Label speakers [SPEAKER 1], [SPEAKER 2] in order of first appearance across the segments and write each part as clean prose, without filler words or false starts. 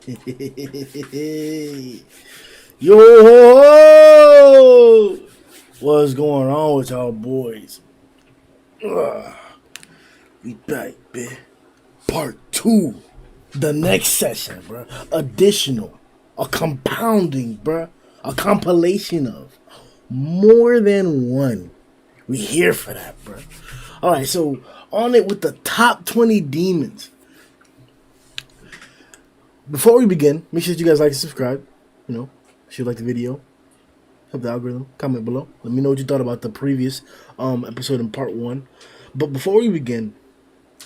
[SPEAKER 1] Yo, what's going on with y'all boys? We back, bitch. Part 2. The next session, bro. Additional. A compounding, bro. A compilation of more than one. We here for that, bro. Alright, so on it with the top 20 demons. Before we begin, make sure that you guys like and subscribe. If you like the video, help the algorithm. Comment below. Let me know what you thought about the previous episode in part 1. But before we begin,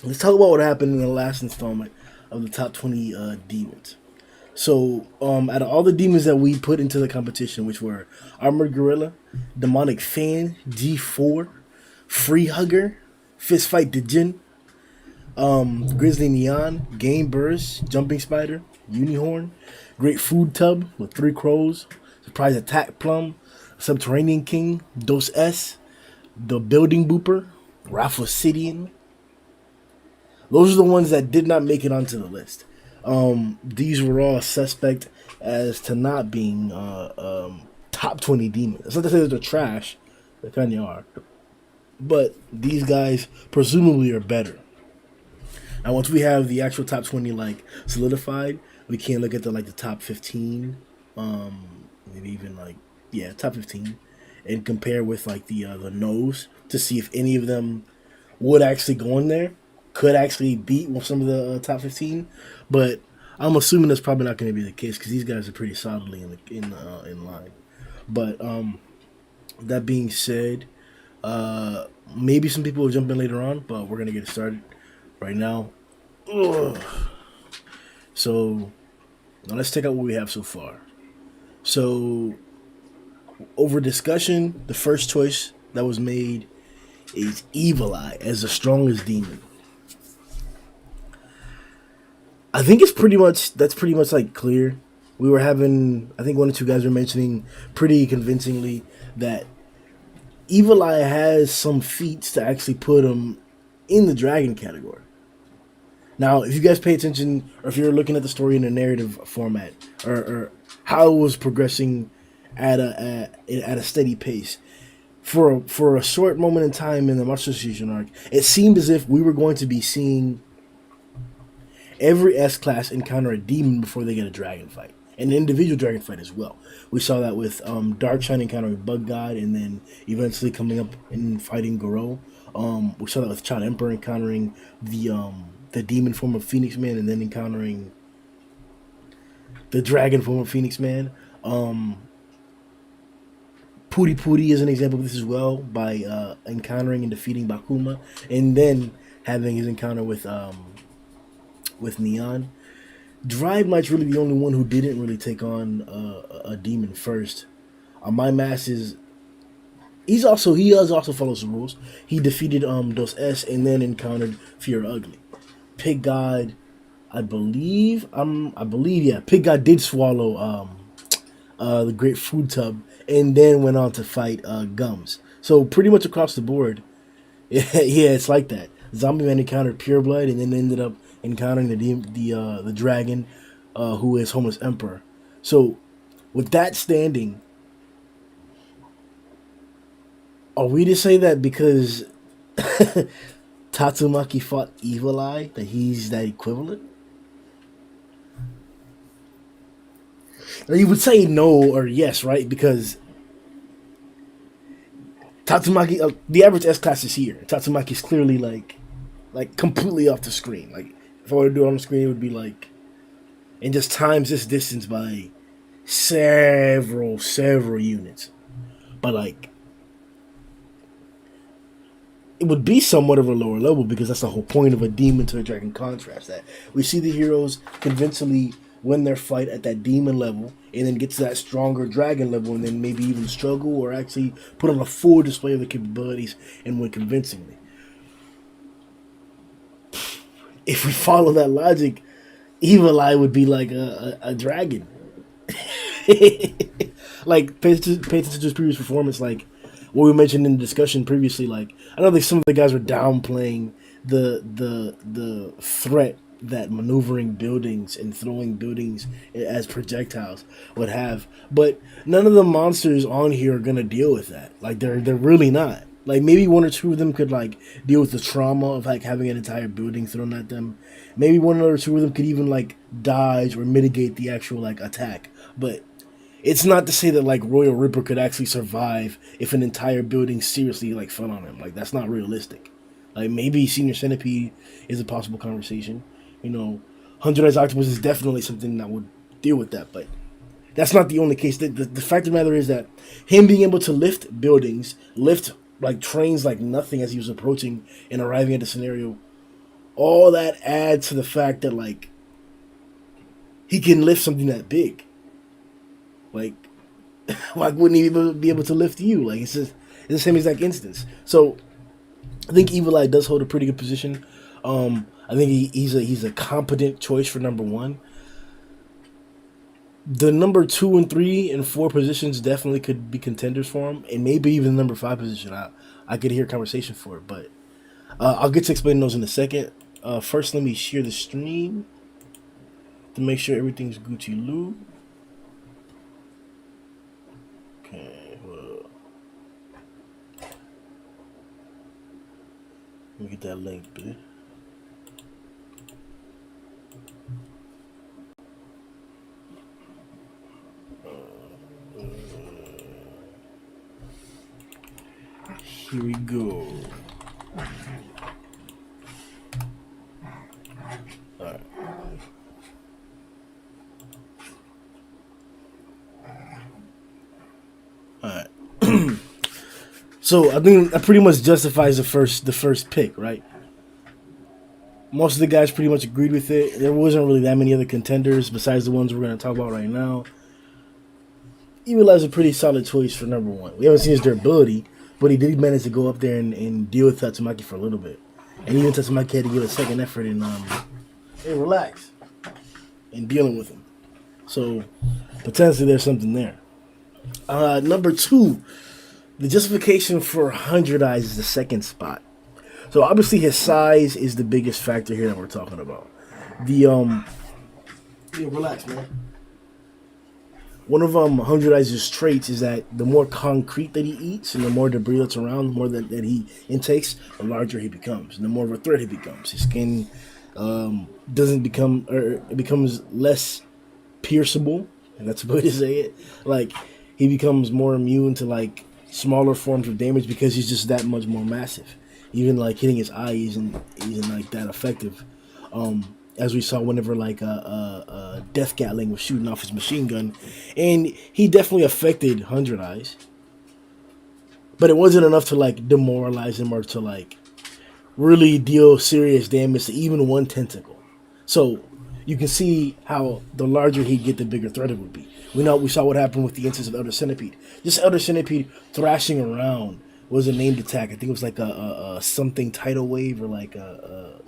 [SPEAKER 1] let's talk about what happened in the last installment of the top 20 demons. So, out of all the demons that we put into the competition, which were Armored Gorilla, Demonic Fan, G4, Free Hugger, Fist Fight Djinn, Grizzly Neon, Game Burst, Jumping Spider, Unihorn, Great Food Tub with 3 Crows, Surprise Attack Plum, Subterranean King, Dos S, The Building Booper, Rafflesidian. Those are the ones that did not make it onto the list. These were all suspect as to not being top 20 demons. It's not to say that they're trash. They kind of are. But these guys presumably are better. And once we have the actual top 20 solidified, we can look at the top 15, maybe even top 15, and compare with the no's to see if any of them would actually go in there, could actually beat some of the top 15. But I'm assuming that's probably not going to be the case because these guys are pretty solidly in line. But that being said, maybe some people will jump in later on, but we're gonna get started right now. So now let's take out what we have so far. So over discussion, the first choice that was made is Evil Eye as the strongest demon. I think that's pretty much clear. We were having, I think one or two guys were mentioning pretty convincingly that Evil Eye has some feats to actually put him in the dragon category. Now, if you guys pay attention, or if you're looking at the story in a narrative format, or how it was progressing at a steady pace, for a short moment in time in the Master Association arc, it seemed as if we were going to be seeing every S-class encounter a demon before they get a dragon fight. An individual dragon fight as well. We saw that with Darkshine encountering Bug God, and then eventually coming up and fighting Garou. We saw that with Child Emperor encountering the demon form of Phoenix Man, and then encountering the dragon form of Phoenix Man. Puri Puri is an example of this as well, by encountering and defeating Bakuma, and then having his encounter with Neon. Drive Might's really the only one who didn't really take on a demon first. My Mass he also follows the rules. He defeated Dos S and then encountered Fear Ugly. Pig God, I believe Pig God did swallow the Great Food Tub and then went on to fight Gums. So pretty much across the board, yeah, it's like that. Zombie Man encountered Pure Blood and then ended up encountering the dragon, who is Homeless Emperor. So, with that standing, are we to say that because Tatsumaki fought Evil Eye, that he's that equivalent? Now, you would say no or yes, right? Because Tatsumaki, the average S class is here. Tatsumaki is clearly like completely off the screen. If I were to do it on the screen, it would be and just times this distance by several units. But it would be somewhat of a lower level because that's the whole point of a demon to a dragon contrast. That we see the heroes convincingly win their fight at that demon level and then get to that stronger dragon level and then maybe even struggle or actually put on a full display of their capabilities and win convincingly. If we follow that logic, Evil Eye would be like a dragon. Pay attention to his previous performance, what we mentioned in the discussion previously. I know that some of the guys were downplaying the threat that maneuvering buildings and throwing buildings as projectiles would have. But none of the monsters on here are gonna deal with that. Like they're really not. Like maybe one or two of them could like deal with the trauma of like having an entire building thrown at them. Maybe one or two of them could even like dodge or mitigate the actual like attack. But it's not to say that like Royal Ripper could actually survive if an entire building seriously like fell on him. Like that's not realistic. Like maybe Senior Centipede is a possible conversation. You know, 100 Eyes Octopus is definitely something that would deal with that, but that's not the only case. The fact of the matter is that him being able to lift buildings, lift like trains like nothing as he was approaching and arriving at the scenario, all that adds to the fact that like he can lift something that big. Like, why wouldn't he be able to lift you? Like it's the same exact instance. So I think Evil Eye does hold a pretty good position. I think he's a competent choice for number one. The number 2 and 3 and 4 positions definitely could be contenders for him, and maybe even the number 5 position. I could hear conversation for it, but I'll get to explain those in a second. First, let me share the stream to make sure everything's Gucci Lou. Okay, well, let me get that link, bitch. Here we go. Alright. Alright. So I think that pretty much justifies the first pick, right? Most of the guys pretty much agreed with it. There wasn't really that many other contenders besides the ones we're going to talk about right now. Evil Eye's a pretty solid choice for number one. We haven't seen his durability, but he did manage to go up there and deal with Tatsumaki for a little bit. And even Tatsumaki had to give a second effort in hey, relax, in dealing with him. So potentially there's something there. Number 2, the justification for 100 Eyes is the second spot. So obviously his size is the biggest factor here that we're talking about. Yeah, relax, man. One of 100 Eyes' traits is that the more concrete that he eats and the more debris that's around, the more that he intakes, the larger he becomes, and the more of a threat he becomes. His skin doesn't become, or it becomes less pierceable, and that's a way to say it. Like he becomes more immune to like smaller forms of damage because he's just that much more massive. Even like hitting his eye isn't like that effective. As we saw whenever like Death Gatling was shooting off his machine gun, and he definitely affected 100 Eyes, but it wasn't enough to like demoralize him or to like really deal serious damage to even one tentacle. So you can see how the larger he'd get, the bigger threat it would be. We saw what happened with the instance of Elder Centipede. Just Elder Centipede thrashing around was a named attack. I think it was like a something tidal wave or like a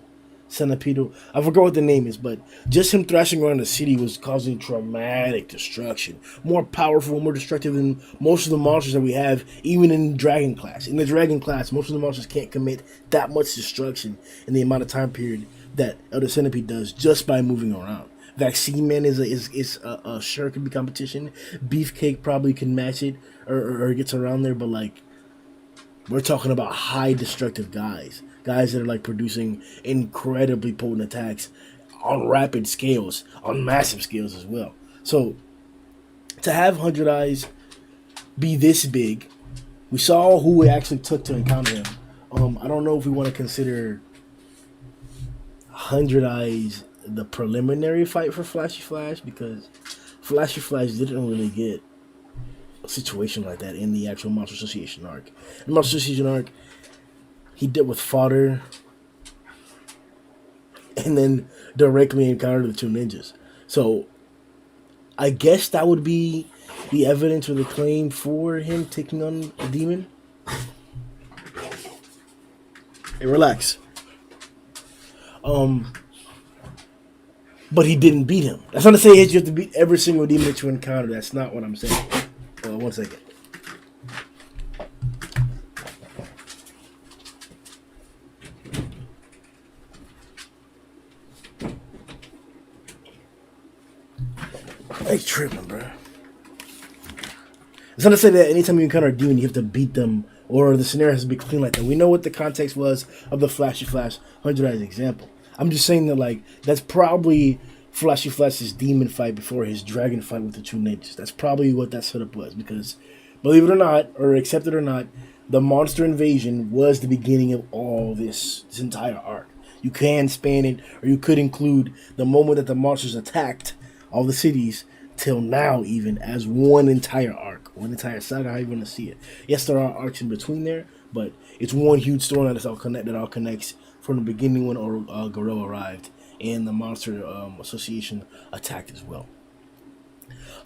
[SPEAKER 1] centipede. I forgot what the name is, but just him thrashing around the city was causing dramatic destruction. More powerful, more destructive than most of the monsters that we have, even in Dragon Class. In the Dragon Class, most of the monsters can't commit that much destruction in the amount of time period that Elder Centipede does just by moving around. Vaccine Man is a sure could be competition. Beefcake probably can match it or gets around there, but like we're talking about high destructive guys that are like producing incredibly potent attacks on rapid scales, on massive scales as well. So to have 100 Eyes be this big, we saw who it actually took to encounter him. I don't know if we want to consider 100 Eyes the preliminary fight for Flashy Flash, because Flashy Flash didn't really get a situation like that in the actual Monster Association arc. In the Monster Association arc, he dealt with fodder and then directly encountered the 2 ninjas. So I guess that would be the evidence or the claim for him taking on a demon. Hey, relax. But he didn't beat him. That's not to say you have to beat every single demon that you encounter. That's not what I'm saying. 1 second. He's tripping, bro. It's not to say that anytime you encounter a demon, you have to beat them or the scenario has to be clean like that. We know what the context was of the Flashy Flash 100 Eyes example. I'm just saying that, like, that's probably Flashy Flash's demon fight before his dragon fight with the two ninjas. That's probably what that setup was because, believe it or not, or accept it or not, the monster invasion was the beginning of all this entire arc. You can span it, or you could include the moment that the monsters attacked all the cities till now, even as one entire arc, one entire saga. How you want to see it? Yes, there are arcs in between there, but it's one huge story that all connects from the beginning when Garou arrived and the monster association attacked as well.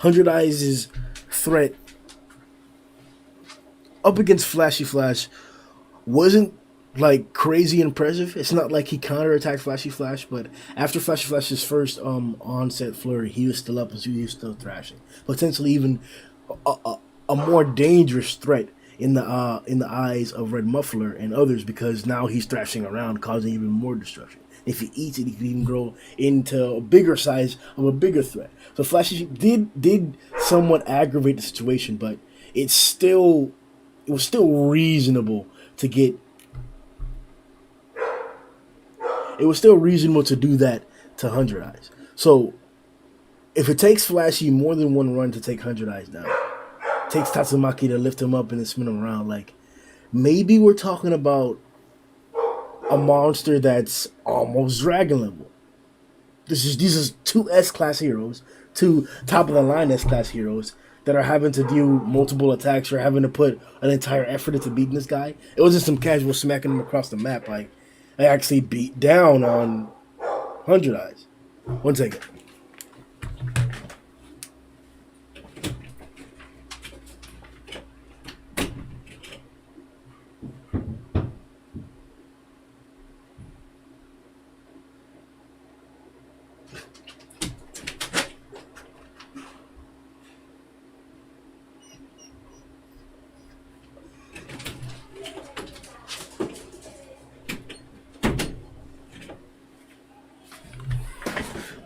[SPEAKER 1] 100 Eyes' threat up against Flashy Flash wasn't like crazy impressive. It's not like he counterattacked Flashy Flash, but after Flashy Flash's first onset flurry, he was still up and he was still thrashing. Potentially even a more dangerous threat in the eyes of Red Muffler and others because now he's thrashing around, causing even more destruction. If he eats it, he could even grow into a bigger size of a bigger threat. So Flashy did somewhat aggravate the situation, but it was still reasonable to get. It was still reasonable to do that to 100 Eyes. So, if it takes Flashy more than one run to take 100 Eyes down, it takes Tatsumaki to lift him up and then spin him around, like, maybe we're talking about a monster that's almost dragon level. These are two S-class heroes, two top-of-the-line S-class heroes that are having to do multiple attacks or having to put an entire effort into beating this guy. It wasn't some casual smacking him across the map, like, I actually beat down on 100 Eyes. One second.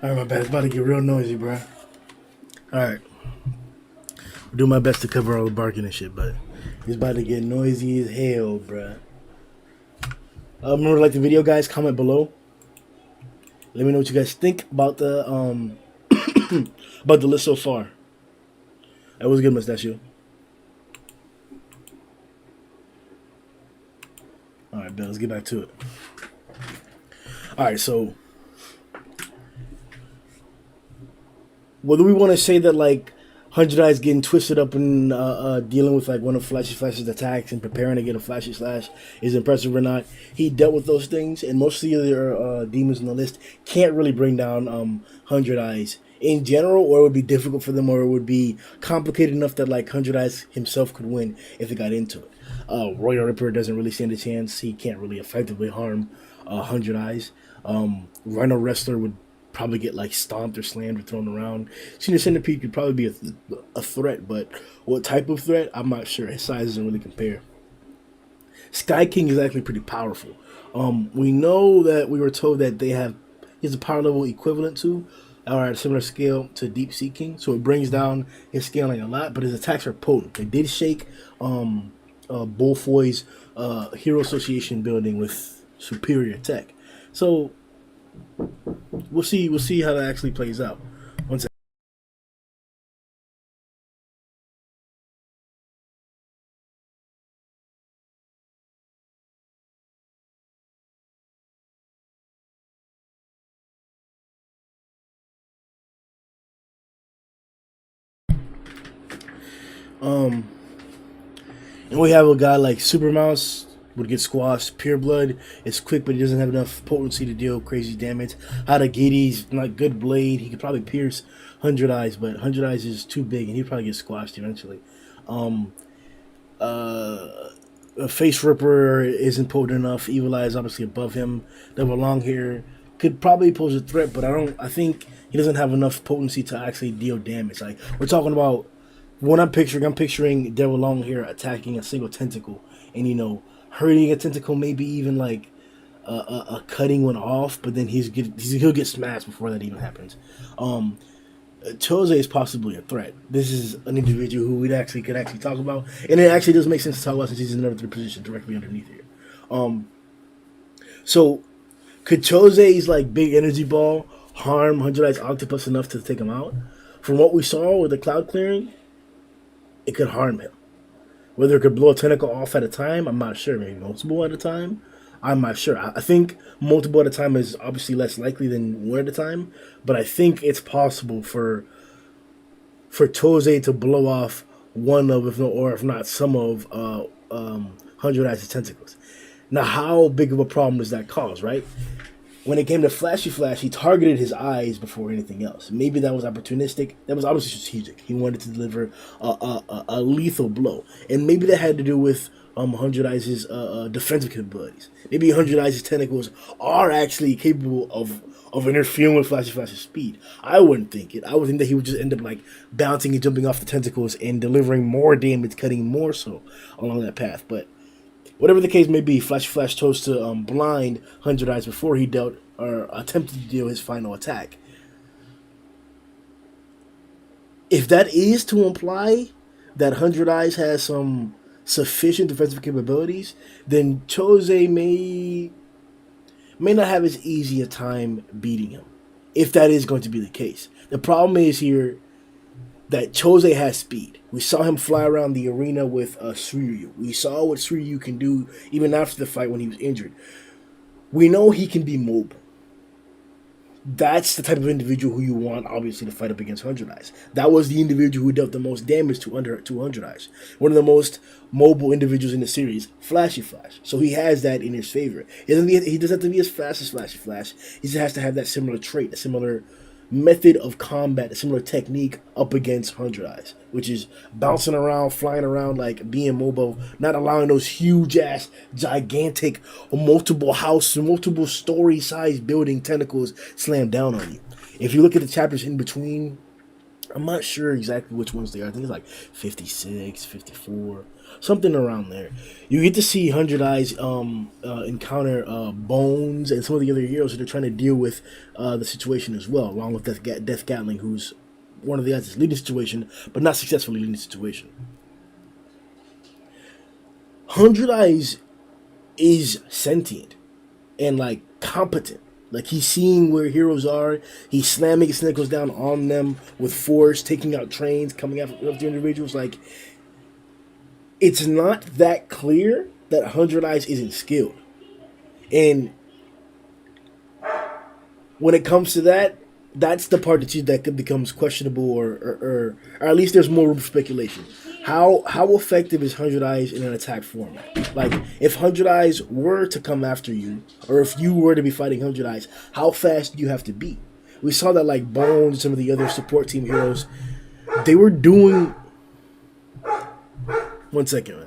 [SPEAKER 1] Alright, my bad. It's about to get real noisy, bro. Alright. I'll do my best to cover all the barking and shit, but it's about to get noisy as hell, bro. Remember to like the video, guys. Comment below. Let me know what you guys think about the about the list so far. That was good, Mustachio. Alright, Bill, let's get back to it. Alright, so whether we want to say that, like, 100 Eyes getting twisted up and dealing with, like, one of Flashy Flash's attacks and preparing to get a Flashy Slash is impressive or not, he dealt with those things, and most of the other demons on the list can't really bring down 100 Eyes in general, or it would be difficult for them, or it would be complicated enough that, like, 100 Eyes himself could win if they got into it. Royal Ripper doesn't really stand a chance. He can't really effectively harm 100 Eyes. Rhino Wrestler would probably get, like, stomped or slammed or thrown around. Senior Centipede could probably be a threat, but what type of threat, I'm not sure. His size doesn't really compare. Sky King is actually pretty powerful. We know that we were told that he's a power level equivalent to, or at a similar scale to Deep Sea King, so it brings down his scaling a lot, but his attacks are potent. They did shake Bullfoy's Hero Association building with superior tech. So we'll see how that actually plays out. One second. And we have a guy like Super Mouse would get squashed. Pure Blood is quick, but he doesn't have enough potency to deal crazy damage. Hadagidi's not good blade. He could probably pierce 100 Eyes, but 100 Eyes is too big, and he'd probably get squashed eventually. A Face Ripper isn't potent enough. Evil Eye is obviously above him. Devil Long Hair could probably pose a threat, but I think he doesn't have enough potency to actually deal damage. Like, we're talking about what I'm picturing Devil Long Hair attacking a single tentacle and, you know, hurting a tentacle, maybe even like a cutting one off, but then he'll get smashed before that even happens. Chose is possibly a threat. This is an individual who we actually could actually talk about, and it actually does make sense to talk about since he's in another position directly underneath here. Um, so could Chose's like big energy ball harm 100 Eye's octopus enough to take him out? From what we saw with the cloud clearing, it could harm him. Whether it could blow a tentacle off at a time, I'm not sure. Maybe multiple at a time, I'm not sure. I think multiple at a time is obviously less likely than one at a time, but I think it's possible for Chose to blow off one of, if no, or if not some of, 100 Eyes' tentacles. Now, how big of a problem does that cause, right? When it came to Flashy Flash, he targeted his eyes before anything else. Maybe that was opportunistic. That was obviously strategic. He wanted to deliver a lethal blow. And maybe that had to do with 100 Eyes' defensive capabilities. Maybe 100 Eyes' tentacles are actually capable of interfering with Flashy Flash's speed. I wouldn't think it. I would think that he would just end up like bouncing and jumping off the tentacles and delivering more damage, cutting more so along that path. But whatever the case may be, Flash chose to blind 100 Eyes before he dealt or attempted to deal his final attack. If that is to imply that 100 Eyes has some sufficient defensive capabilities, then Chose may not have as easy a time beating him, if that is going to be the case. The problem is here that Chose has speed. We saw him fly around the arena with Suryu. We saw what Suryu can do even after the fight when he was injured. We know he can be mobile. That's the type of individual who you want, obviously, to fight up against 100 Eyes. That was the individual who dealt the most damage to 100 Eyes. One of the most mobile individuals in the series, Flashy Flash. So he has that in his favor. He doesn't have to be as fast as Flashy Flash. He just has to have that similar trait, a similar method of combat, a similar technique up against 100 Eyes, which is bouncing around, flying around, like being mobile, not allowing those huge ass, gigantic, multiple house, multiple story size building tentacles slam down on you. If you look at the chapters in between, I'm not sure exactly which ones they are. I think it's like 56, 54, something around there. You get to see 100 Eyes encounter Bones and some of the other heroes that are trying to deal with the situation as well, along with Death Gatling, who's one of the guys that's leading the situation, but not successfully leading the situation. 100 Eyes is sentient and like competent. Like he's seeing where heroes are. He's slamming his tentacles down on them with force, taking out trains, coming after the individuals. Like it's not that clear that 100 Eyes isn't skilled. And when it comes to that, that's the part that becomes questionable, or at least there's more room for speculation. How effective is 100 Eyes in an attack format? Like, if 100 Eyes were to come after you, or if you were to be fighting 100 Eyes, how fast do you have to be? We saw that, like, Bones and some of the other support team heroes, they were doing... One second, man.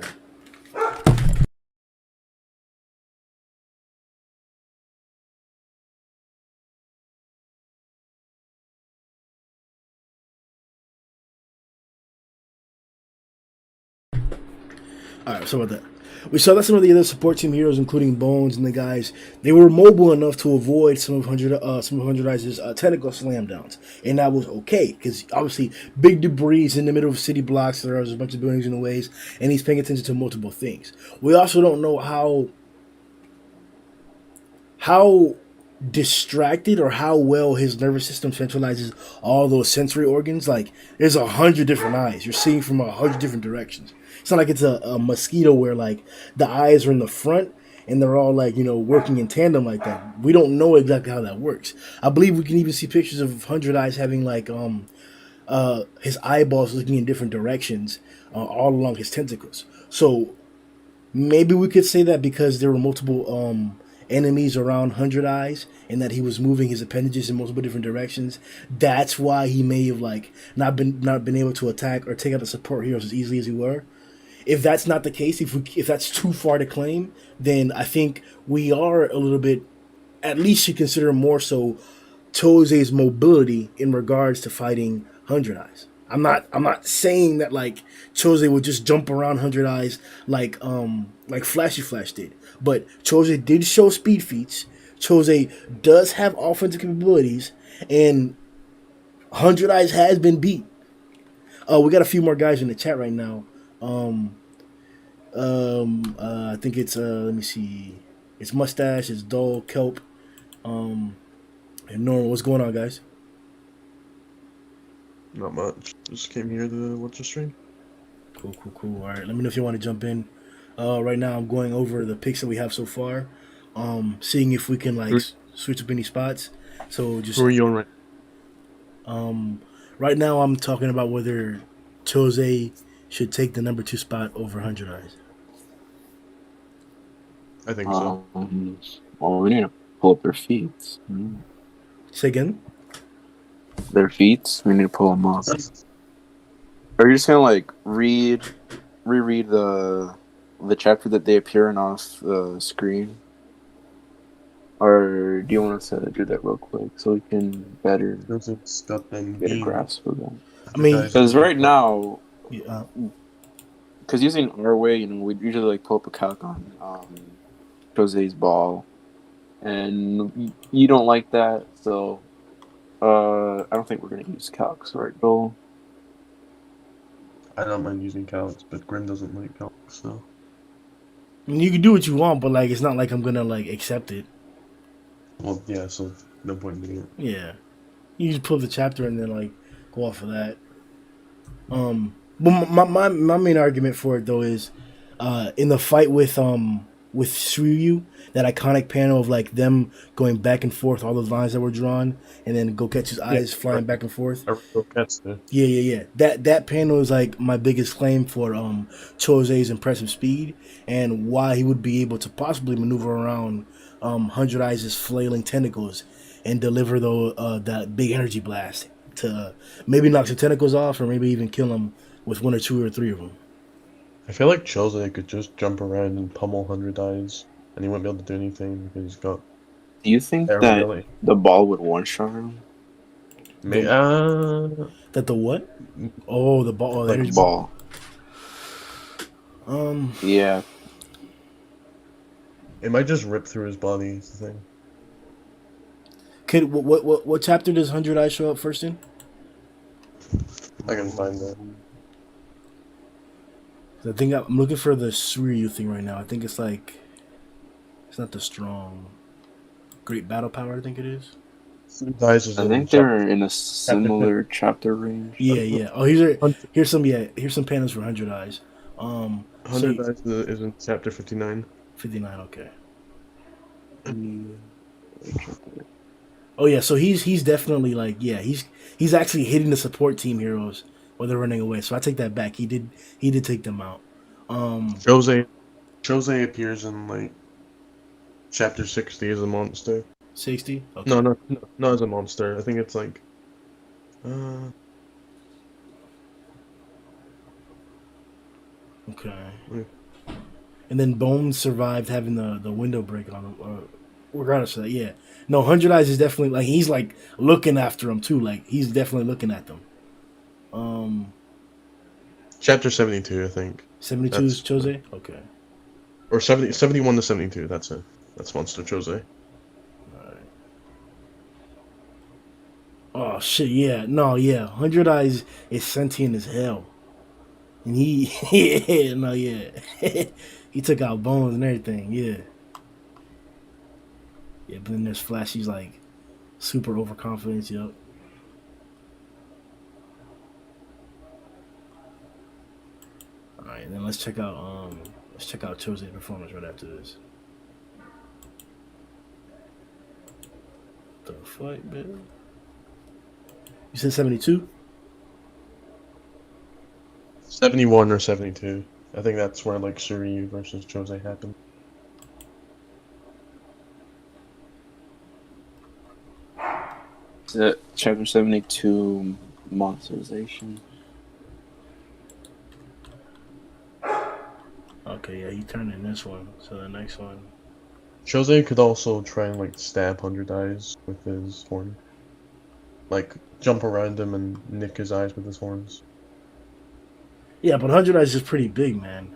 [SPEAKER 1] Alright, so about that. We saw that some of the other support team heroes, including Bones and the guys, they were mobile enough to avoid some of 100 Eyes' tentacle slam downs, and that was okay because obviously big debris in the middle of city blocks. There's a bunch of buildings in the ways, and he's paying attention to multiple things. We also don't know how distracted or how well his nervous system centralizes all those sensory organs. Like there's 100 different eyes you're seeing from 100 different directions. It's not like it's a mosquito where like the eyes are in the front and they're all like, working in tandem like that. We don't know exactly how that works. I believe we can even see pictures of 100 Eyes having like his eyeballs looking in different directions all along his tentacles. So maybe we could say that because there were multiple enemies around 100 Eyes and that he was moving his appendages in multiple different directions, that's why he may have like not been able to attack or take out the support heroes as easily as he were. If that's not the case, if that's too far to claim, then I think we are a little bit, at least should consider more so Chose's mobility in regards to fighting 100 Eyes. I'm not saying that like Chose would just jump around 100 Eyes like Flashy Flash did, but Chose did show speed feats. Chose does have offensive capabilities, and 100 Eyes has been beat. We got a few more guys in the chat right now. I think it's let me see. It's Mustache, it's Dull, Kelp, and Normal. What's going on, guys?
[SPEAKER 2] Not much. Just came here to watch the stream.
[SPEAKER 1] Cool. All right, let me know if you want to jump in. Right now, I'm going over the picks that we have so far, seeing if we can like switch up any spots. So just
[SPEAKER 2] Who are you on right?
[SPEAKER 1] right now, I'm talking about whether Chose should take the number 2 spot over 100 Eyes.
[SPEAKER 2] I think so.
[SPEAKER 3] Well, we need to pull up their feeds.
[SPEAKER 1] Say again?
[SPEAKER 3] Their feeds? We need to pull them up. Are you just gonna like reread the chapter that they appear in off the screen? Or do you want us to do that real quick so we can better get a grasp of that?
[SPEAKER 1] I mean,
[SPEAKER 3] because right now,
[SPEAKER 1] yeah,
[SPEAKER 3] because using our way, we usually like pull up a calc on Jose's ball, and you don't like that, so I don't think we're gonna use calcs, right, Bill?
[SPEAKER 2] I don't mind using calcs, but Grim doesn't like calcs, so.
[SPEAKER 1] I mean, you can do what you want, but like it's not like I'm gonna like accept it.
[SPEAKER 2] Well, yeah, so no point in doing it.
[SPEAKER 1] Yeah, you just pull the chapter and then like go off of that. But my main argument for it though is, in the fight with Shiryu, that iconic panel of like them going back and forth, all those lines that were drawn, and then Goketsu's eyes flying back and forth. Yeah. That panel is like my biggest claim for Chose's impressive speed and why he would be able to possibly maneuver around 100 Eyes' flailing tentacles and deliver that big energy blast to maybe knock some tentacles off or maybe even kill him with 1 or 2 or 3 of them.
[SPEAKER 2] I feel like Chose could just jump around and pummel 100 Eyes, and he wouldn't be able to do anything because he's got.
[SPEAKER 3] Do you think that the ball would one-shot him?
[SPEAKER 1] That the what? Oh, the ball.
[SPEAKER 3] Like the ball. Yeah.
[SPEAKER 2] It might just rip through his body. Is the thing.
[SPEAKER 1] What chapter does 100 Eyes show up first in?
[SPEAKER 2] I can find that.
[SPEAKER 1] I think I'm looking for the Suryu thing right now. I think it's like it's not the strong great battle power. I think it is.
[SPEAKER 3] I think they're in a similar chapter range.
[SPEAKER 1] Yeah. Oh, here's some panels for 100 Eyes.
[SPEAKER 2] 100 Eyes is in chapter 59.
[SPEAKER 1] 59, okay. Oh yeah, so he's definitely like he's actually hitting the support team heroes while they're running away. So I take that back. He did take them out.
[SPEAKER 2] Chose appears in like chapter 60 as a monster.
[SPEAKER 1] 60? Okay.
[SPEAKER 2] No, not as a monster. I think it's like
[SPEAKER 1] Okay. And then Bones survived having the window break on him. Regardless of that, yeah. No, 100 Eyes is definitely like he's like looking after them too. Like he's definitely looking at them.
[SPEAKER 2] Chapter 72, I think.
[SPEAKER 1] 72 is Chose? Okay.
[SPEAKER 2] Or 71 to 72, that's it. That's Monster Chose.
[SPEAKER 1] Alright. Oh shit, yeah. No, yeah. 100 Eyes is sentient as hell. And he he took out Bones and everything, yeah. Yeah, but then there's Flash, he's like super overconfident, yep. Alright, then let's check out Chose's performance right after this. The fuck, man? You said 72?
[SPEAKER 2] 71 or 72. I think that's where like Suryu versus Chose happened.
[SPEAKER 3] Chapter 72, monsterization.
[SPEAKER 1] Okay, yeah, he turned in this one. So the next one.
[SPEAKER 2] Chose could also try and like stab 100 Eyes with his horn. Like jump around him and nick his eyes with his horns.
[SPEAKER 1] Yeah, but 100 Eyes is pretty big, man.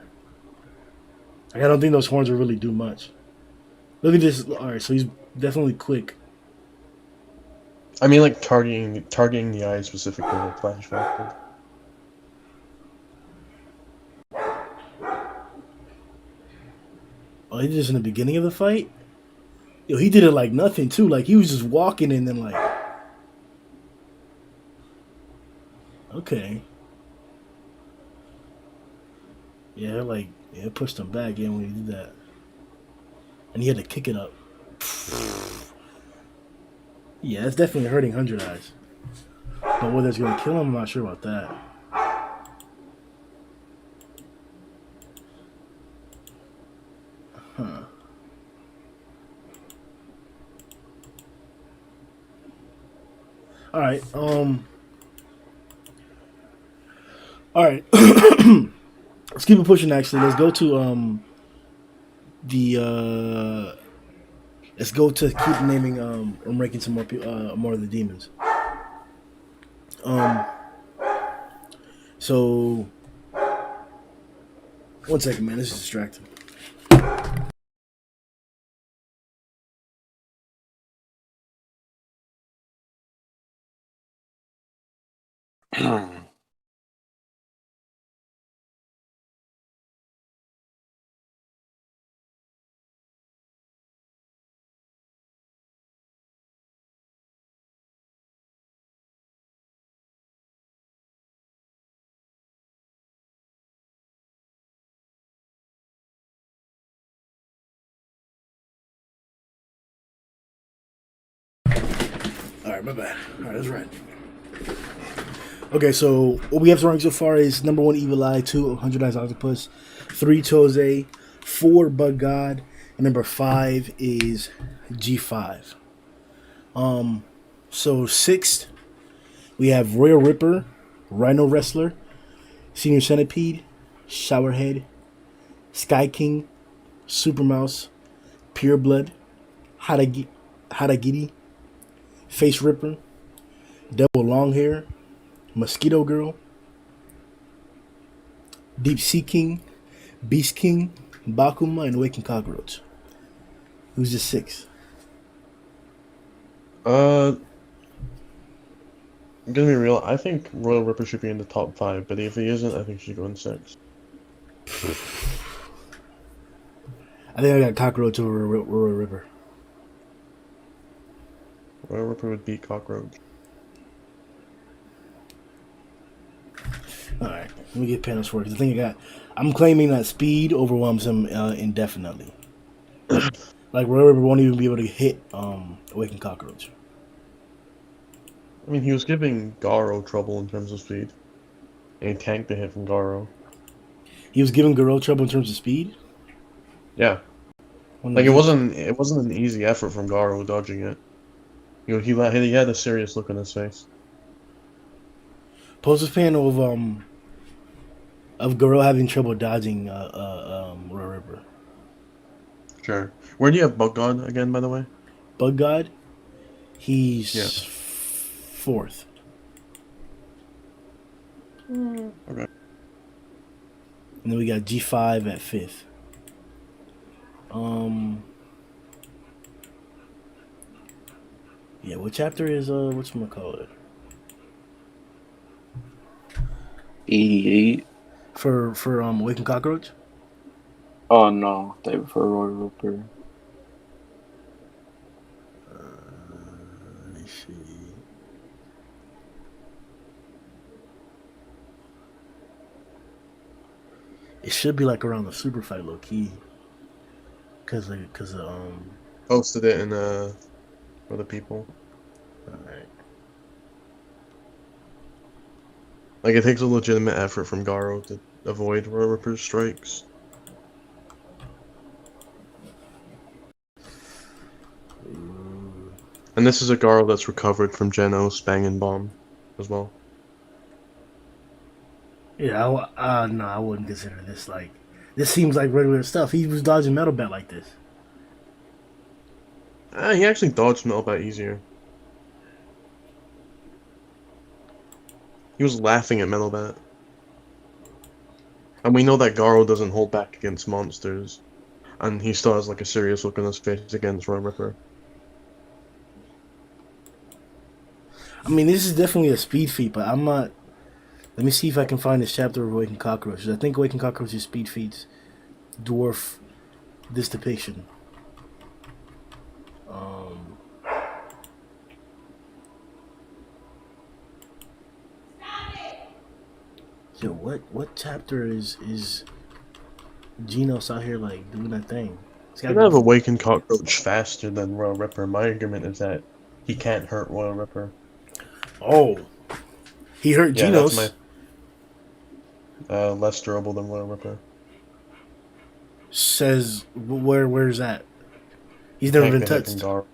[SPEAKER 1] Like, I don't think those horns will really do much. Look at this. Alright, so he's definitely quick.
[SPEAKER 2] I mean, like targeting the eye specifically, like flash factor.
[SPEAKER 1] Oh, he just in the beginning of the fight. Yo, he did it like nothing too. Like he was just walking and then like, okay, yeah, like yeah, it pushed him back. Yeah, when he did that, and he had to kick it up. Yeah, it's definitely hurting Hundred Eyes. But whether it's gonna kill him, I'm not sure about that. Huh. All right. All right. Let's keep it pushing. Actually, let's go to the let's go to keep naming or ranking some more of the demons. Um. So, one second, man. This is distracting. All right, my bad. All right, that's right. Okay, so what we have to rank so far is number 1 Evil Eye, 2 100 Eyes Octopus, 3 Chose, 4 Bug God, and number 5 is G5. So sixth we have Royal Ripper, Rhino Wrestler, Senior Centipede, Showerhead, Sky King, Super Mouse, Pure Blood, Haragiri, Face Ripper, Devil Longhair, Mosquito Girl, Deep Sea King, Beast King, Bakuma, and Awakened Cockroach. Who's the sixth?
[SPEAKER 2] I'm gonna be real. I think Royal Ripper should be in the top 5, but if he isn't, I think he should go in 6.
[SPEAKER 1] I think I got Cockroach over Royal Ripper.
[SPEAKER 2] Royal Ripper would beat Cockroach.
[SPEAKER 1] All right, let me get panels for it. The thing I'm claiming that speed overwhelms him indefinitely. Like Royal Ripper won't even be able to hit Awakened Cockroach.
[SPEAKER 2] I mean, he was giving Garou trouble in terms of speed. And he tanked the hit from Garou.
[SPEAKER 1] He was giving Garou trouble in terms of speed.
[SPEAKER 2] Yeah. Like it wasn't an easy effort from Garou dodging it. You know, he had a serious look on his face.
[SPEAKER 1] Post a panel of Garou having trouble dodging Royal Ripper.
[SPEAKER 2] Sure. Where do you have Bug God again, by the way?
[SPEAKER 1] Bug God, he's
[SPEAKER 2] Yeah.
[SPEAKER 1] 4th.
[SPEAKER 2] Okay.
[SPEAKER 1] And then we got G5 at 5th. Yeah, what chapter is whatchamacallit?
[SPEAKER 3] 88.
[SPEAKER 1] For Awakened Cockroach?
[SPEAKER 3] Oh no, they were for Roy Ripper.
[SPEAKER 1] Let me see. It should be like around the super fight low key. Cause
[SPEAKER 2] Posted it in for the people.
[SPEAKER 1] alright.
[SPEAKER 2] Like it takes a legitimate effort from Garou to avoid Royal Ripper's strikes. And this is a Garou that's recovered from Genos Bang and Bomb as well.
[SPEAKER 1] Yeah, no, I wouldn't consider this like. This seems like regular stuff. He was dodging Metal Bat like this.
[SPEAKER 2] He actually dodged Metal Bat easier. He was laughing at Metal Bat. And we know that Garou doesn't hold back against monsters. And he still has like a serious look on his face against Royal Ripper.
[SPEAKER 1] I mean, this is definitely a speed feat, but I'm not. Let me see if I can find this chapter of Awakened Cockroaches. I think Awakened Cockroaches speed feats dwarf this depiction. Um, Yo, what chapter is Genos out here like doing that thing? It's
[SPEAKER 2] You
[SPEAKER 1] gotta
[SPEAKER 2] can have
[SPEAKER 1] be.
[SPEAKER 2] Awakened Cockroach faster than Royal Ripper. My argument is that he can't hurt Royal Ripper.
[SPEAKER 1] Oh, he hurt
[SPEAKER 2] Yeah, that's my
[SPEAKER 1] Genos.
[SPEAKER 2] less durable than Royal Ripper.
[SPEAKER 1] Says where's that? He's never
[SPEAKER 2] Tank
[SPEAKER 1] been
[SPEAKER 2] the hit from
[SPEAKER 1] touched.
[SPEAKER 2] Garou.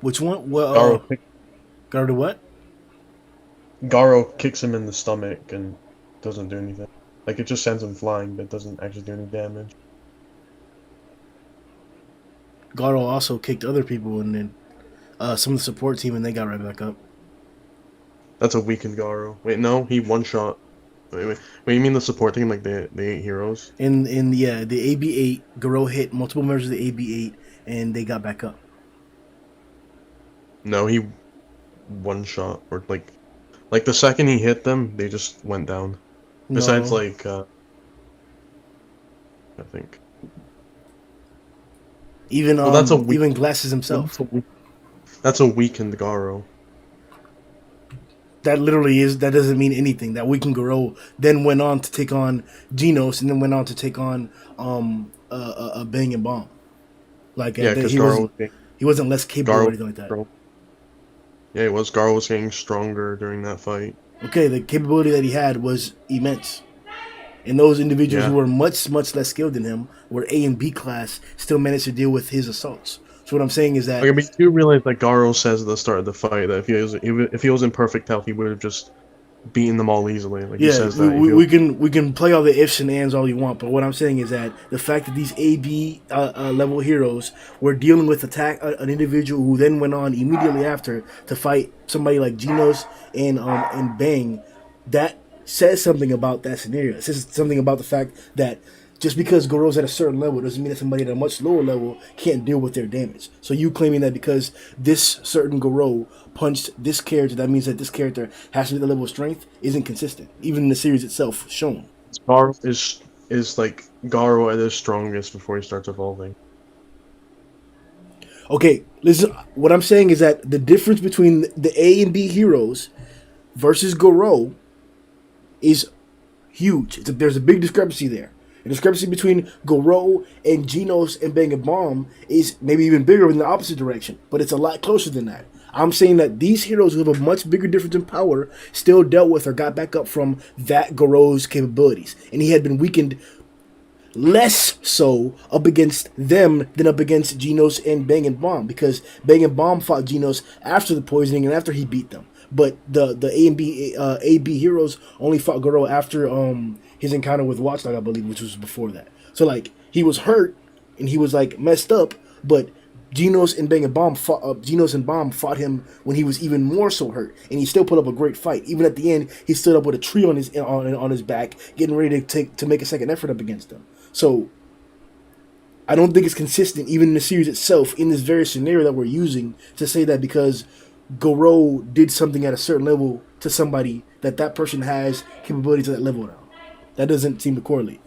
[SPEAKER 1] Which one? Well, Guard to what?
[SPEAKER 2] Garou kicks him in the stomach and doesn't do anything. Like, it just sends him flying, but doesn't actually do any damage.
[SPEAKER 1] Garou also kicked other people and then some of the support team and they got right back up.
[SPEAKER 2] That's a weakened Garou. Wait, no, he one-shot. Wait, you mean the support team, like the 8 heroes?
[SPEAKER 1] In the AB8, Garou hit multiple members of the AB8 and they got back up.
[SPEAKER 2] No, he one-shot. Or, like the second he hit them, they just went down. Besides,
[SPEAKER 1] No.
[SPEAKER 2] like, I think.
[SPEAKER 1] Even
[SPEAKER 2] Well, that's a weak-
[SPEAKER 1] even Glasses himself.
[SPEAKER 2] That's a weakened Garou.
[SPEAKER 1] That doesn't mean anything. That weakened Garou then went on to take on Genos and then went on to take on a Bang and Bomb. Like
[SPEAKER 2] Yeah, because
[SPEAKER 1] he wasn't less capable or anything like that.
[SPEAKER 2] Yeah, it was. Garou was getting stronger during that fight.
[SPEAKER 1] Okay, the capability that he had was immense. And those individuals
[SPEAKER 2] Yeah.
[SPEAKER 1] who were much less skilled than him, were A and B class, still managed to deal with his assaults. So what I'm saying is that
[SPEAKER 2] Okay, but you do realize that Garou says at the start of the fight that if he was in perfect health, he would have just beaten them all easily. Like, he
[SPEAKER 1] yeah,
[SPEAKER 2] says that.
[SPEAKER 1] we can play all the ifs and ands all you want, but what I'm saying is that the fact that these AB level heroes were dealing with an individual who then went on immediately after to fight somebody like Genos and Bang, that says something about that scenario. It says something about the fact that just because Garou's at a certain level doesn't mean that somebody at a much lower level can't deal with their damage. So you claiming that because this certain Garou punched this character, that means that this character has to be the level of strength isn't consistent. Even in the series itself shown.
[SPEAKER 2] Garou is like Garou at his strongest before he starts evolving.
[SPEAKER 1] Okay, listen. What I'm saying is that the difference between the A and B heroes versus Garou is huge. There's a big discrepancy there. The discrepancy between Garou and Genos and Bang and Bomb is maybe even bigger in the opposite direction, but it's a lot closer than that. I'm saying that these heroes who have a much bigger difference in power still dealt with or got back up from that Garou's capabilities, and he had been weakened less so up against them than up against Genos and Bang and Bomb, because Bang and Bomb fought Genos after the poisoning and after he beat them. But the A and B AB heroes only fought Garou after his encounter with Watchdog, I believe, which was before that. So like he was hurt and he was like messed up, but Genos and Bang and Bomb fought him when he was even more so hurt, and he still put up a great fight. Even at the end, he stood up with a tree on his back, getting ready to make a second effort up against them. So I don't think it's consistent, even in the series itself, in this very scenario that we're using, to say that because Garou did something at a certain level to somebody, that person has capabilities at that level now. That doesn't seem to correlate.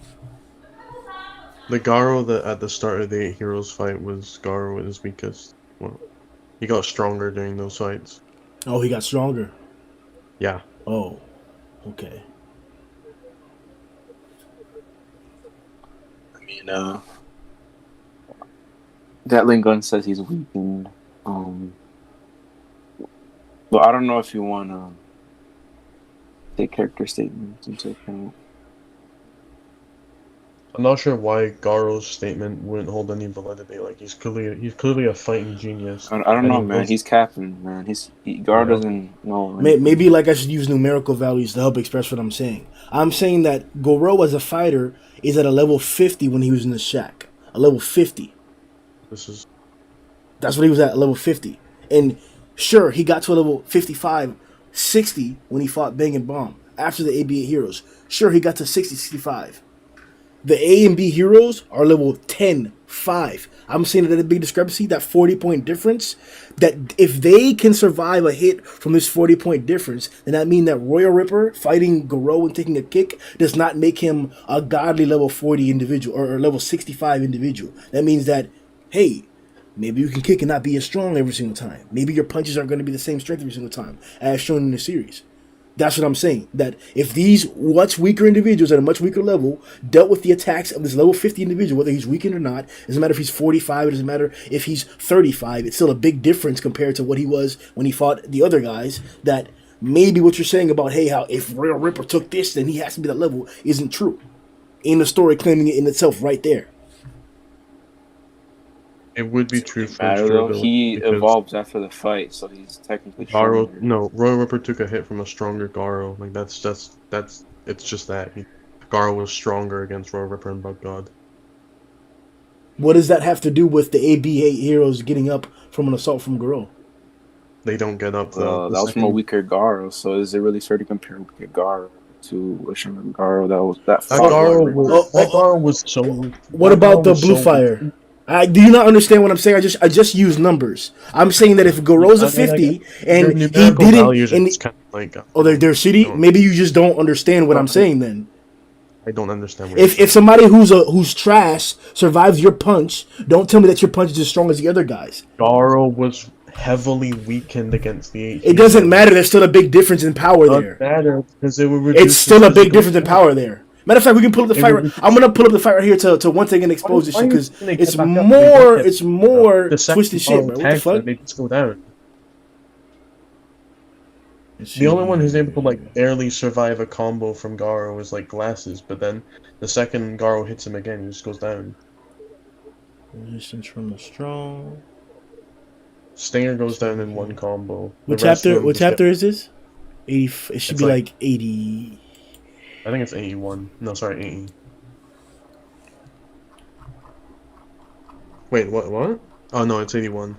[SPEAKER 2] The Garou that at the start of the 8 heroes fight was Garou at his weakest. Well, he got stronger during those fights.
[SPEAKER 1] Oh, he got stronger.
[SPEAKER 2] Yeah.
[SPEAKER 1] Oh, okay.
[SPEAKER 3] I mean, Gatling Gun says he's weakened. But I don't know if you want to take character statements into account.
[SPEAKER 2] I'm not sure why Garou's statement wouldn't hold any validity. Like, he's clearly a fighting genius.
[SPEAKER 3] I don't know, man. He's capping, man. Garou doesn't know.
[SPEAKER 1] Maybe like I should use numerical values to help express what I'm saying. I'm saying that Garou as a fighter is at a level 50 when he was in the shack. A level 50. That's what he was at level 50. And sure, he got to a level 55, 60 when he fought Bang and Bomb after the AB8 heroes. Sure, he got to 60, 65. The A and B heroes are level 10, 5. I'm saying that a big discrepancy, that 40-point difference, that if they can survive a hit from this 40-point difference, then that means that Royal Ripper fighting Garou and taking a kick does not make him a godly level 40 individual or level 65 individual. That means that, hey, maybe you can kick and not be as strong every single time. Maybe your punches aren't going to be the same strength every single time, as shown in the series. That's what I'm saying. That if these much weaker individuals at a much weaker level dealt with the attacks of this level 50 individual, whether he's weakened or not, it doesn't matter if he's 45, it doesn't matter if he's 35, it's still a big difference compared to what he was when he fought the other guys. That maybe what you're saying about, hey, how if Royal Ripper took this, then he has to be that level, isn't true. In the story claiming it in itself right there.
[SPEAKER 2] It would be true for
[SPEAKER 3] matter
[SPEAKER 2] sure.
[SPEAKER 3] though. He evolves after the fight, so he's technically
[SPEAKER 2] Garou.
[SPEAKER 3] stronger.
[SPEAKER 2] No, Royal Ripper took a hit from a stronger Garou. Like that's it's just that Garou was stronger against Royal Ripper and Bug God.
[SPEAKER 1] What does that have to do with the AB8 heroes getting up from an assault from Garou?
[SPEAKER 2] They don't get up though.
[SPEAKER 3] That was from a weaker Garou, so is it really fair to compare weaker Garou to a stronger Garou? That
[SPEAKER 2] Garou was so weak.
[SPEAKER 1] What about the Blue Fire? Do you not understand what I'm saying? I just use numbers. I'm saying that if Garou's a 50 and he didn't, and
[SPEAKER 2] kind of like,
[SPEAKER 1] they're shitty. Maybe you just don't understand what I'm saying. Then
[SPEAKER 2] I don't understand. What
[SPEAKER 1] if somebody who's trash survives your punch, don't tell me that your punch is as strong as the other guys.
[SPEAKER 2] Garou was heavily weakened against the 8.
[SPEAKER 1] It doesn't matter. There's still a big difference in power there.
[SPEAKER 2] Matter because it would
[SPEAKER 1] it's still a big difference in power there. Matter of fact, we can pull up the fight. I'm gonna pull up the fight right here to once again expose this shit because it's more twisted shit, bro. What the fuck?
[SPEAKER 2] They just go down. The only one who's able to like barely survive a combo from Garou is like Glasses, but then the second Garou hits him again, he just goes down.
[SPEAKER 1] Resistance from the strong.
[SPEAKER 2] Stinger goes down in one combo.
[SPEAKER 1] What chapter is this? 80. It should be like 80.
[SPEAKER 2] I think it's 81. No, sorry, 80. Wait, what? Oh, no, it's 81.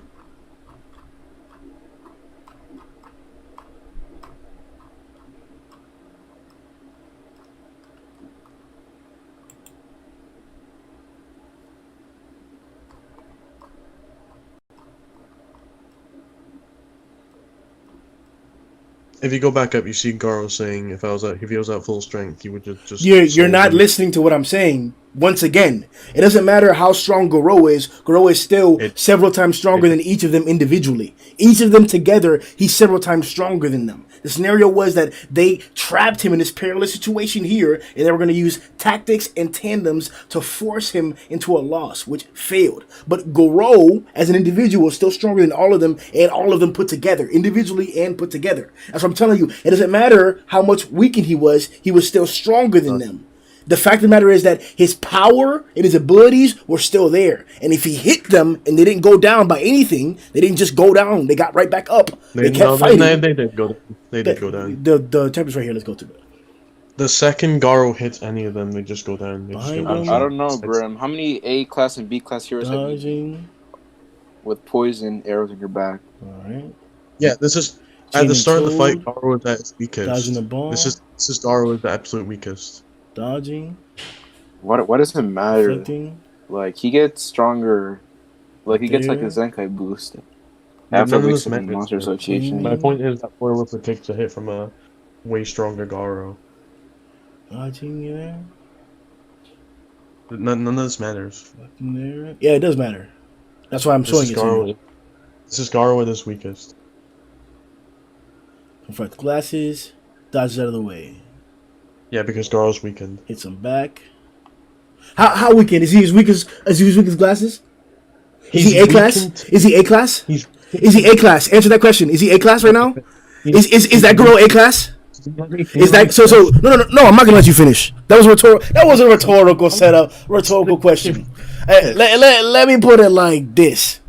[SPEAKER 2] If you go back up, you see Garou saying, "If he was at full strength, he would just."
[SPEAKER 1] You're not listening to what I'm saying. Once again, it doesn't matter how strong Garou is. Garou is still several times stronger than each of them individually. Each of them together, he's several times stronger than them. The scenario was that they trapped him in this perilous situation here, and they were going to use tactics and tandems to force him into a loss, which failed. But Garou, as an individual, is still stronger than all of them, and all of them put together, individually and put together. That's what I'm telling you. It doesn't matter how much weakened he was still stronger than them. The fact of the matter is that his power and his abilities were still there. And if he hit them and they didn't go down by anything, they didn't just go down. They got right back up. They kept fighting.
[SPEAKER 2] They did go down. They did go down.
[SPEAKER 1] The chapter's right here. Let's go to it.
[SPEAKER 2] The second Garou hits any of them, they just go down.
[SPEAKER 3] I don't know, Brim. How many A class and B class heroes have you with poison arrows in your back?
[SPEAKER 1] Alright.
[SPEAKER 2] Yeah, this is at the start of the fight, Garou is at its weakest. Dodging the ball. This is Garou is the absolute weakest.
[SPEAKER 1] Dodging.
[SPEAKER 3] What does it matter?
[SPEAKER 1] Deflecting.
[SPEAKER 3] Like he gets stronger. Like he gets like a Zenkai boost. After weeks of Monster Association.
[SPEAKER 2] My point is that Royal Ripper takes a hit from a way stronger Garou.
[SPEAKER 1] Dodging you there.
[SPEAKER 2] None of this matters.
[SPEAKER 1] There. Yeah, it does matter. That's why I'm showing it to you.
[SPEAKER 2] This is Garou at his weakest.
[SPEAKER 1] Confront the Glasses. Dodges out of the way.
[SPEAKER 2] Yeah, because Garou's weakened.
[SPEAKER 1] Hits him back. How weakened? Is he as weak as Glasses? Is he A class? Is he A class? Is he A class? Answer that question. Is he A class right now? Is that Garou A class? Is that so? No. I'm not gonna let you finish. That was rhetorical. That was a rhetorical setup. Rhetorical question. Let me put it like this.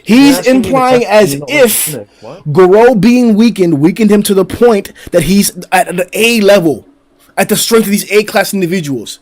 [SPEAKER 1] He's implying as if Garou being weakened him to the point that he's at the A level, at the strength of these A class individuals.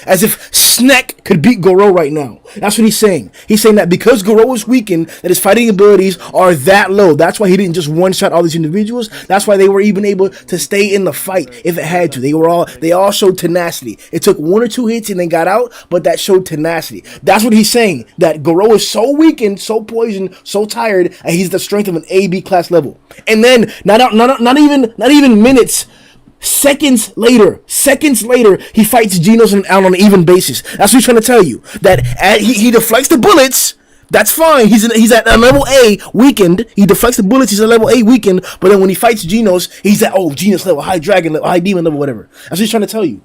[SPEAKER 1] as if Snack could beat Garou right now. That's what he's saying. He's saying that because Garou is weakened, that his fighting abilities are that low. That's why he didn't just one-shot all these individuals. That's why they were even able to stay in the fight if it had to. They all showed tenacity. It took 1 or 2 hits and they got out, but that showed tenacity. That's what he's saying. That Garou is so weakened, so poisoned, so tired, and he's the strength of an A/B class level. And then not even minutes. Seconds later, he fights Genos out on an even basis. That's what he's trying to tell you. That he deflects the bullets. That's fine. He's at a level A weakened. He deflects the bullets. He's at level A weakened. But then when he fights Genos, he's at Genos level, high dragon level, high demon level, whatever. That's what he's trying to tell you.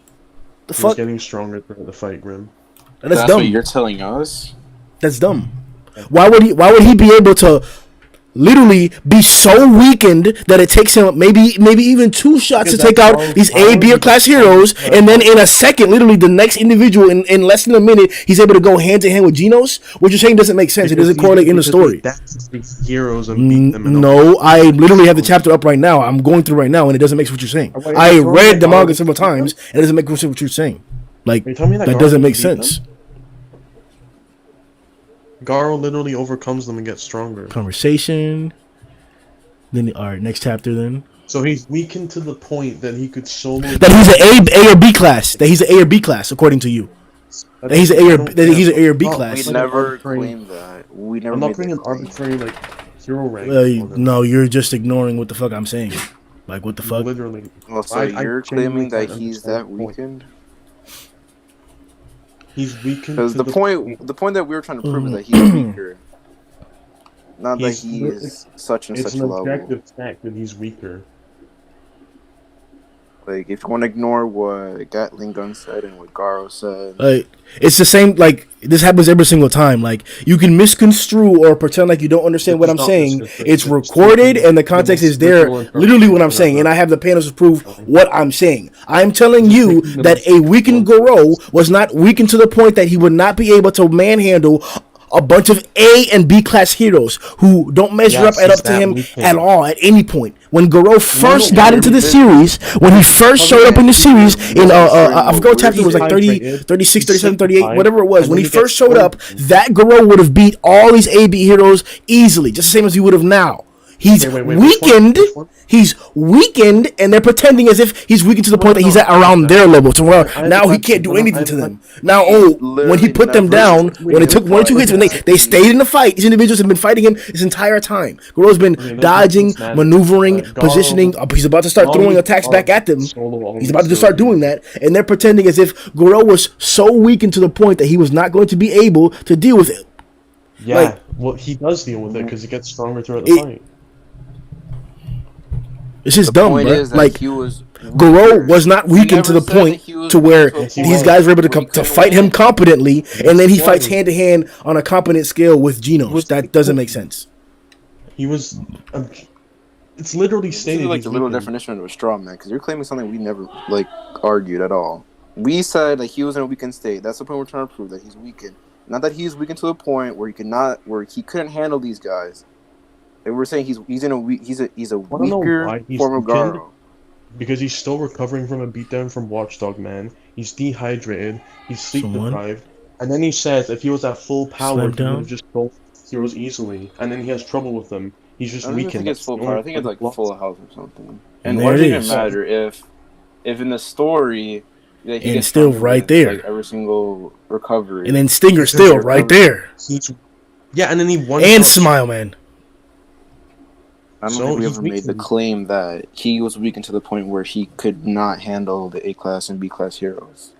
[SPEAKER 1] The fuck?
[SPEAKER 2] He's getting stronger throughout the fight, Grim.
[SPEAKER 1] That's
[SPEAKER 3] dumb. What you're telling us?
[SPEAKER 1] That's dumb. Why would he be able to literally be so weakened that it takes him maybe even 2 shots to take out these A, B class heroes, and then in a second, literally the next individual in less than a minute, he's able to go hand to hand with Genos? What you're saying doesn't make sense. It doesn't correlate in the story.
[SPEAKER 2] That's the heroes and beat them.
[SPEAKER 1] No, I literally have the chapter up right now. I'm going through right now, and it doesn't make sense what you're saying. I read the manga several times, and it doesn't make sense what you're saying. Like, that doesn't make sense.
[SPEAKER 2] Garou literally overcomes them and gets stronger.
[SPEAKER 1] Conversation. Then, alright, next chapter then.
[SPEAKER 2] So he's weakened to the point that he could solo.
[SPEAKER 1] That he's an A or B class. That he's an A or B class, according to you. That he's an A or B class.
[SPEAKER 3] We never claimed that. We never.
[SPEAKER 2] I'm not bringing an arbitrary hero rank.
[SPEAKER 1] No, you're just ignoring what the fuck I'm saying. Like, what the fuck?
[SPEAKER 2] Literally.
[SPEAKER 3] Well, so you're claiming that he's that weakened?
[SPEAKER 2] He's weakened.
[SPEAKER 3] Because the point that we were trying to prove is that he's weaker, not that he is such and such a level. It's an objective fact that he's weaker. Like, if you want to ignore what Gatling Gun said and what Garou said,
[SPEAKER 1] it's the same. Like, this happens every single time. Like, you can misconstrue or pretend like you don't understand what I'm saying. It's recorded and the context is there. Literally, what I'm saying, and I have the panels to prove what I'm saying. I'm telling you that a weakened Garou was not weakened to the point that he would not be able to manhandle a bunch of A and B class heroes who don't measure up to him at all at any point. When Garou first got into the series, when he first showed up in the series in I forgot what chapter it was, like 30, 36, 37, 38, whatever it was. When he first showed up, that Garou would have beat all these A/B heroes easily, just the same as he would have now. He's weakened. He's weakened, and they're pretending as if he's weakened to the point that he's at around their level. So now he can't do anything to them. Now, when he put them down, when it took 1 or 2 hits, when they stayed in the fight, these individuals have been fighting him this entire time. Garou's been dodging, maneuvering, positioning. He's about to start throwing attacks back at them. He's about to start doing that, and they're pretending as if Garou was so weakened to the point that he was not going to be able to deal with it.
[SPEAKER 2] Yeah, well, he does deal with it because he gets stronger throughout the fight.
[SPEAKER 1] It's just dumb, bro. Like, Garou was not weakened to the point to where these guys were able to fight him competently, and then he fights hand to hand on a competent scale with Genos. That doesn't make sense.
[SPEAKER 2] He was. It's literally stated
[SPEAKER 3] like the little definition of a straw man, because you're claiming something we never argued at all. We said that he was in a weakened state. That's the point we're trying to prove, that he's weakened. Not that he's weakened to the point where he couldn't handle these guys. We're saying he's a weaker form of Garou.
[SPEAKER 2] Because he's still recovering from a beatdown from Watchdog Man. He's dehydrated. He's sleep deprived. And then he says if he was at full power, he would have just killed heroes easily. And then he has trouble with them. He's just weakened. I think it's full power. I think it's like full health or something. And what does it even matter if in the story he gets
[SPEAKER 1] still right there,
[SPEAKER 3] like every single recovery,
[SPEAKER 1] and then Stinger's still right there.
[SPEAKER 2] And then he won.
[SPEAKER 1] And Smile Man.
[SPEAKER 3] I don't think we ever made the claim that he was weakened to the point where he could not handle the A-class and B-class heroes.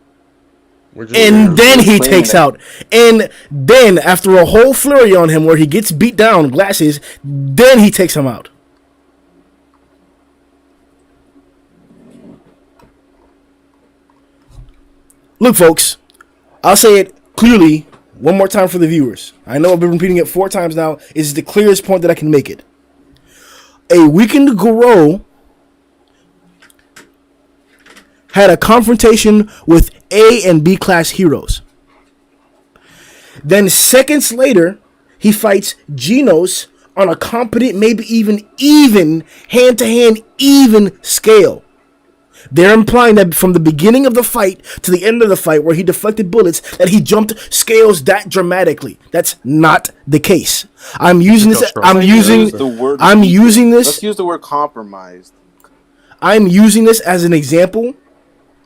[SPEAKER 1] And then he takes out. And then, after a whole flurry on him where he gets beat down, glasses, then he takes him out. Look, folks, I'll say it clearly one more time for the viewers. I know I've been repeating it 4 times now. It's the clearest point that I can make it. A weakened Garou had a confrontation with A and B class heroes. Then seconds later, he fights Genos on a competent, maybe even hand-to-hand even scale. They're implying that from the beginning of the fight to the end of the fight, where he deflected bullets, that he jumped scales that dramatically. That's not the case. I'm using this.
[SPEAKER 3] Let's use the word compromised.
[SPEAKER 1] I'm using this as an example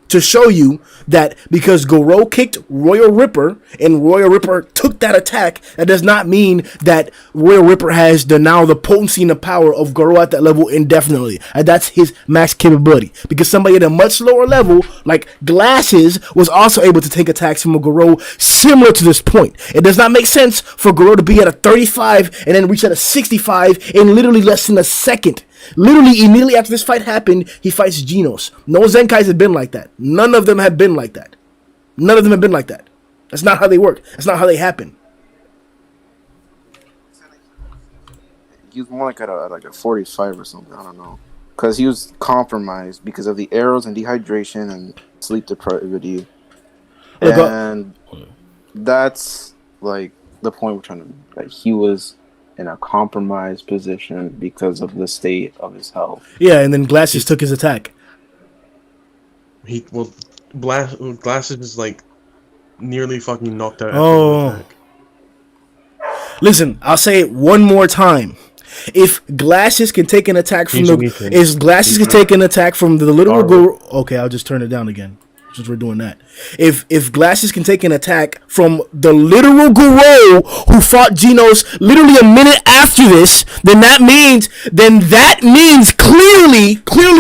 [SPEAKER 1] to show you that because Garou kicked Royal Ripper and Royal Ripper took that attack, that does not mean that Royal Ripper has the potency and the power of Garou at that level indefinitely. And that's his max capability. Because somebody at a much lower level, like Glasses, was also able to take attacks from a Garou similar to this point. It does not make sense for Garou to be at a 35 and then reach at a 65 in literally less than a second. Literally, immediately after this fight happened, he fights Genos. No Zenkais have been like that. None of them have been like that. None of them have been like that. That's not how they work. That's not how they happen.
[SPEAKER 3] He was more like at a 45 or something. I don't know. Because he was compromised because of the arrows and dehydration and sleep deprivation. And that's like the point we're trying to... Like, he was in a compromised position because of the state of his health.
[SPEAKER 1] Yeah, and then Glasses took his attack.
[SPEAKER 2] Glasses is like nearly fucking knocked out.
[SPEAKER 1] Oh. Listen, I'll say it one more time. If Glasses can take an attack from the literal Garou, okay, I'll just turn it down again. Since we're doing that. If Glasses can take an attack from the literal Garou who fought Genos literally a minute after this, then that means clearly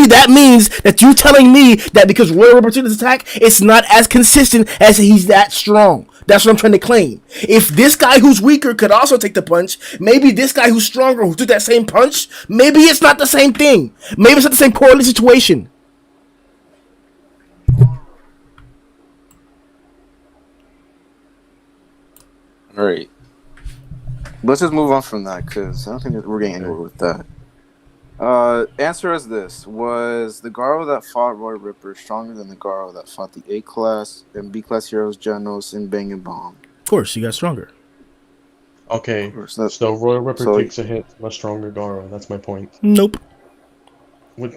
[SPEAKER 1] that means that you're telling me that because Royal Ripper took this attack, it's not as consistent as he's that strong. That's what I'm trying to claim. If this guy who's weaker could also take the punch, maybe this guy who's stronger who took that same punch, maybe it's not the same thing. Maybe it's not the same correlated situation.
[SPEAKER 3] All right. Let's just move on from that because I don't think that we're getting anywhere with that. Answer us this. Was the Garou that fought Royal Ripper stronger than the Garou that fought the A-class and B-class heroes Genos and Bang and Bomb?
[SPEAKER 1] Of course, he got stronger.
[SPEAKER 2] Okay, so Royal Ripper takes a hit from a stronger Garou. That's my point.
[SPEAKER 1] Nope.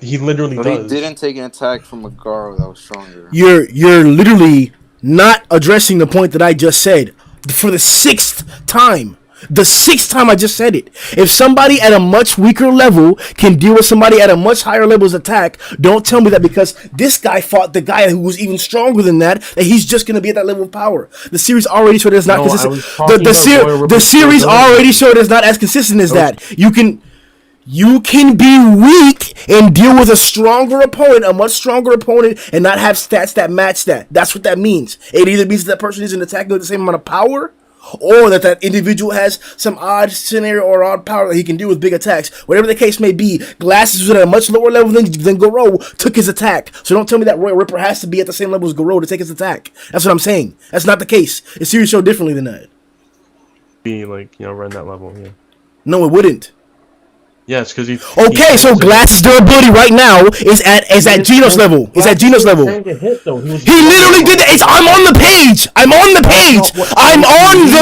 [SPEAKER 2] He literally does.
[SPEAKER 3] He didn't take an attack from a Garou that was stronger.
[SPEAKER 1] You're literally not addressing the point that I just said. For the sixth time I just said it. If somebody at a much weaker level can deal with somebody at a much higher level's attack, don't tell me that because this guy fought the guy who was even stronger than that he's just going to be at that level of power. The series already showed it's not consistent. The series already showed it's not as consistent as that. You can be weak and deal with a stronger opponent, a much stronger opponent, and not have stats that match that. That's what that means. It either means that person isn't attacking with the same amount of power, or that individual has some odd scenario or odd power that he can do with big attacks. Whatever the case may be, Glasses was at a much lower level than Garou, took his attack. So don't tell me that Royal Ripper has to be at the same level as Garou to take his attack. That's what I'm saying. That's not the case. The series showed differently than that.
[SPEAKER 2] Be like, run that level, yeah.
[SPEAKER 1] No, it wouldn't.
[SPEAKER 2] Yes, because
[SPEAKER 1] so Glasses' durability right now is at Genos level. He literally did that. I'm on the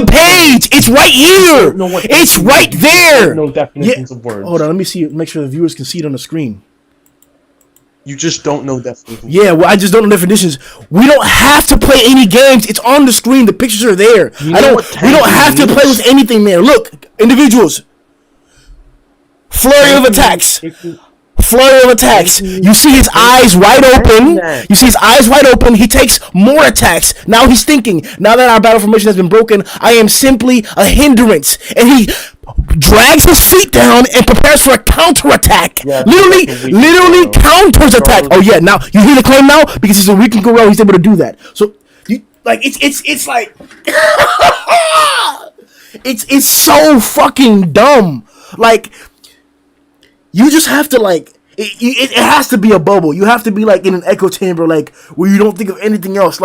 [SPEAKER 1] page. It's right here. It's right there.
[SPEAKER 2] No definitions of words.
[SPEAKER 1] Hold on, let me see. Make sure the viewers can see it on the screen.
[SPEAKER 2] You just don't know definitions.
[SPEAKER 1] Yeah, well, I just don't know definitions. We don't have to play any games. It's on the screen. The pictures are there. We don't have to play with anything there. Look, individuals. Flurry of attacks. You see his eyes wide open. He takes more attacks. Now he's thinking, now that our battle formation has been broken, I am simply a hindrance. And he drags his feet down and prepares for a counterattack. Yeah, literally counters attack. Oh yeah, now you hear the claim now? Because he's a weakened Garou, he's able to do that. So it's like it's so fucking dumb. Like, you just have to it has to be a bubble. You have to be in an echo chamber, where you don't think of anything else.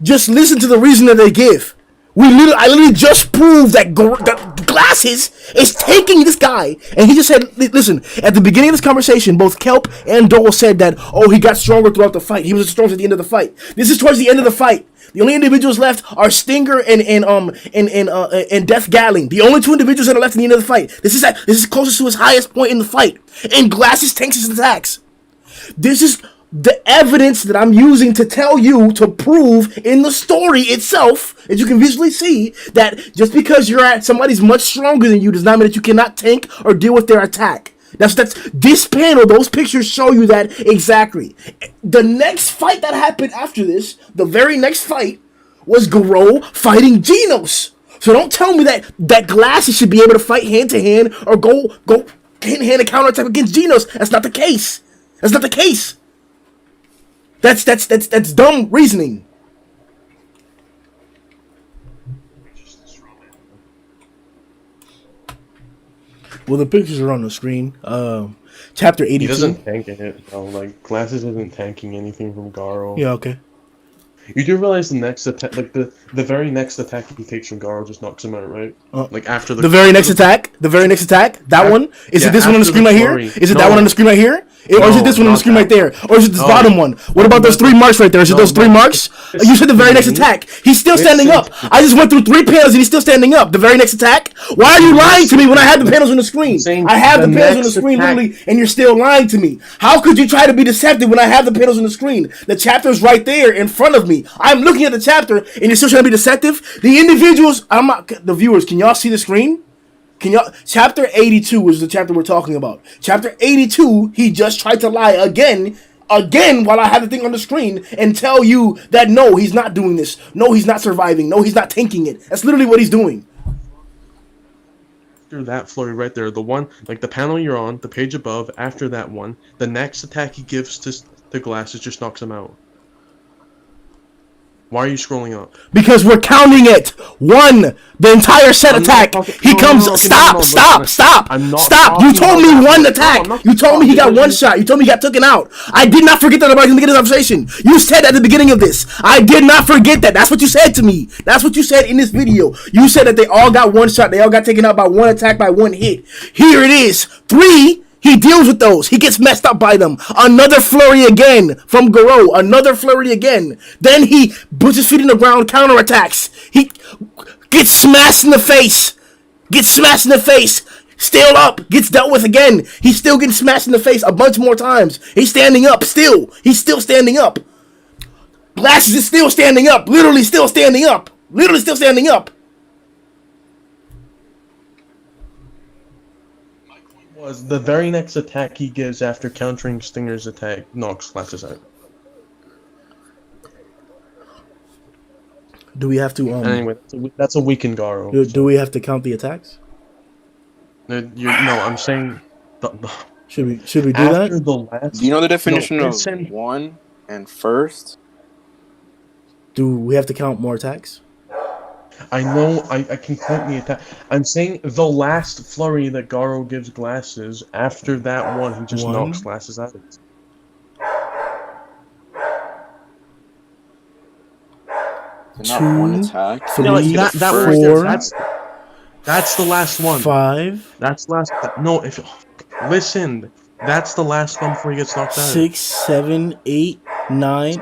[SPEAKER 1] Just listen to the reason that they give. I literally just proved that Glasses is taking this guy, and he just said, listen, at the beginning of this conversation, both Kelp and Dole said that, he got stronger throughout the fight. He was stronger at the end of the fight. This is towards the end of the fight. The only individuals left are Stinger and Death Galling. The only two individuals that are left in the end of the fight. This is closest to his highest point in the fight. And Glasses tanks his attacks. This is the evidence that I'm using to tell you to prove in the story itself, as you can visually see, that just because you're at somebody's much stronger than you does not mean that you cannot tank or deal with their attack. That's this panel. Those pictures show you that exactly. The next fight that happened after this, the very next fight, was Garou fighting Genos. So don't tell me that Glasses should be able to fight hand to hand or go hand to hand and counterattack against Genos. That's not the case. That's not the case. That's dumb reasoning. Well, the pictures are on the screen. Chapter 82.
[SPEAKER 2] He doesn't tank it, though. Like, Glasses isn't tanking anything from Garou.
[SPEAKER 1] Yeah, okay.
[SPEAKER 2] You do realize the next attack, like the very next attack he takes from Garou just knocks him out, right? Like after the
[SPEAKER 1] very next attack, that one. Is it this one on the screen right here? Is it that one on the screen right here? Or is it this one on the screen right there? Or is it this bottom one? What about those 3 marks right there? Is it those 3 marks? You said the very next attack. He's still standing up. I just went through 3 panels and he's still standing up. The very next attack? Why are you lying to me when I have the panels on the screen? I have the panels on the screen literally, and you're still lying to me. How could you try to be deceptive when I have the panels on the screen? The chapter's right there in front of me. I'm looking at the chapter and you're still trying to be deceptive? The individuals, the viewers, can y'all see the screen? Chapter 82 is the chapter we're talking about. Chapter 82, he just tried to lie again while I have the thing on the screen and tell you that no, he's not doing this. No, he's not surviving. No, he's not tanking it. That's literally what he's doing.
[SPEAKER 2] After that flurry right there, the one, like the panel you're on, the page above, after that one, the next attack he gives to Glasses just knocks him out. Why are you scrolling up?
[SPEAKER 1] Because we're counting it. 1, the entire set attack. He comes. Stop. You told me 1 attack. You told me he got 1 shot. You told me he got taken out. I did not forget that about the beginning of this conversation. You said at the beginning of this. I did not forget that. That's what you said to me. That's what you said in this video. You said that they all got 1 shot. They all got taken out by 1 attack, by 1 hit. Here it is. 3. He deals with those. He gets messed up by them. Another flurry again from Garou. Another flurry again. Then he puts his feet in the ground, counterattacks. He gets smashed in the face. Still up. Gets dealt with again. He's still getting smashed in the face a bunch more times. He's standing up still. He's still standing up. Glasses is still standing up. Literally still standing up.
[SPEAKER 2] Was the very next attack he gives after countering Stinger's attack knocks Glasses out.
[SPEAKER 1] Do we have to
[SPEAKER 2] anyway, that's a weakened Garou.
[SPEAKER 1] Do we have to count the attacks?
[SPEAKER 2] No, I'm saying
[SPEAKER 1] should we do that?
[SPEAKER 3] Do you know the definition of 1 and first?
[SPEAKER 1] Do we have to count more attacks?
[SPEAKER 2] I know I can count the attack. I'm saying the last flurry that Garou gives Glasses, after that one, he just knocks Glasses out.
[SPEAKER 3] So not 1 attack.
[SPEAKER 1] 3,
[SPEAKER 2] that
[SPEAKER 1] 4.
[SPEAKER 2] That's the last one.
[SPEAKER 1] 5.
[SPEAKER 2] That's the last. No, listen. That's the last one before he gets knocked out.
[SPEAKER 1] 6, 7, 8, 9.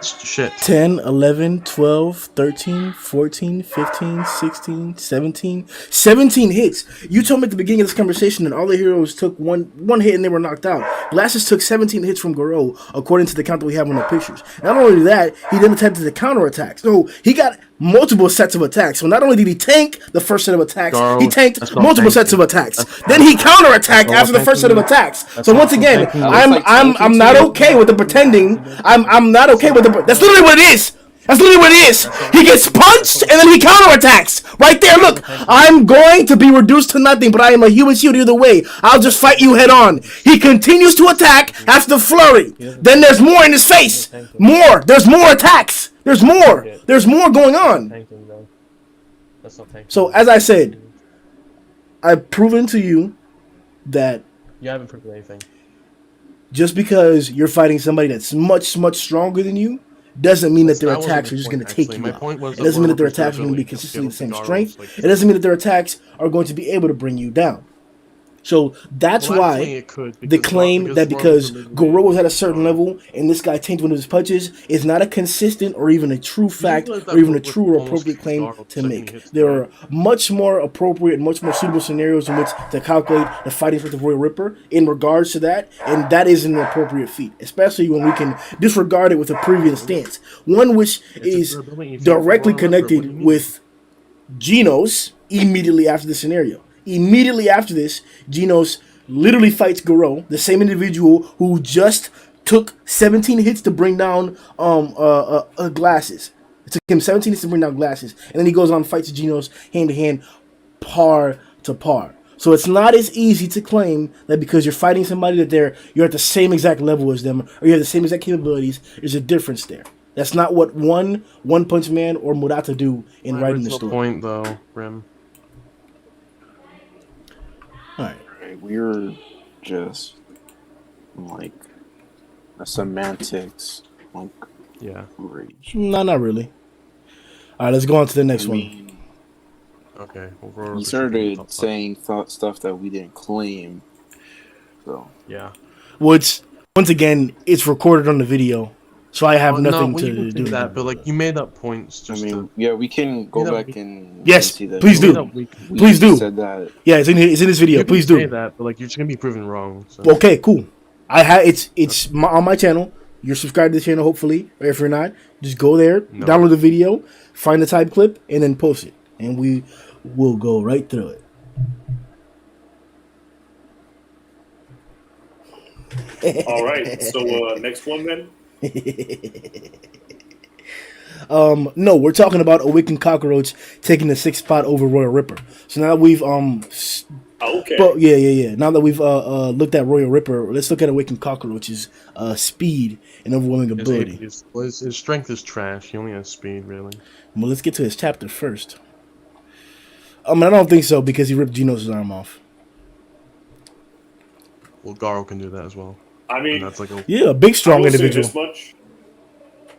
[SPEAKER 2] Shit.
[SPEAKER 1] 10, 11, 12, 13, 14, 15, 16, 17. 17 hits. You told me at the beginning of this conversation that all the heroes took one hit and they were knocked out. Glasses took 17 hits from Garou, according to the count that we have on the pictures. Not only that, he then attempted to counterattack. So he got multiple sets of attacks. So not only did he tank the first set of attacks, he tanked multiple sets of attacks. Then he counterattacked after the first set of attacks. So once again, I'm not okay with the pretending. I'm not okay with the. That's literally what it is. He gets punched and then he counterattacks. Right there, look. I'm going to be reduced to nothing, but I am a human shield either way. I'll just fight you head on. He continues to attack after the flurry. Then there's more in his face. There's more attacks. There's more going on. So as I said, I've proven to you that
[SPEAKER 2] you haven't proven anything.
[SPEAKER 1] Just because you're fighting somebody that's much, much stronger than you doesn't mean that their attacks are just going to take you out. It doesn't mean that their attacks are going to be consistently the same strength. It doesn't mean that their attacks are going to be able to bring you down. So that's
[SPEAKER 2] Well,
[SPEAKER 1] why
[SPEAKER 2] actually, it could
[SPEAKER 1] the
[SPEAKER 2] because
[SPEAKER 1] claim that because Garou was at a certain level and this guy tanked one of his punches is not a consistent or even a true fact or even a true or appropriate claim to make. There are much more appropriate, much more suitable scenarios in which to calculate the fighting strength of Royal Ripper in regards to that, and that isn't an appropriate feat, especially when we can disregard it with a previous stance, one which is directly connected with Genos immediately after the scenario. Immediately after this, Genos literally fights Garou, the same individual who just took 17 hits to bring down glasses. It took him 17 hits to bring down glasses, and then he goes on and fights Genos hand to hand, par to par. So it's not as easy to claim that because you're fighting somebody that you're at the same exact level as them, or you have the same exact capabilities. There's a difference there. That's not what One Punch Man or Murata do in writing the story.
[SPEAKER 2] Point though, Rim.
[SPEAKER 1] All right,
[SPEAKER 3] we're just like a semantics, like rage.
[SPEAKER 1] No, not really. All right, let's go on to the next one.
[SPEAKER 2] Okay.
[SPEAKER 3] He started saying stuff that we didn't claim. So
[SPEAKER 2] yeah.
[SPEAKER 1] Which, once again, it's recorded on the video, so I have nothing to do with
[SPEAKER 2] that. But like, you made up points. Just
[SPEAKER 3] we can go back and see that.
[SPEAKER 1] Please do. Please do.
[SPEAKER 3] Said that.
[SPEAKER 1] Yeah, it's in this video.
[SPEAKER 2] You
[SPEAKER 1] please do.
[SPEAKER 2] Say that, but like, you're just gonna be proven wrong. So.
[SPEAKER 1] Okay, cool. It's on my channel. You're subscribed to the channel, hopefully. Or if you're not, just go there, download the video, find the type clip, and then post it, and we will go right through it.
[SPEAKER 4] All right. So next one then.
[SPEAKER 1] No, we're talking about Awakened Cockroach taking the 6th spot over Royal Ripper. So now that we've
[SPEAKER 4] okay.
[SPEAKER 1] But yeah. Now that we've looked at Royal Ripper, let's look at Awakened Cockroach's speed and overwhelming ability.
[SPEAKER 2] His strength is trash. He only has speed, really.
[SPEAKER 1] Well, let's get to his chapter first. I don't think so because he ripped Genos' arm off.
[SPEAKER 2] Well, Garou can do that as well.
[SPEAKER 4] I mean,
[SPEAKER 2] that's like
[SPEAKER 1] a big, strong individual.
[SPEAKER 4] This much.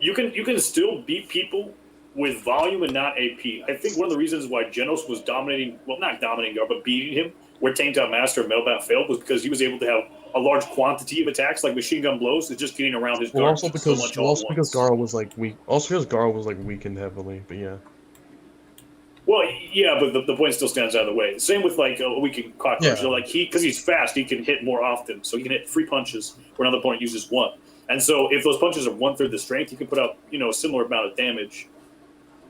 [SPEAKER 4] You can still beat people with volume and not AP. I think one of the reasons why Genos was dominating, well, not dominating Garou, but beating him, where Tanked Master and Melbat failed, was because he was able to have a large quantity of attacks, like machine gun blows, it's just getting around his guard.
[SPEAKER 2] Also because Garou was like weak. Also because Garou was like weakened heavily, but yeah.
[SPEAKER 4] Well, yeah, but the point still stands out of the way. Same with like a weakened Cockroach.
[SPEAKER 2] Yeah.
[SPEAKER 4] So like because he's fast, he can hit more often, so he can hit 3 punches where another opponent uses 1. And so if those punches are 1/3 the strength, he can put out a similar amount of damage.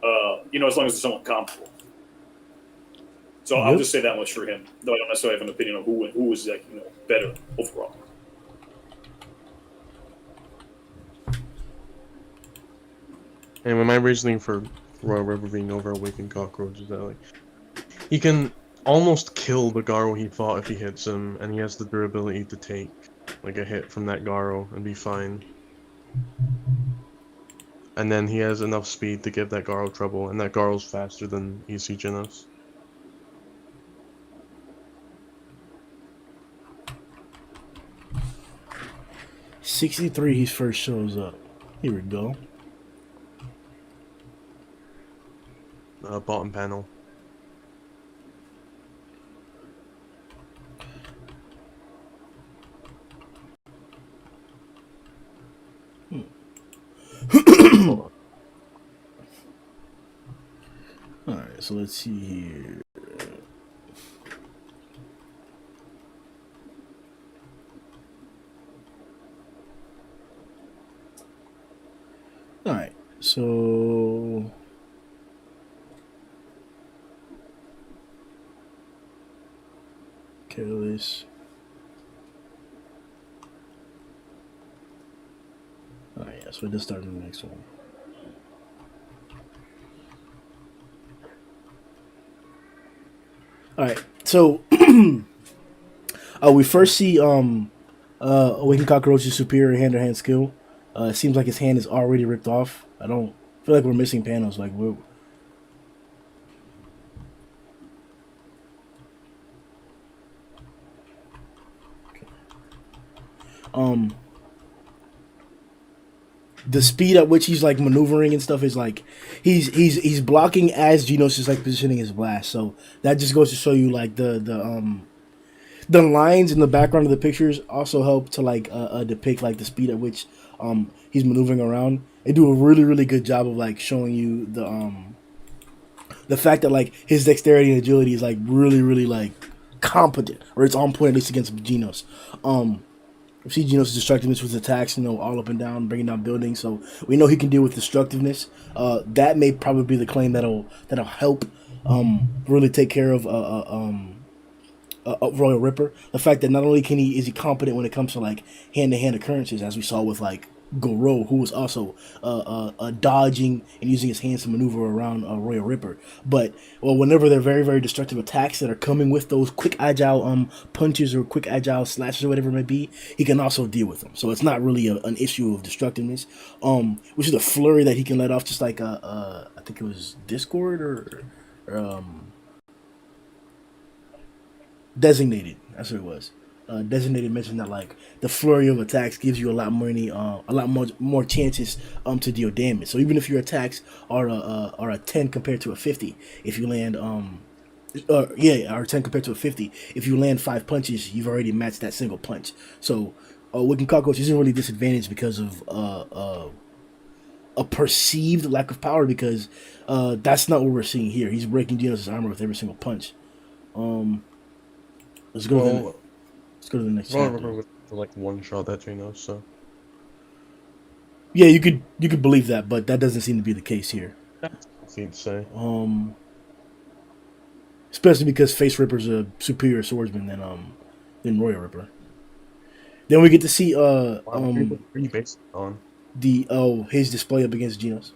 [SPEAKER 4] As long as it's somewhat comparable. So I'll just say that much for him, though I don't necessarily have an opinion on who is like better overall.
[SPEAKER 2] And my reasoning for Royal Ripper being over Awakened Cockroach is that like he can almost kill the Garou he fought if he hits him, and he has the durability to take like a hit from that Garou and be fine. And then he has enough speed to give that Garou trouble, and that Garou's faster than EC Genos.
[SPEAKER 1] '63, he first shows up. Here we go.
[SPEAKER 2] Bottom panel.
[SPEAKER 1] Alright, so let's see here. Alright, so careless. Alright, yeah, so just starting the next one. Alright, so we first see Awakened Cockroach's superior hand-to-hand skill. It seems like his hand is already ripped off. I don't feel like we're missing panels. Like we're the speed at which he's like maneuvering and stuff is like he's blocking as Genos is like positioning his blast. So that just goes to show you like the The lines in the background of the pictures also help to like depict like the speed at which he's maneuvering around. They do a really really good job of like showing you the fact that like his dexterity and agility is like really really like competent, or it's on point at least against Genos. We see Genos' destructiveness with attacks, all up and down, bringing down buildings. So we know he can deal with destructiveness. That may probably be the claim that'll help really take care of Royal Ripper. The fact that not only is he competent when it comes to like hand-to-hand occurrences, as we saw with like Garou, who was also dodging and using his hands to maneuver around Royal Ripper. But whenever they're very very destructive attacks that are coming with those quick agile punches or quick agile slashes or whatever it may be, he can also deal with them. So it's not really an issue of destructiveness, which is a flurry that he can let off, just like I think it was Discord or Designated. That's what it was. Designated mentioned that like the flurry of attacks gives you a lot more chances to deal damage. So even if your attacks are a 10 compared to a 50, if you land or 10 compared to a 50, if you land 5 punches, you've already matched that single punch. So Wicked Cockroach isn't really disadvantaged because of a perceived lack of power, because that's not what we're seeing here. He's breaking Genos' armor with every single punch. Let's go to the next chapter.
[SPEAKER 2] With like one shot that Genos, so
[SPEAKER 1] yeah, you could believe that, but that doesn't seem to be the case here.
[SPEAKER 2] That's easy to say.
[SPEAKER 1] Especially because Face Ripper's a superior swordsman than Royal Ripper. Then we get to see
[SPEAKER 2] what are you based on?
[SPEAKER 1] His display up against Genos.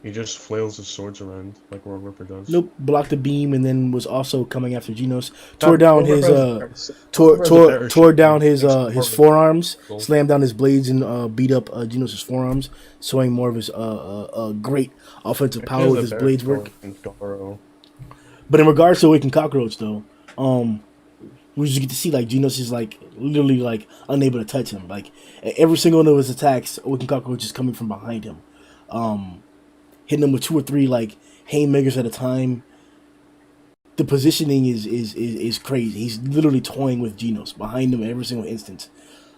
[SPEAKER 2] He just flails his swords around like Royal Ripper does.
[SPEAKER 1] Nope, blocked the beam and then was also coming after Genos. Tore down his forearms, slammed down his blades, and beat up Genos' forearms, showing more of his great offensive power with his blades work. But in regards to Awakened Cockroach, though, we just get to see like Genos is like literally like unable to touch him. Like every single one of his attacks, Awakened Cockroach is coming from behind him. Hitting him with 2 or 3 like haymakers at a time. The positioning is crazy. He's literally toying with Genos behind him at every single instance.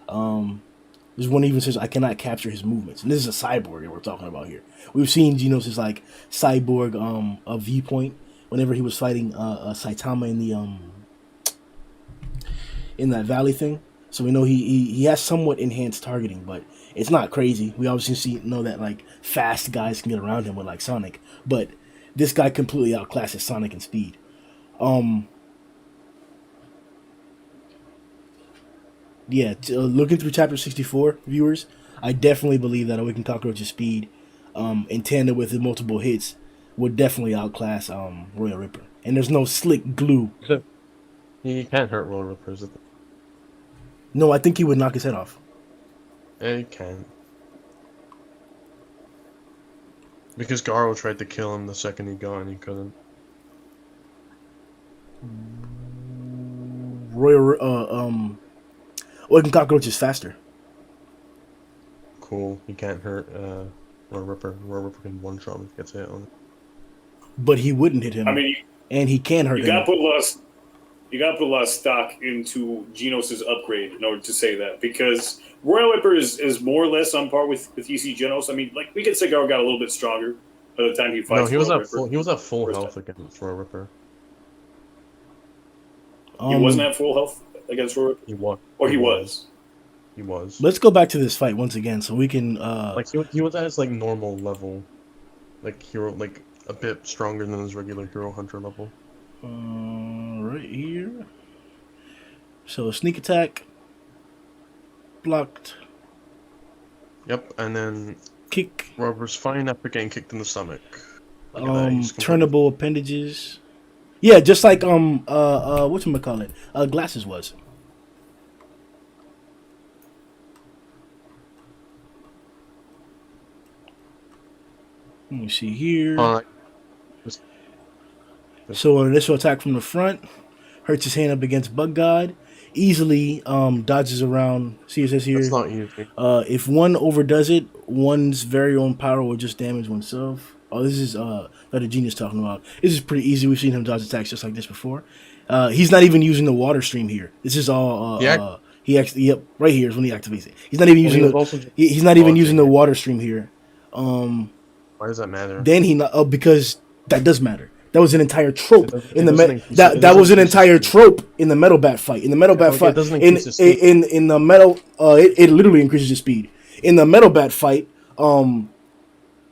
[SPEAKER 1] There's one even says I cannot capture his movements, and this is a cyborg that we're talking about here. We've seen Genos' like cyborg a viewpoint whenever he was fighting Saitama in that valley thing. So we know he has somewhat enhanced targeting, but it's not crazy. We obviously know that like fast guys can get around him with like Sonic, but this guy completely outclasses Sonic in speed. Looking through Chapter 64, viewers, I definitely believe that Awakened Cockroach's speed, in tandem with his multiple hits, would definitely outclass Royal Ripper. And there's no slick glue.
[SPEAKER 2] He can't hurt Royal Ripper, is it?
[SPEAKER 1] No, I think he would knock his head off.
[SPEAKER 2] Yeah, he can. Because Garou tried to kill him the second he got and he couldn't.
[SPEAKER 1] Awakened Cockroach is faster.
[SPEAKER 2] Cool. He can't hurt Royal Ripper. Royal Ripper can one-shot him if he gets hit on it.
[SPEAKER 1] But he wouldn't hit him.
[SPEAKER 4] I mean,
[SPEAKER 1] and he can hurt him.
[SPEAKER 4] You gotta put a lot of stock into Genos' upgrade in order to say that, because Royal Ripper is more or less on par with EC Genos. I mean, like we could say Garou got a little bit stronger by the time he fights.
[SPEAKER 2] No, he was
[SPEAKER 4] at
[SPEAKER 2] full health against Royal Ripper.
[SPEAKER 4] He wasn't at full health against Royal Ripper?
[SPEAKER 2] He was.
[SPEAKER 4] Or he was.
[SPEAKER 2] He was.
[SPEAKER 1] Let's go back to this fight once again so we can
[SPEAKER 2] like he was at his like normal level. Like hero, like a bit stronger than his regular Hero Hunter level.
[SPEAKER 1] Right here. So sneak attack, blocked.
[SPEAKER 2] Yep, and then
[SPEAKER 1] kick.
[SPEAKER 2] Rober's fine after getting kicked in the stomach.
[SPEAKER 1] Turnable appendages. Yeah, just like whatchamacallit, Glasses was. Let me see here. So an initial attack from the front, hurts his hand up against Bug God, easily dodges around. See, it says here.
[SPEAKER 2] That's not easy.
[SPEAKER 1] If one overdoes it, one's very own power will just damage oneself. Oh, this is that a genius talking about. This is pretty easy. We've seen him dodge attacks just like this before. He's not even using the water stream here. This is all. He actually, yep, right here is when he activates it. He's not even using he's not even using the water stream here.
[SPEAKER 2] Why does that matter?
[SPEAKER 1] Then because that does matter. That was an entire trope in the that was an entire trope in the Metal Bat fight. In the Metal Bat fight, in the Metal, it literally increases your speed. In the Metal Bat fight, and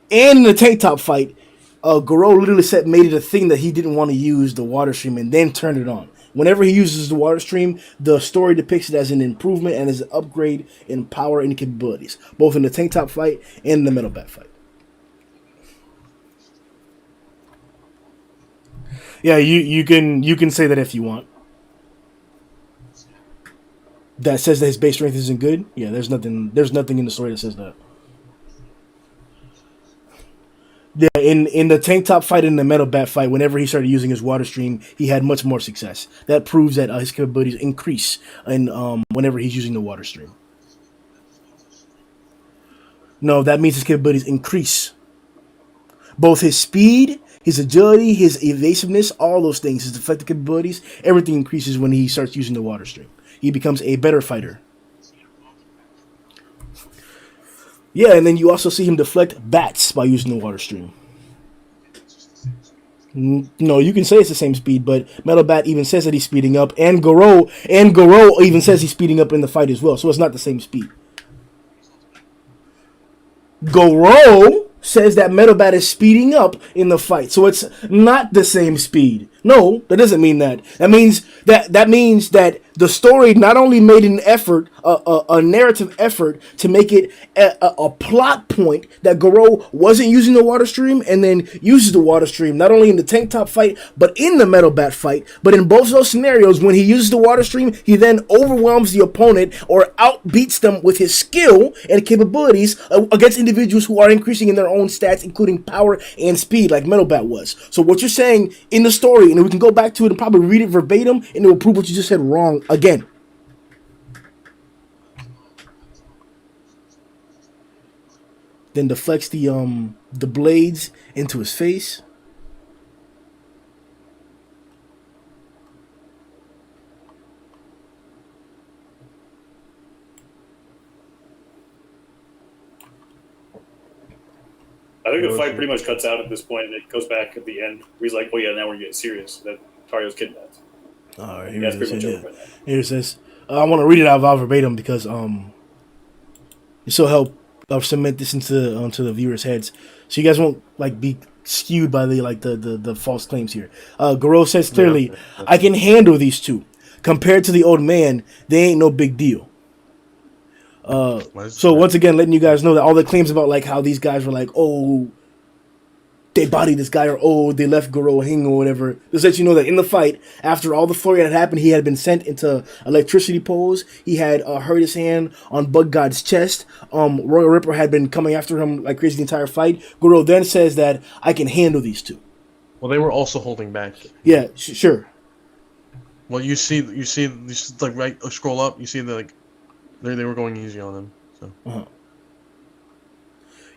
[SPEAKER 1] in the Tank Top fight, Garou literally made it a thing that he didn't want to use the water stream and then turned it on. Whenever he uses the water stream, the story depicts it as an improvement and as an upgrade in power and capabilities, both in the Tank Top fight and the Metal Bat fight. Yeah, you can say that if you want. That says that his base strength isn't good. Yeah, there's nothing in the story that says that. Yeah, in the Tank Top fight and the Metal Bat fight, whenever he started using his water stream, he had much more success. That proves that his capabilities increase whenever he's using the water stream. No, that means his capabilities increase. Both his speed, his agility, his evasiveness, all those things, his deflective capabilities, everything increases when he starts using the water stream. He becomes a better fighter. Yeah, and then you also see him deflect bats by using the water stream. No, you can say it's the same speed, but Metal Bat even says that he's speeding up, and Garou even says he's speeding up in the fight as well, so it's not the same speed. Garou says that Metal Bat is speeding up in the fight, so it's not the same speed. No, that doesn't mean that. That means that the story not only made an effort, a narrative effort to make it a plot point that Garou wasn't using the water stream and then uses the water stream not only in the Tank Top fight but in the Metal Bat fight. But in both those scenarios, when he uses the water stream, he then overwhelms the opponent or outbeats them with his skill and capabilities against individuals who are increasing in their own stats, including power and speed, like Metal Bat was. So what you're saying in the story, and we can go back to it and probably read it verbatim, and it will prove what you just said wrong again. Then deflects the blades into his face.
[SPEAKER 4] I think the fight pretty much cuts out at this point, and it goes back at the end. Where he's like, "Oh yeah, now we're getting serious." That Tario's kidnapped.
[SPEAKER 1] All right, here it says. I want to read it out verbatim because this will help cement this into the viewers' heads, so you guys won't be skewed by the false claims here. Garou says clearly, "I can handle these two. Compared to the old man, they ain't no big deal." So once again, letting you guys know that all the claims about how these guys were oh, they bodied this guy, or oh, they left Garou hanging or whatever, just let you know that in the fight, after all the flurry had happened, he had been sent into electricity poles. He had hurt his hand on Bug God's chest. Royal Ripper had been coming after him like crazy the entire fight. Garou then says that I can handle these two.
[SPEAKER 2] Well, they were also holding back.
[SPEAKER 1] Yeah, sure.
[SPEAKER 2] Well, you see, right, scroll up, you see they were going easy on him. So.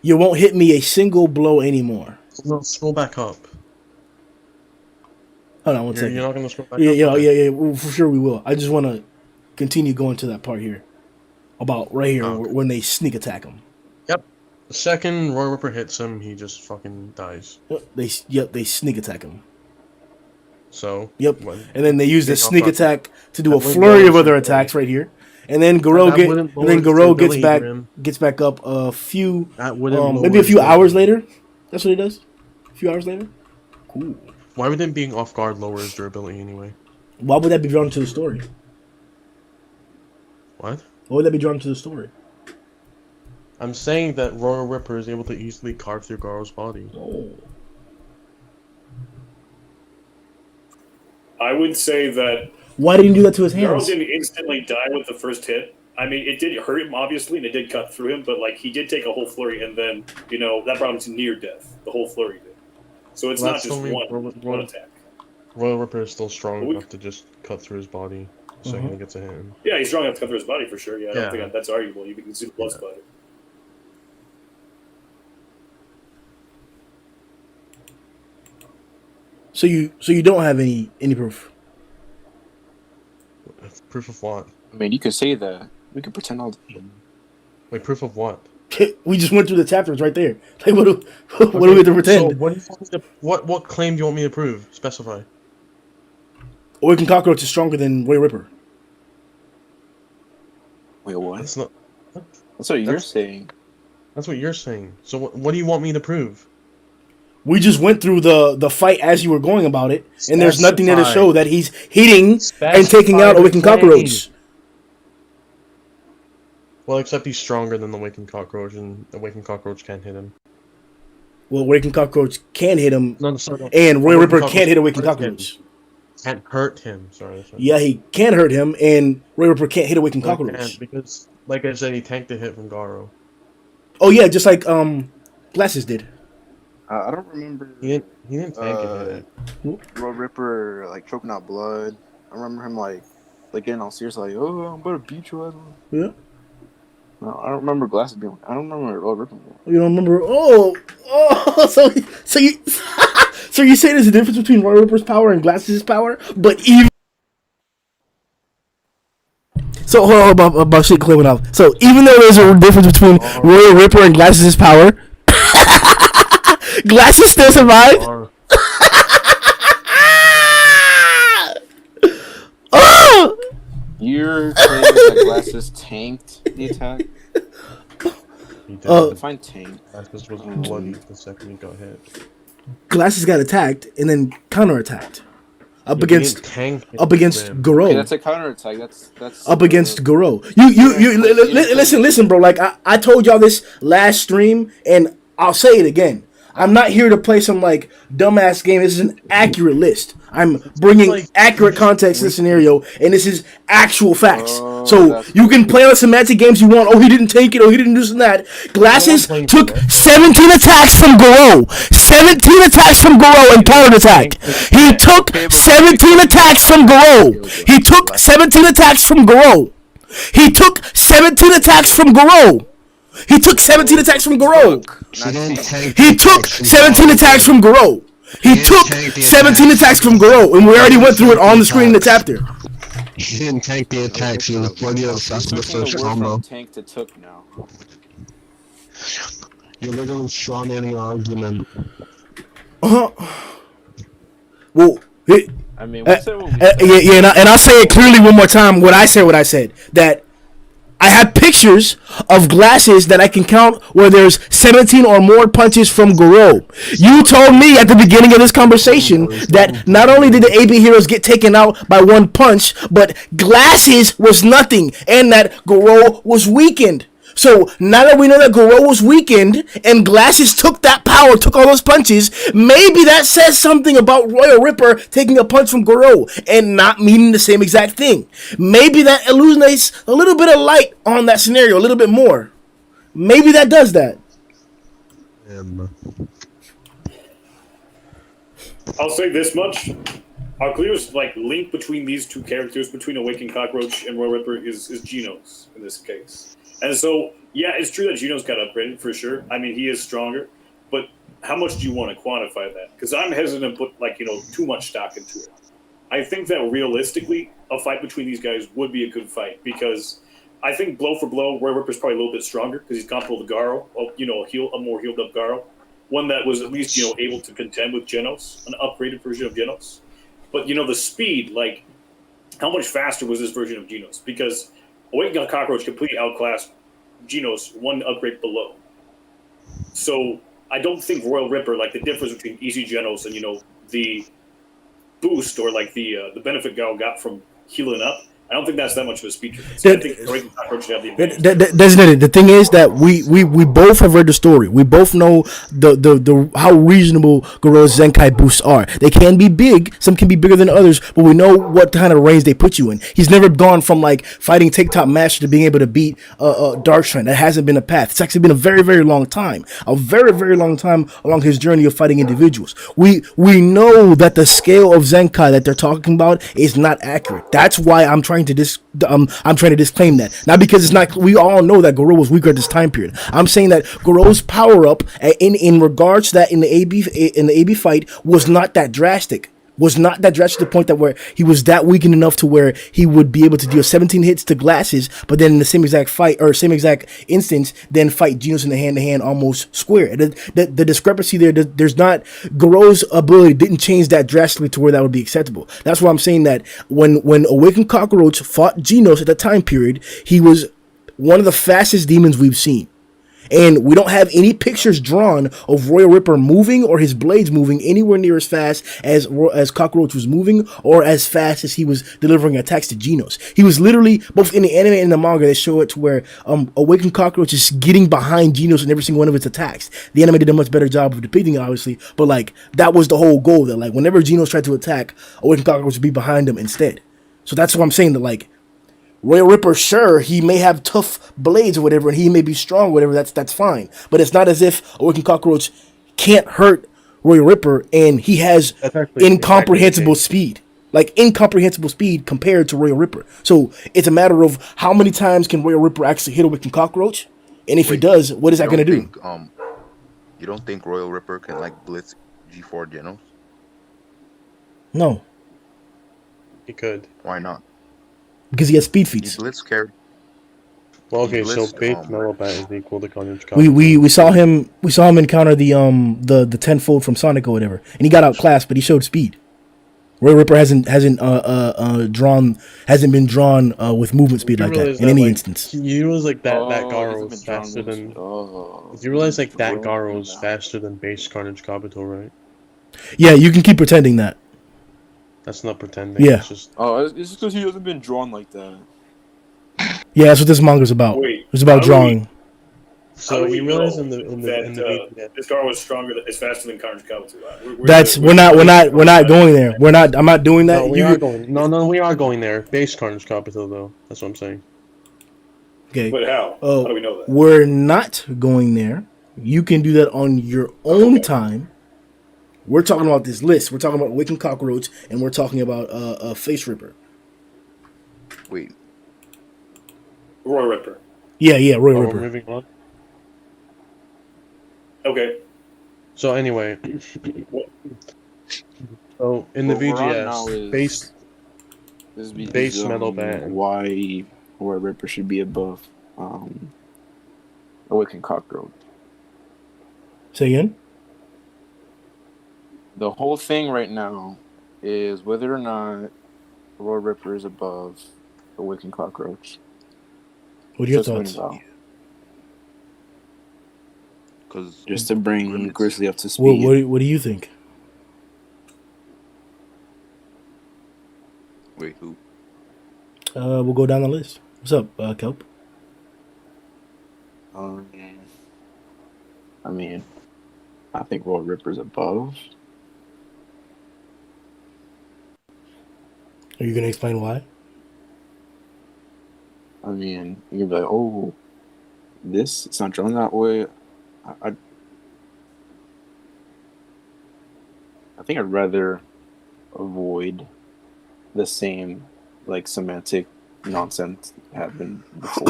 [SPEAKER 1] You won't hit me a single blow anymore.
[SPEAKER 2] No, scroll back up.
[SPEAKER 1] Hold on one second.
[SPEAKER 2] You're not going to scroll back up?
[SPEAKER 1] Yeah. Well, for sure we will. I just want to continue going to that part here. About right here when they sneak attack him.
[SPEAKER 2] Yep. The second Royal Ripper hits him, he just fucking dies.
[SPEAKER 1] They sneak attack him.
[SPEAKER 2] So.
[SPEAKER 1] Yep. And then they use the sneak attack to do a flurry of other attacks right here. And then Garou gets back up a few, maybe a few hours later. That's what he does. A few hours later. Cool.
[SPEAKER 2] Why would him being off guard lower his durability anyway?
[SPEAKER 1] Why would that be drawn to the story?
[SPEAKER 2] What?
[SPEAKER 1] Why would that be drawn to the story?
[SPEAKER 2] I'm saying that Royal Ripper is able to easily carve through Garou's body.
[SPEAKER 1] Oh.
[SPEAKER 4] I would say that.
[SPEAKER 1] Why didn't you do that to his hands?
[SPEAKER 4] Garou didn't instantly die with the first hit. I mean, it did hurt him, obviously, and it did cut through him, but, he did take a whole flurry, and then, that brought him to near death. The whole flurry did. So it's not just one attack.
[SPEAKER 2] Royal Ripper is still strong enough to just cut through his body the second he gets a hit.
[SPEAKER 4] Yeah, he's strong enough to cut through his body, for sure. Yeah, I don't think that's arguable. You can see the blood spatter.
[SPEAKER 1] So you don't have any proof.
[SPEAKER 2] Proof of what?
[SPEAKER 3] I mean, you could say that. We could pretend all.
[SPEAKER 2] Wait, proof of what?
[SPEAKER 1] We just went through the chapters right there. Like, what do we have to pretend?
[SPEAKER 2] So what claim do you want me to prove? Specify.
[SPEAKER 1] Awakened Cockroach is stronger than Royal Ripper.
[SPEAKER 3] Wait, what?
[SPEAKER 2] That's not.
[SPEAKER 3] That's what you're saying.
[SPEAKER 2] That's what you're saying. So what do you want me to prove?
[SPEAKER 1] We just went through the fight as you were going about it, and there's nothing there to show that he's hitting and taking out Awakened Cockroach.
[SPEAKER 2] Well, except he's stronger than the Awakened Cockroach, and Awakened Cockroach can't hit him.
[SPEAKER 1] Well, Awakened Cockroach can hit him,
[SPEAKER 2] No, sorry.
[SPEAKER 1] and Royal Ripper can't hit Awakened Cockroach.
[SPEAKER 2] Can't hurt him. Sorry.
[SPEAKER 1] Yeah, he can hurt him, and Royal Ripper can't hit Awakened Cockroach.
[SPEAKER 2] Because, like I said, he tanked the hit from Garou.
[SPEAKER 1] Oh yeah, just like Glasses did.
[SPEAKER 3] I don't remember.
[SPEAKER 2] He didn't tank it.
[SPEAKER 3] Royal Ripper like choking out blood. I remember him like getting all serious, like, "Oh, I'm about to beat you."
[SPEAKER 1] Yeah.
[SPEAKER 3] No, I don't remember Glasses being. I don't remember Royal Ripper.
[SPEAKER 1] You don't remember? Oh, so you so you say there's a difference between Royal Ripper's power and Glasses' power, but even. So hold on, about shit clipping off. So even though there's a difference between Royal Ripper and Glasses' power, Glasses still survived. Oh!
[SPEAKER 3] You're saying that Glasses tanked the attack?
[SPEAKER 2] He did.
[SPEAKER 3] Define tank.
[SPEAKER 2] Glasses was bloody the second he got hit.
[SPEAKER 1] Glasses got attacked and then counterattacked. Up against Garou.
[SPEAKER 3] Okay, that's a counterattack. That's
[SPEAKER 1] up against Garou. You listen, bro. Like I told y'all this last stream, and I'll say it again. I'm not here to play some like dumbass game. This is an accurate list. I'm bringing accurate context to the scenario, and this is actual facts. So you can play on the semantic games you want. Oh, he didn't take it. Oh, he didn't do this and that. Glasses took 17 attacks from Garou. 17 attacks from Garou and counterattack. He took 17 attacks from Garou. He took 17 attacks from Garou. He took 17 attacks from Garou. He took 17 attacks from Garou. He took 17 attacks from Garou. He took 17 attacks from Garou, and we already went through it on the screen in the chapter.
[SPEAKER 5] He didn't tank the attacks. He was bloody obsessed with the first combo.
[SPEAKER 3] Tank to took now.
[SPEAKER 5] You're literally strong in your argument.
[SPEAKER 1] Well,
[SPEAKER 3] I mean,
[SPEAKER 1] and I'll say it clearly one more time. What I said, that I have pictures of Glasses that I can count where there's 17 or more punches from Garou. You told me at the beginning of this conversation that not only did the AB heroes get taken out by one punch, but Glasses was nothing, and that Garou was weakened. So now that we know that Garou was weakened and Glasses took that power, took all those punches, maybe that says something about Royal Ripper taking a punch from Garou and not meaning the same exact thing. Maybe that illuminates a little bit of light on that scenario, a little bit more. Maybe that does that.
[SPEAKER 4] I'll say this much. Our clearest link between these two characters, between Awakened Cockroach and Royal Ripper, is Genos in this case. And so, yeah, it's true that Genos got upgraded for sure. I mean, he is stronger, but how much do you want to quantify that? Because I'm hesitant to put too much stock into it. I think that realistically, a fight between these guys would be a good fight because I think blow for blow, Royal Ripper's probably a little bit stronger because he's comparable to Garou, a more healed up Garou, one that was at least able to contend with Genos, an upgraded version of Genos. But the speed, how much faster was this version of Genos? Because Awakened Cockroach completely outclassed Genos one upgrade below. So I don't think Royal Ripper, the difference between easy Genos and the boost or the benefit Garou got from healing up, I don't think that's that much of a speed difference. I think Awakened Cockroach should have the advantage.
[SPEAKER 1] Designated. The thing is that we both have read the story. We both know the how reasonable Garou's Zenkai boosts are. They can be big. Some can be bigger than others, but we know what kind of range they put you in. He's never gone from fighting TikTok Master to being able to beat Darkstrand. That hasn't been a path. It's actually been a very, very long time. A very, very long time along his journey of fighting individuals. We know that the scale of Zenkai that they're talking about is not accurate. That's why I'm trying trying to disclaim that. Not because it's not. We all know that Garou was weaker at this time period. I'm saying that Garou's power up in regards to that in the AB fight was not that drastic. Was not that drastic to the point that where he was that weakened enough to where he would be able to deal 17 hits to glasses, but then in the same exact fight or same exact instance, then fight Genos in the hand-to-hand almost square. The discrepancy there's not. Garou's ability didn't change that drastically to where that would be acceptable. That's why I'm saying that when Awakened Cockroach fought Genos at that time period, he was one of the fastest demons we've seen. And we don't have any pictures drawn of Royal Ripper moving or his blades moving anywhere near as fast as Cockroach was moving or as fast as he was delivering attacks to Genos. He was literally, both in the anime and the manga, they show it to where Awakened Cockroach is getting behind Genos in every single one of its attacks. The anime did a much better job of depicting it, obviously, but like that was the whole goal, that like whenever Genos tried to attack, Awakened Cockroach would be behind him instead. So that's what I'm saying, that like Royal Ripper, sure, he may have tough blades or whatever, and he may be strong or whatever, that's fine. But it's not as if Awakened Cockroach can't hurt Royal Ripper, and he has incomprehensible speed. Like, incomprehensible speed compared to Royal Ripper. So, it's a matter of how many times can Royal Ripper actually hit Awakened Cockroach? And if he does, what is that going to do?
[SPEAKER 6] You don't think Royal Ripper can, like, blitz G4 Genos?
[SPEAKER 1] No.
[SPEAKER 2] He could.
[SPEAKER 6] Why not?
[SPEAKER 1] Because he has speed feats.
[SPEAKER 6] Blitz carry.
[SPEAKER 2] Well, okay, so base metal bat is equal to Carnage.
[SPEAKER 1] We saw him encounter the tenfold from Sonic or whatever, and he got outclassed, but he showed speed. Royal Ripper hasn't been drawn with movement speed like that in any instance.
[SPEAKER 2] You realize like that Garou is faster than. You realize like that Garou is faster than base Carnage Kabuto, right?
[SPEAKER 1] Yeah, you can keep pretending that.
[SPEAKER 2] That's not pretending.
[SPEAKER 1] Yeah.
[SPEAKER 2] It's just...
[SPEAKER 3] it's just because he hasn't been drawn like that.
[SPEAKER 1] Yeah, that's what this manga's about.
[SPEAKER 4] Wait,
[SPEAKER 1] it's about drawing.
[SPEAKER 2] So you realize in the
[SPEAKER 4] this Garou was stronger, is faster than Carnage Kabuto.
[SPEAKER 1] We're not going there. I'm not doing that.
[SPEAKER 2] No, we are going there. Base Carnage Kabuto though. That's what I'm saying.
[SPEAKER 1] Okay.
[SPEAKER 4] But how? How do we know that?
[SPEAKER 1] We're not going there. You can do that on your own time. We're talking about this list. We're talking about Awakened Cockroach, and we're talking about Face Ripper.
[SPEAKER 6] Wait.
[SPEAKER 4] Royal Ripper.
[SPEAKER 1] Yeah, Royal Ripper.
[SPEAKER 2] We're moving on.
[SPEAKER 4] Okay.
[SPEAKER 2] So anyway, so in the VGS, base metal band.
[SPEAKER 3] Why Royal Ripper should be above Awakened Cockroach.
[SPEAKER 1] Say again?
[SPEAKER 3] The whole thing right now is whether or not Royal Ripper is above Awakened Cockroach.
[SPEAKER 1] What are your thoughts?
[SPEAKER 3] Just to bring Grizzly up to speed.
[SPEAKER 1] What do you think?
[SPEAKER 6] Wait, who?
[SPEAKER 1] We'll go down the list. What's up, Kelp?
[SPEAKER 3] I mean, I think Royal Ripper's above.
[SPEAKER 1] Are you gonna explain why?
[SPEAKER 3] I mean, you're like, oh, it's not drawn that way. I think I'd rather avoid the same like semantic nonsense that happened before.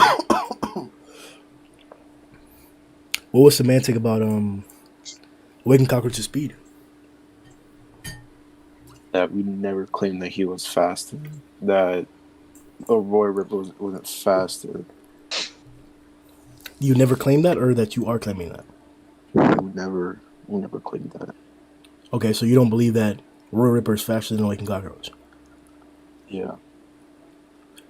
[SPEAKER 1] What was semantic about Awakened Cockroach's speed?
[SPEAKER 3] That we never claimed that he was faster. That Royal Ripper wasn't faster.
[SPEAKER 1] You never claimed that, or that you are claiming that?
[SPEAKER 3] We never claimed that.
[SPEAKER 1] Okay, so you don't believe that Royal Ripper is faster than Awakened Cockroach?
[SPEAKER 3] Yeah.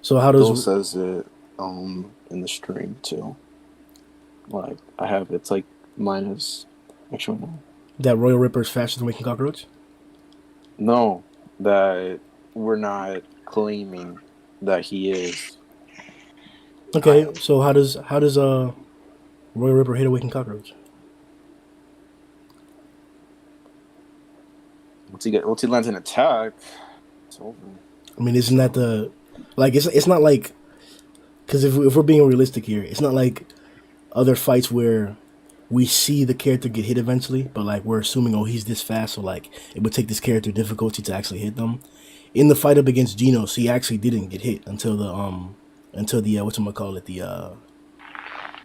[SPEAKER 1] So how does...
[SPEAKER 3] Bill says it in the stream too. Like, I have, it's like minus... Actually, no.
[SPEAKER 1] That Royal Ripper is faster than Awakened Cockroach?
[SPEAKER 3] No, that we're not claiming that he is.
[SPEAKER 1] Okay, so how does Royal Ripper hit Awakened Cockroach?
[SPEAKER 3] Once he lands an attack, it's over.
[SPEAKER 1] I mean, isn't that the... Like, it's not like... Because if we're being realistic here, it's not like other fights where we see the character get hit eventually, but, like, we're assuming, oh, he's this fast, so, like, it would take this character difficulty to actually hit them. in the fight up against Genos, he actually didn't get hit until the whatchamacallit,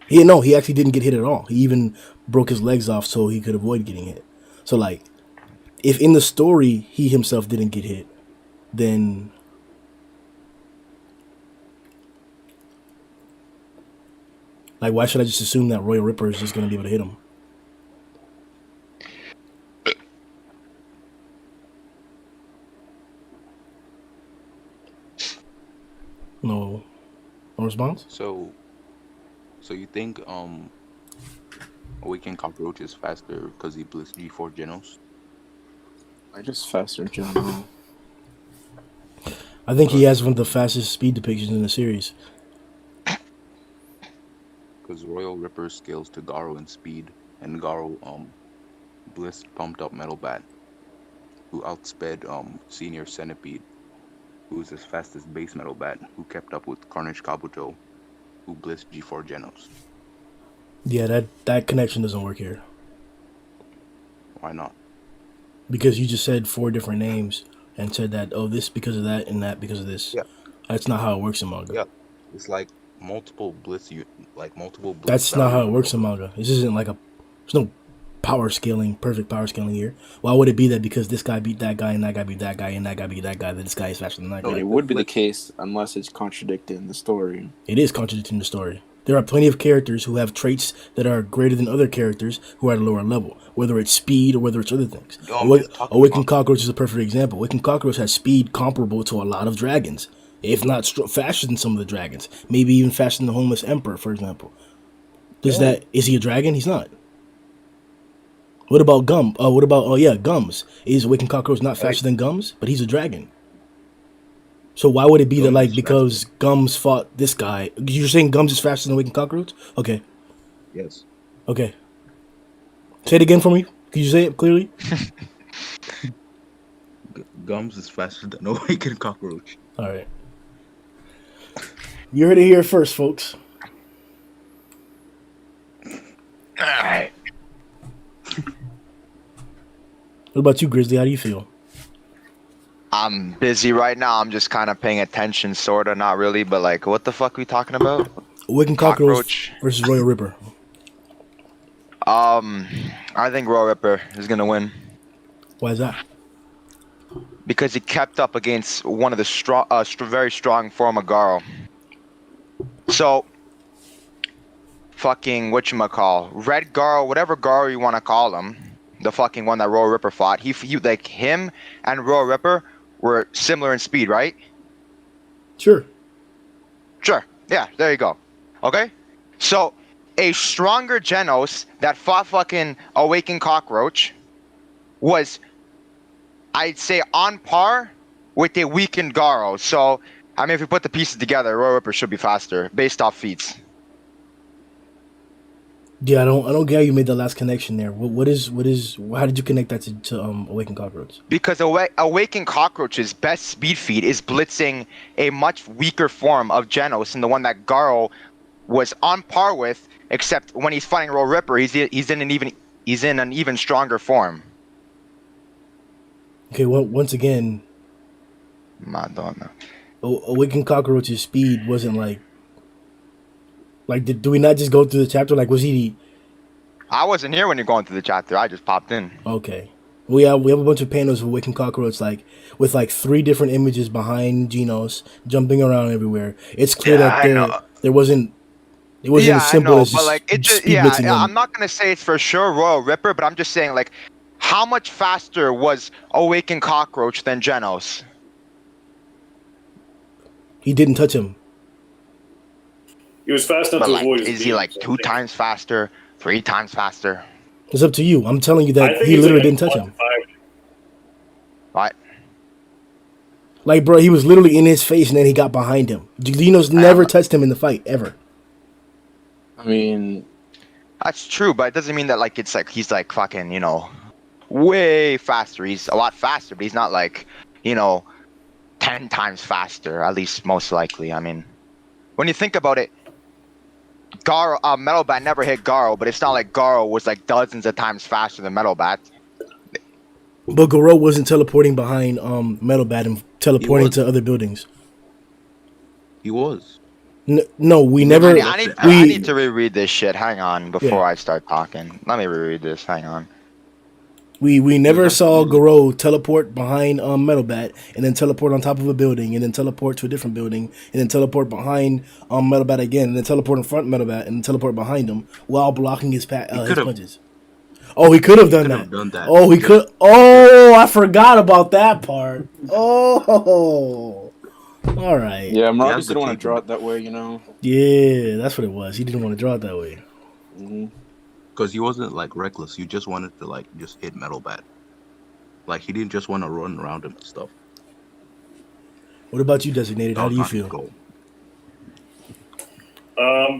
[SPEAKER 1] he actually didn't get hit at all. He even broke his legs off so he could avoid getting hit. So like, if in the story he himself didn't get hit, then like, why should I just assume that Royal Ripper is just gonna be able to hit him? No response?
[SPEAKER 6] So you think Awakened Cockroach is faster because he blitzed G4 Genos?
[SPEAKER 3] I just faster in general.
[SPEAKER 1] I think he has one of the fastest speed depictions in the series.
[SPEAKER 6] Because Royal Ripper scales to Garou in speed, and Garou blitzed pumped up Metal Bat, who outsped Senior Centipede, who was his fastest base Metal Bat, who kept up with Carnage Kabuto, who blitzed G4 Genos.
[SPEAKER 1] Yeah, that connection doesn't work here.
[SPEAKER 6] Why not?
[SPEAKER 1] Because you just said 4 different names and said that, oh, this because of that and that because of this.
[SPEAKER 6] Yeah.
[SPEAKER 1] That's not how it works in manga.
[SPEAKER 6] Yeah. It's like multiple blitz.
[SPEAKER 1] That's not how it works in manga. This isn't like there's no perfect power scaling here. Why would it be that because this guy beat that guy and that guy beat that guy and that guy beat that guy that this guy is faster than that guy?
[SPEAKER 3] It would be the case unless it's contradicted in the story.
[SPEAKER 1] It is contradicting the story. There are plenty of characters who have traits that are greater than other characters who are at a lower level, whether it's speed or whether it's other things. Awakened Cockroach is a perfect example. Awakened Cockroach has speed comparable to a lot of dragons, if not faster than some of the dragons. Maybe even faster than the Homeless Emperor, for example. Is he a dragon? He's not. What about Gums? Is Awakened Cockroach not faster than Gums? But he's a dragon. So why would it be that, like, because Gums fought this guy? You're saying Gums is faster than Awakened Cockroach? Okay.
[SPEAKER 6] Yes.
[SPEAKER 1] Okay. Say it again for me. Can you say it clearly?
[SPEAKER 6] Gums is faster than Awakened Cockroach.
[SPEAKER 1] All right. You heard it here first, folks.
[SPEAKER 7] All right.
[SPEAKER 1] What about you, Grizzly? How do you feel?
[SPEAKER 7] I'm busy right now. I'm just kind of paying attention, sorta, not really, but like, what the fuck are we talking about?
[SPEAKER 1] Awakened Cockroach versus Royal Ripper.
[SPEAKER 7] I think Royal Ripper is gonna win.
[SPEAKER 1] Why is that?
[SPEAKER 7] Because he kept up against one of the very strong form of Garou. So, fucking Red Garou, whatever Garou you want to call him, the fucking one that Royal Ripper fought. He like him and Royal Ripper were similar in speed, right?
[SPEAKER 1] Sure.
[SPEAKER 7] Yeah, there you go. Okay? So, a stronger Genos that fought fucking Awakened Cockroach was, I'd say, on par with a weakened Garou. So, I mean, if you put the pieces together, Royal Ripper should be faster, based off feats.
[SPEAKER 1] Yeah, I don't get how you made the last connection there. How did you connect that to Awakened Cockroach?
[SPEAKER 7] Because Awakened Cockroach's best speed feat is blitzing a much weaker form of Genos, and the one that Garou was on par with, except when he's fighting Royal Ripper, he's in an even stronger form.
[SPEAKER 1] Okay, well, once again,
[SPEAKER 7] Madonna.
[SPEAKER 1] Awakened Cockroach's speed wasn't do we not just go through the chapter? Like, was he?
[SPEAKER 7] I wasn't here when you're going through the chapter. I just popped in.
[SPEAKER 1] Okay. We have a bunch of panels of Awakened Cockroach, with 3 different images behind Genos, jumping around everywhere. It's clear that there wasn't. It wasn't as simple as just
[SPEAKER 7] I'm not gonna say it's for sure Royal Ripper, but I'm just saying, like, how much faster was Awakened Cockroach than Genos?
[SPEAKER 1] He didn't touch him.
[SPEAKER 4] He was fast enough to avoid his
[SPEAKER 7] Is he like 2 times faster, 3 times faster?
[SPEAKER 1] It's up to you. I'm telling you that he literally didn't touch him.
[SPEAKER 7] What?
[SPEAKER 1] Like, bro, he was literally in his face and then he got behind him. Genos never touched him in the fight, ever.
[SPEAKER 3] I mean,
[SPEAKER 7] that's true, but it doesn't mean that like it's like he's like fucking, way faster. He's a lot faster, but he's not like, 10 times faster, at least most likely. I mean, when you think about it, Garou, Metal Bat never hit Garou, but it's not like Garou was like dozens of times faster than Metal Bat.
[SPEAKER 1] But Garou wasn't teleporting behind Metal Bat and teleporting to other buildings.
[SPEAKER 6] He was.
[SPEAKER 1] No, we never.
[SPEAKER 7] I need to reread this shit. Hang on, before
[SPEAKER 1] Yeah.
[SPEAKER 7] I start talking. Let me reread this. Hang on.
[SPEAKER 1] We never saw Garou teleport behind Metal Bat, and then teleport on top of a building, and then teleport to a different building, and then teleport behind Metal Bat again, and then teleport in front of Metal Bat, and then teleport behind him while blocking his punches. Oh, he could have done that. Oh, he could. Oh, I forgot about that part. Oh, all right.
[SPEAKER 3] Yeah, Marcus didn't want to draw it that way, you know.
[SPEAKER 1] Yeah, that's what it was. He didn't want to draw it that way.
[SPEAKER 6] Because he wasn't like reckless. He just wanted to like just hit Metal Bat. Like he didn't just want to run around him and stuff.
[SPEAKER 1] What about you, Designated? How do you feel?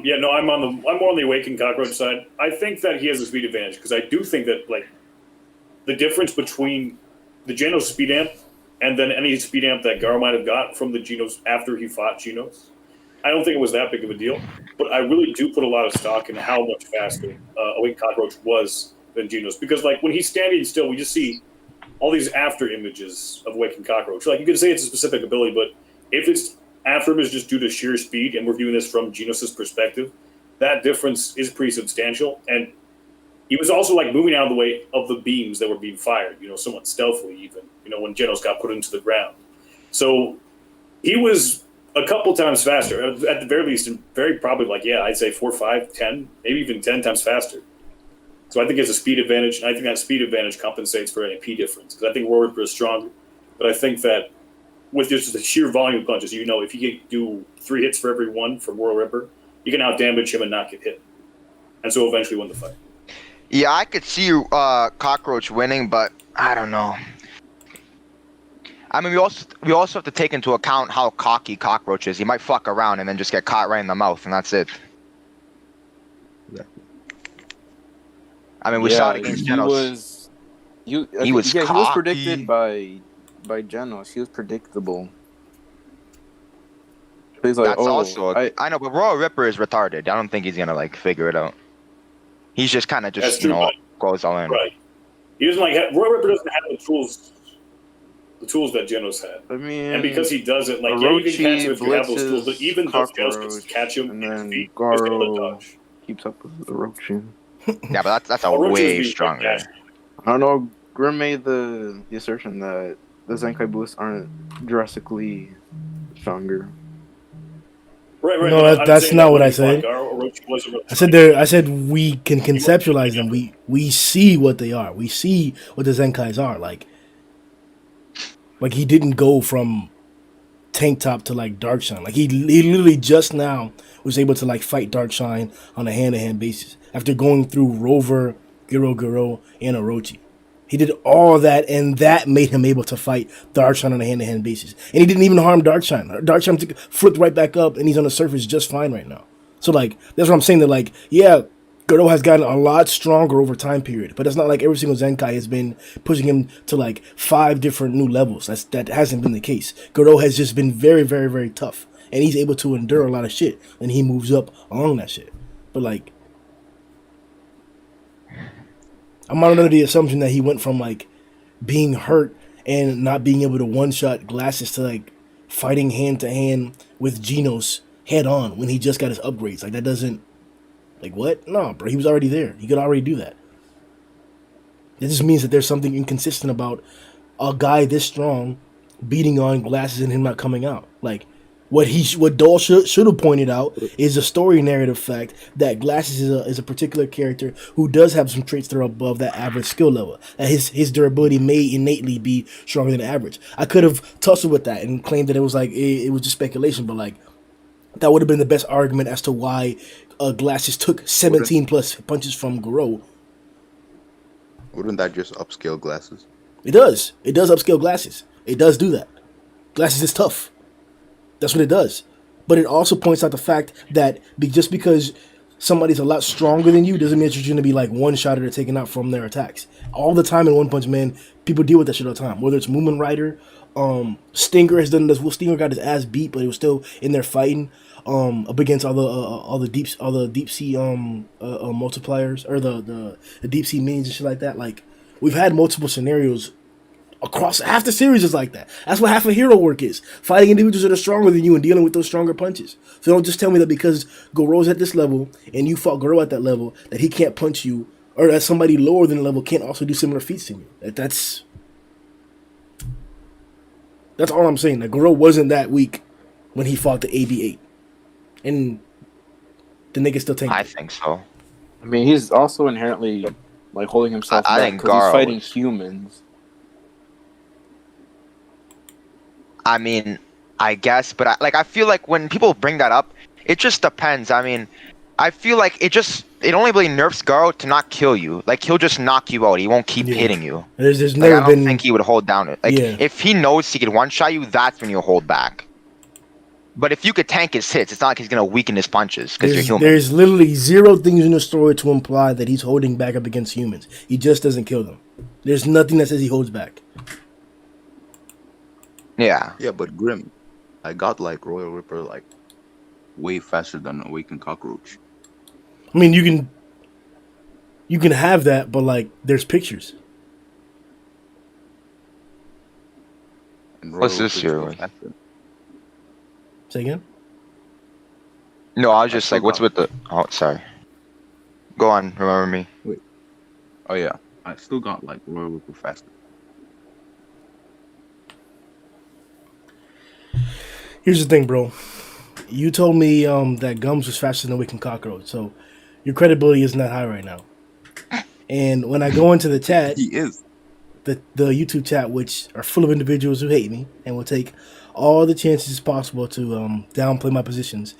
[SPEAKER 4] Yeah, no, I'm more on the Awakened Cockroach side. I think that he has a speed advantage because I do think that like the difference between the Genos speed amp and then any speed amp that Garou might have got from the Genos after he fought Genos, I don't think it was that big of a deal. But I really do put a lot of stock in how much faster Awakened Cockroach was than Genos, because like when he's standing still, we just see all these after images of Awakened Cockroach. Like you could say it's a specific ability, but if it's after him is just due to sheer speed, and we're viewing this from Genos' perspective, that difference is pretty substantial. And he was also like moving out of the way of the beams that were being fired, you know, somewhat stealthily even, you know, when Genos got put into the ground. So he was a couple times faster, at the very least, and very probably like, yeah, I'd say 4, 5, 10, maybe even 10 times faster. So I think it's a speed advantage, and I think that speed advantage compensates for any P difference, because I think Royal Ripper is stronger, but I think that with just the sheer volume of punches, you know, if you can do 3 hits for every one from Royal Ripper, you can out-damage him and not get hit. And so eventually win the fight.
[SPEAKER 7] Yeah, I could see Cockroach winning, but I don't know. I mean, we also have to take into account how cocky Cockroach is. He might fuck around and then just get caught right in the mouth, and that's it. I mean, we saw it against Genos.
[SPEAKER 3] He was predicted by Genos. He was predictable. He's like,
[SPEAKER 7] I know, but Royal Ripper is retarded. I don't think he's gonna like figure it out. He's just kind of just goes all in.
[SPEAKER 4] Right. He doesn't Royal Ripper doesn't have the tools that Genos had.
[SPEAKER 3] I mean,
[SPEAKER 4] and because he doesn't, like, yeah, you can catch him if you have those tools, but even those Genos can catch him,
[SPEAKER 3] and then Garou keeps up with the Orochi.
[SPEAKER 7] Yeah, but that's a way stronger.
[SPEAKER 3] I don't know. Grim made the assertion that the Zenkai boosts aren't drastically stronger.
[SPEAKER 4] Right.
[SPEAKER 1] No, that's not what I said. I said we can conceptualize them. We see what they are. We see what the Zenkais are. Like he didn't go from tank top to like Darkshine. Like he literally just now was able to like fight Darkshine on a hand-to-hand basis after going through Rover, Garou, and Orochi. He did all that, and that made him able to fight Darkshine on a hand-to-hand basis. And he didn't even harm Darkshine. Darkshine flipped right back up, and he's on the surface just fine right now. So, like, that's what I'm saying. That, like, yeah, Garou has gotten a lot stronger over time period, but it's not like every single Zenkai has been pushing him to, like, 5 different new levels. That hasn't been the case. Garou has just been very, very, very tough, and he's able to endure a lot of shit, and he moves up along that shit. But, like, I'm under the assumption that he went from, like, being hurt and not being able to one-shot Glasses to, like, fighting hand-to-hand with Genos head-on when he just got his upgrades. Like, that doesn't... Like, what? No, bro, he was already there. He could already do that. It just means that there's something inconsistent about a guy this strong beating on Glasses and him not coming out. Like, what Dole should have pointed out is a story narrative fact that Glasses is a particular character who does have some traits that are above that average skill level. That his durability may innately be stronger than average. I could have tussled with that and claimed that it was like it was just speculation, but like that would have been the best argument as to why Glasses took 17 plus punches from Garou.
[SPEAKER 6] Wouldn't that just upscale Glasses?
[SPEAKER 1] It does. It does upscale Glasses. It does do that. Glasses is tough. That's what it does. But it also points out the fact that just because somebody's a lot stronger than you doesn't mean you're going to be like one-shotted or taken out from their attacks. All the time in One Punch Man, people deal with that shit all the time. Whether it's Moomin Rider, Stinger has done this. Well, Stinger got his ass beat, but he was still in there fighting up against all the deep sea multipliers or the deep sea minions and shit like that. Like, we've had multiple scenarios Across half the series is like that. That's what half of hero work is. Fighting individuals that are stronger than you and dealing with those stronger punches. So don't just tell me that because Garou's at this level and you fought Garou at that level that he can't punch you, or that somebody lower than the level can't also do similar feats to you. That's all I'm saying. That Garou wasn't that weak when he fought the AB8. And the nigga still tanked
[SPEAKER 7] I
[SPEAKER 1] it.
[SPEAKER 7] think so.
[SPEAKER 3] I mean, he's also inherently like holding himself
[SPEAKER 7] I
[SPEAKER 3] back
[SPEAKER 7] think
[SPEAKER 3] because he's
[SPEAKER 7] Garou
[SPEAKER 3] fighting
[SPEAKER 7] is-
[SPEAKER 3] humans.
[SPEAKER 7] I mean, I guess, but I feel like when people bring that up, it just depends. I mean, I feel like it only really nerfs Garou to not kill you. Like, he'll just knock you out. He won't keep hitting you.
[SPEAKER 1] There's
[SPEAKER 7] Like,
[SPEAKER 1] never
[SPEAKER 7] I don't
[SPEAKER 1] been.
[SPEAKER 7] think he would hold down it. Like,
[SPEAKER 1] Yeah.
[SPEAKER 7] if he knows he can one-shot you, that's when you'll hold back. But if you could tank his hits, it's not like he's gonna weaken his punches because you're human.
[SPEAKER 1] There's literally zero things in the story to imply that he's holding back up against humans. He just doesn't kill them. There's nothing that says he holds back.
[SPEAKER 7] Yeah.
[SPEAKER 6] Yeah, but Grim, I got like Royal Ripper like way faster than Awakened Cockroach.
[SPEAKER 1] I mean, you can have that, but like, there's pictures.
[SPEAKER 6] And Royal
[SPEAKER 7] What's this
[SPEAKER 6] Ripper's
[SPEAKER 7] here
[SPEAKER 6] still
[SPEAKER 7] with?
[SPEAKER 6] faster.
[SPEAKER 1] Say again?
[SPEAKER 7] No, I was just
[SPEAKER 6] still
[SPEAKER 7] like, what's
[SPEAKER 6] got-
[SPEAKER 7] with the? Oh, sorry. Go on. Remember me.
[SPEAKER 6] Oh yeah, I still got like Royal Ripper faster.
[SPEAKER 1] Here's the thing, bro. You told me that Gums was faster than Awakened Cockroach, so your credibility isn't that high right now. And when I go into the chat,
[SPEAKER 6] He is.
[SPEAKER 1] the YouTube chat, which are full of individuals who hate me and will take all the chances possible to downplay my positions,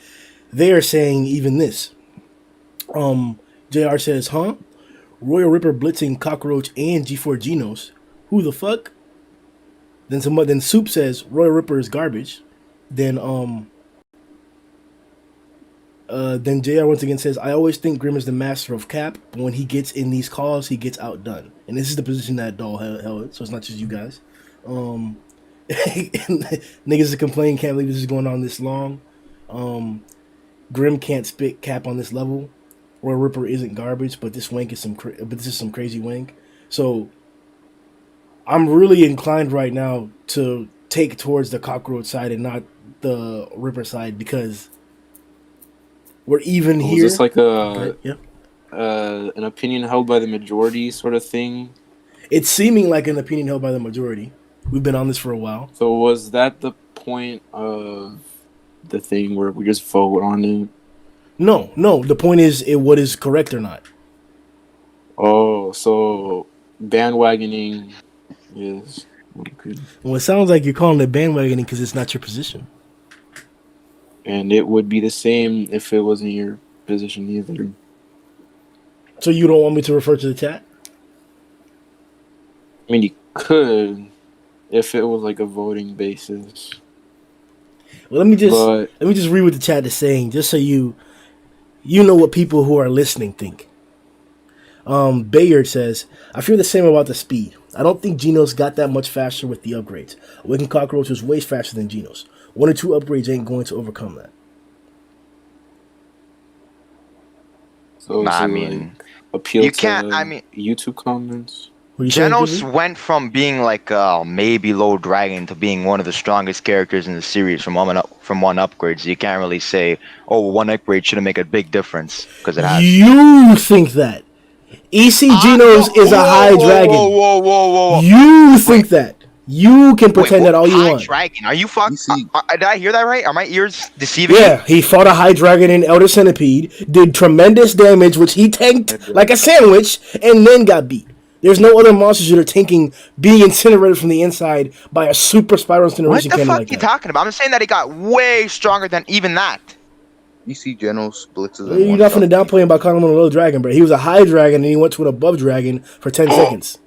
[SPEAKER 1] they are saying even this. JR says, huh? Royal Ripper blitzing Cockroach and G4 Genos. Who the fuck? Then Soup says Royal Ripper is garbage. Then JR once again says, I always think Grim is the master of cap, but when he gets in these calls, he gets outdone. And this is the position that Doll held, so it's not just you guys. Niggas that complain, can't believe this is going on this long. Grim can't spit cap on this level. Royal Ripper isn't garbage, but this wank is this is some crazy wank. So I'm really inclined right now to take towards the Cockroach side and not the Ripper side because we're even here.
[SPEAKER 3] Is this like
[SPEAKER 1] Yeah.
[SPEAKER 3] an opinion held by the majority sort of thing?
[SPEAKER 1] It's seeming like an opinion held by the majority. We've been on this for a while.
[SPEAKER 3] So was that the point of the thing where we just vote on it?
[SPEAKER 1] No. The point is what is correct or not.
[SPEAKER 3] Oh, so bandwagoning is okay.
[SPEAKER 1] Well, it sounds like you're calling it bandwagoning because it's not your position.
[SPEAKER 3] And it would be the same if it wasn't your position either.
[SPEAKER 1] So you don't want me to refer to the chat?
[SPEAKER 3] I mean, you could if it was like a voting basis.
[SPEAKER 1] Well, let me just
[SPEAKER 3] But
[SPEAKER 1] read what the chat is saying, just so you know what people who are listening think. Bayard says, I feel the same about the speed. I don't think Genos got that much faster with the upgrades. Awakened Cockroach was way faster than Genos. 1 or 2 upgrades ain't going to overcome that.
[SPEAKER 3] so
[SPEAKER 7] Nah,
[SPEAKER 3] is
[SPEAKER 7] I
[SPEAKER 3] it,
[SPEAKER 7] mean,
[SPEAKER 3] like, appeal
[SPEAKER 7] you
[SPEAKER 3] to
[SPEAKER 7] can't- I mean-
[SPEAKER 3] YouTube comments.
[SPEAKER 1] What are you saying,
[SPEAKER 7] Genos
[SPEAKER 1] Jimmy?
[SPEAKER 7] went from being like maybe low dragon to being one of the strongest characters in the series from one upgrade. So you can't really say, oh, 1 upgrade shouldn't make a big difference because it has.
[SPEAKER 1] You think that. EC Genos is a high dragon.
[SPEAKER 7] Whoa.
[SPEAKER 1] You think that. You can pretend that all you
[SPEAKER 7] high
[SPEAKER 1] want.
[SPEAKER 7] dragon? Are you fuck?
[SPEAKER 6] You see-
[SPEAKER 7] Did I hear that right? Are my ears deceiving me?
[SPEAKER 1] Yeah, he fought a high dragon in Elder Centipede, did tremendous damage, which he tanked like a sandwich, and then got beat. There's no other monsters that are tanking being incinerated from the inside by a super spiral
[SPEAKER 7] What
[SPEAKER 1] incineration
[SPEAKER 7] the
[SPEAKER 1] cannon
[SPEAKER 7] fuck
[SPEAKER 1] like
[SPEAKER 7] are you
[SPEAKER 1] that.
[SPEAKER 7] talking about? I'm saying that he got way stronger than even that.
[SPEAKER 6] You see Genos blitzes.
[SPEAKER 1] You're not finna downplay him by calling him a low dragon, bro. He was a high dragon and he went to an above dragon for 10 seconds.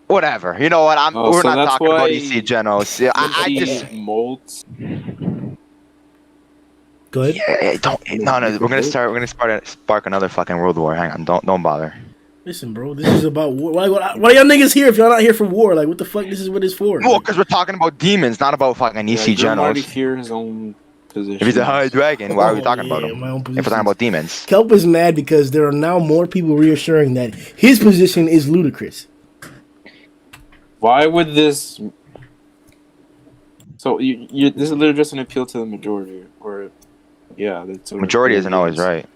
[SPEAKER 7] Whatever. You know what?
[SPEAKER 3] Oh,
[SPEAKER 7] we're
[SPEAKER 3] so
[SPEAKER 7] not
[SPEAKER 3] that's
[SPEAKER 7] talking
[SPEAKER 3] why
[SPEAKER 7] about EC Genos. Yeah, I
[SPEAKER 3] He
[SPEAKER 7] just
[SPEAKER 3] molds.
[SPEAKER 1] Go ahead.
[SPEAKER 7] No. We're gonna spark another fucking world war. Hang on. Don't bother.
[SPEAKER 1] Listen, bro, this is about war. Why y'all niggas here if y'all not here for war? Like, what the fuck? This is what it's for.
[SPEAKER 7] Well, because we're talking about demons, not about fucking EC
[SPEAKER 3] Grim already
[SPEAKER 7] Genos.
[SPEAKER 3] hear his own position.
[SPEAKER 7] If he's a high dragon, why are we
[SPEAKER 1] Oh,
[SPEAKER 7] talking about
[SPEAKER 1] yeah,
[SPEAKER 7] him?
[SPEAKER 1] my own
[SPEAKER 7] If we're
[SPEAKER 1] positions.
[SPEAKER 7] talking about demons.
[SPEAKER 1] Kelp is mad because there are now more people reassuring that his position is ludicrous.
[SPEAKER 3] Why would this? So this is literally just an appeal to the majority, or yeah, that's what
[SPEAKER 7] Majority
[SPEAKER 3] it
[SPEAKER 7] isn't always
[SPEAKER 3] is.
[SPEAKER 7] right.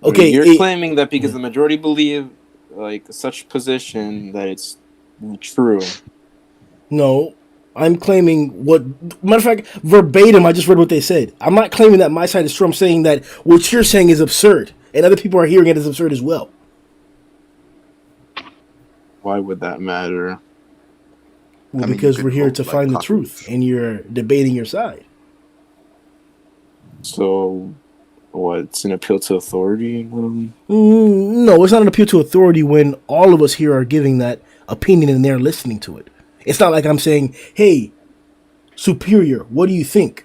[SPEAKER 1] Okay,
[SPEAKER 3] You're
[SPEAKER 1] it-
[SPEAKER 3] claiming that because the majority believe like such position that it's true.
[SPEAKER 1] No, I'm claiming what. Matter of fact, verbatim, I just read what they said. I'm not claiming that my side is true. I'm saying that what you're saying is absurd, and other people are hearing it as absurd as well.
[SPEAKER 3] Why would that matter?
[SPEAKER 1] Well,
[SPEAKER 6] I mean,
[SPEAKER 1] because
[SPEAKER 6] you
[SPEAKER 1] we're
[SPEAKER 6] could
[SPEAKER 1] here
[SPEAKER 6] vote
[SPEAKER 1] to
[SPEAKER 6] like
[SPEAKER 1] find the
[SPEAKER 6] cockroach.
[SPEAKER 1] truth, and you're debating your side.
[SPEAKER 3] So, what? It's an appeal to authority.
[SPEAKER 1] No, it's not an appeal to authority when all of us here are giving that opinion and they're listening to it. It's not like I'm saying, hey, superior, what do you think?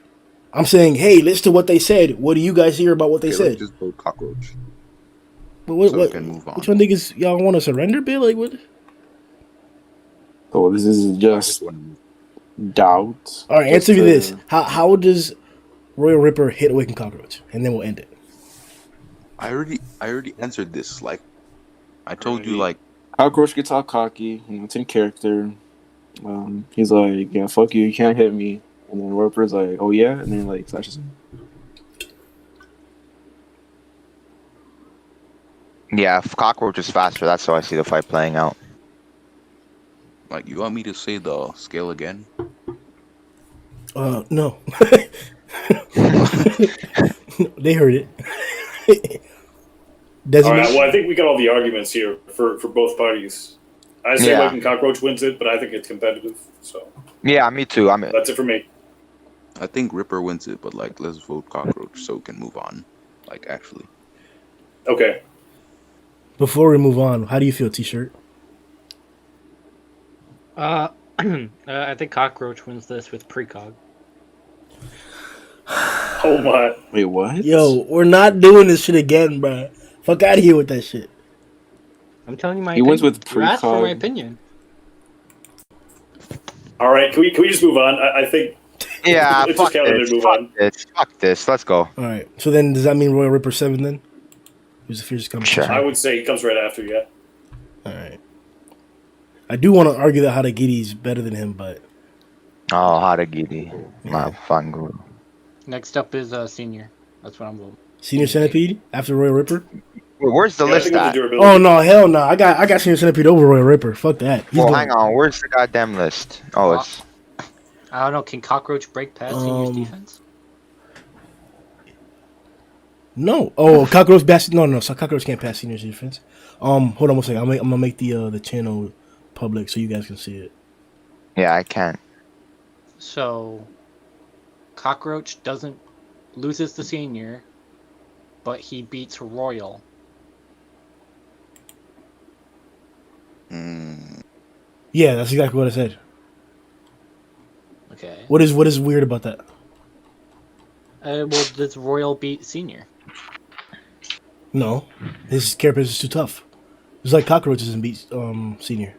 [SPEAKER 1] I'm saying, hey, listen to what they said. What do you guys hear about what they
[SPEAKER 6] Okay,
[SPEAKER 1] said?
[SPEAKER 6] let's just vote cockroach.
[SPEAKER 1] But what,
[SPEAKER 6] so we
[SPEAKER 1] what,
[SPEAKER 6] can move on.
[SPEAKER 1] which one niggas y'all want to surrender, Bill? Like, what?
[SPEAKER 3] So this is
[SPEAKER 6] I
[SPEAKER 3] just
[SPEAKER 6] just want to move.
[SPEAKER 3] doubt.
[SPEAKER 1] All right,
[SPEAKER 3] Just
[SPEAKER 1] answer me
[SPEAKER 3] to-
[SPEAKER 1] this. How does Royal Ripper hit Awakened Cockroach? And then we'll end it.
[SPEAKER 6] I already answered this. Like, I told you, like,
[SPEAKER 3] Cockroach gets all cocky. It's in character. He's like, yeah, fuck you can't hit me. And then Roper's like, oh yeah, and then like slashes him.
[SPEAKER 7] Yeah, if Cockroach is faster, that's how I see the fight playing out.
[SPEAKER 6] like, you want me to say the scale again?
[SPEAKER 1] No. They heard it.
[SPEAKER 4] All right. Well, I think we got all the arguments here for both parties. I say
[SPEAKER 7] Yeah.
[SPEAKER 4] Awakened Cockroach wins it, but I think it's competitive. So
[SPEAKER 7] Yeah, me too.
[SPEAKER 4] that's it for me.
[SPEAKER 6] I think Ripper wins it, but like, let's vote cockroach so we can move on. Like, actually,
[SPEAKER 4] Okay.
[SPEAKER 1] Before we move on, how do you feel, T-shirt?
[SPEAKER 8] I think Cockroach wins this with precog.
[SPEAKER 4] Oh my.
[SPEAKER 3] Wait, what?
[SPEAKER 1] Yo, we're not doing this shit again, bro. Fuck out of here with that shit.
[SPEAKER 8] I'm telling you my
[SPEAKER 3] He
[SPEAKER 8] opinion.
[SPEAKER 3] wins with
[SPEAKER 8] You asked for my
[SPEAKER 3] precog.
[SPEAKER 8] opinion.
[SPEAKER 4] All right. Can we just move on? I think.
[SPEAKER 7] Yeah,
[SPEAKER 4] It's
[SPEAKER 7] fuck
[SPEAKER 4] just calendar,
[SPEAKER 7] this.
[SPEAKER 4] move
[SPEAKER 7] Fuck
[SPEAKER 4] on.
[SPEAKER 7] this. Fuck this. Let's go.
[SPEAKER 1] All right. So then, does that mean Royal Ripper 7 then? Who's the fiercest competition?
[SPEAKER 7] Sure.
[SPEAKER 4] I would say he comes right after. Yeah.
[SPEAKER 1] All right. I do want to argue that Hadagidi's better than him, but
[SPEAKER 7] Oh, Haragiri. My fun guru.
[SPEAKER 8] Next up is Senior. That's what I'm voting.
[SPEAKER 1] Senior Centipede after Royal Ripper?
[SPEAKER 7] Wait, where's the
[SPEAKER 4] Yeah, I
[SPEAKER 7] list
[SPEAKER 4] think with the
[SPEAKER 7] at?
[SPEAKER 4] durability.
[SPEAKER 1] Oh no, hell no! I got Senior Centipede over Royal Ripper. Fuck that. He's
[SPEAKER 7] Well,
[SPEAKER 1] going-
[SPEAKER 7] hang on. Where's the goddamn list? Oh, it's
[SPEAKER 8] I don't know. Can Cockroach break past Senior's defense?
[SPEAKER 1] No. Oh, Cockroach pass. No. So Cockroach can't pass Senior's defense. Hold on one second. I'm gonna make the channel public so you guys can see it.
[SPEAKER 7] yeah. I can't.
[SPEAKER 8] So, Cockroach loses to Senior, but he beats Royal.
[SPEAKER 1] Yeah, that's exactly what I said.
[SPEAKER 8] Okay.
[SPEAKER 1] What is weird about that?
[SPEAKER 8] Well, does Royal beat Senior?
[SPEAKER 1] No, his carapace is too tough. It's like Cockroach doesn't beat Senior.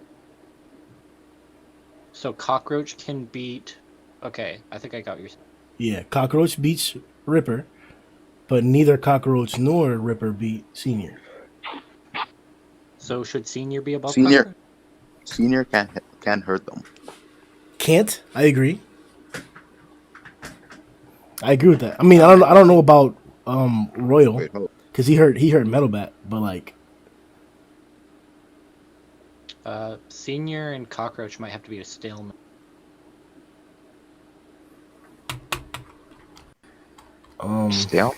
[SPEAKER 8] So Cockroach can beat. Okay, I think I got your.
[SPEAKER 1] Yeah, Cockroach beats Ripper, but neither Cockroach nor Ripper beat Senior.
[SPEAKER 8] So should Senior be above
[SPEAKER 6] Senior.
[SPEAKER 8] Cockroach?
[SPEAKER 6] Senior can't hurt them.
[SPEAKER 1] Can't. I agree. I agree with that. I mean, I don't know about Royal
[SPEAKER 6] Wait, hold.
[SPEAKER 1] because he hurt Metal Bat, but like
[SPEAKER 8] Senior and Cockroach might have to be a stalemate.
[SPEAKER 7] Still.